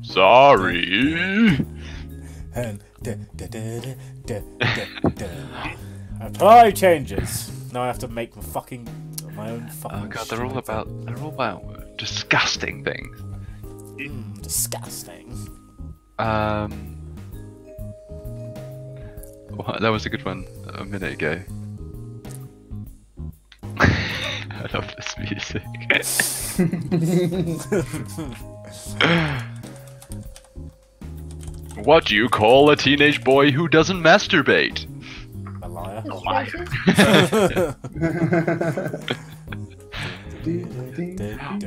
Sorry. And apply changes. Now I have to make my own fucking. Oh god, they're all about disgusting things. Disgusting. Well, that was a good one a minute ago. I love this music. What do you call a teenage boy who doesn't masturbate? A liar.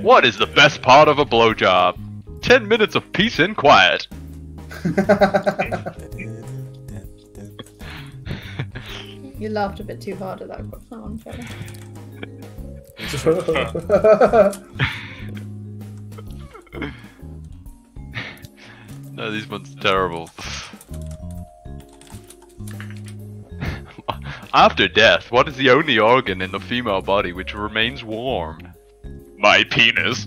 What is the best part of a blowjob? 10 minutes of peace and quiet. You laughed a bit too hard at that one, Trevor. No, these ones are terrible. After death, what is the only organ in the female body which remains warm? My penis.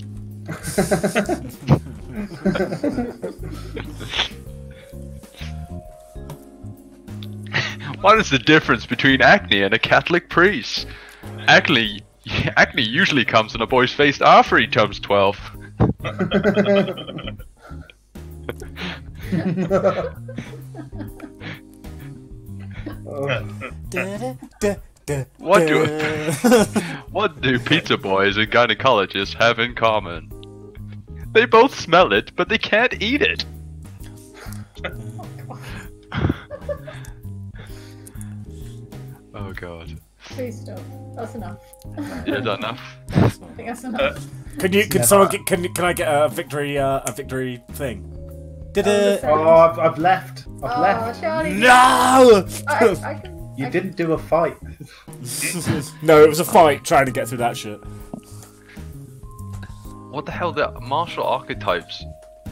What is the difference between acne and a Catholic priest? Acne usually comes on a boy's face after he turns 12. What do pizza boys and gynecologists have in common? They both smell it, but they can't eat it. Oh god. Please stop. That's enough. Is that enough? I think that's enough. Can I get a victory thing? Did it? Oh, I've left. I've left. Charlie. No! I can. You didn't do a fight. No, it was a fight trying to get through that shit. What the hell? The martial archetypes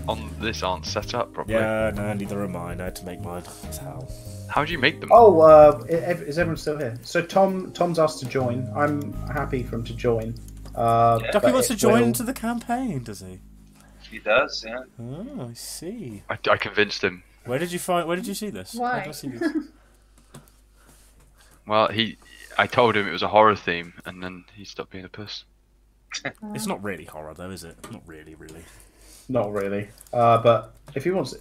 on this aren't set up properly. Yeah, no, neither am I. I had to make mine. That's how. How do you make them? Oh, is everyone still here? So Tom's asked to join. I'm happy for him to join. Ducky wants to join into the campaign, does he? He does, yeah. Oh, I see. I convinced him. Where did you see this? Why? Where did I see this? Well, I told him it was a horror theme, and then he stopped being a puss. It's not really horror, though, is it? Not really, really. Not really. But if he wants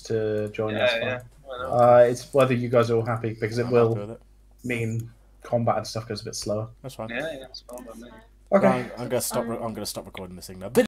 to join, that's fine. Yeah. Well, It's whether you guys are all happy because it I'm will happy with it. mean combat and stuff goes a bit slower. That's fine. yeah, it's fine by me. Okay. I'm gonna stop recording this thing now.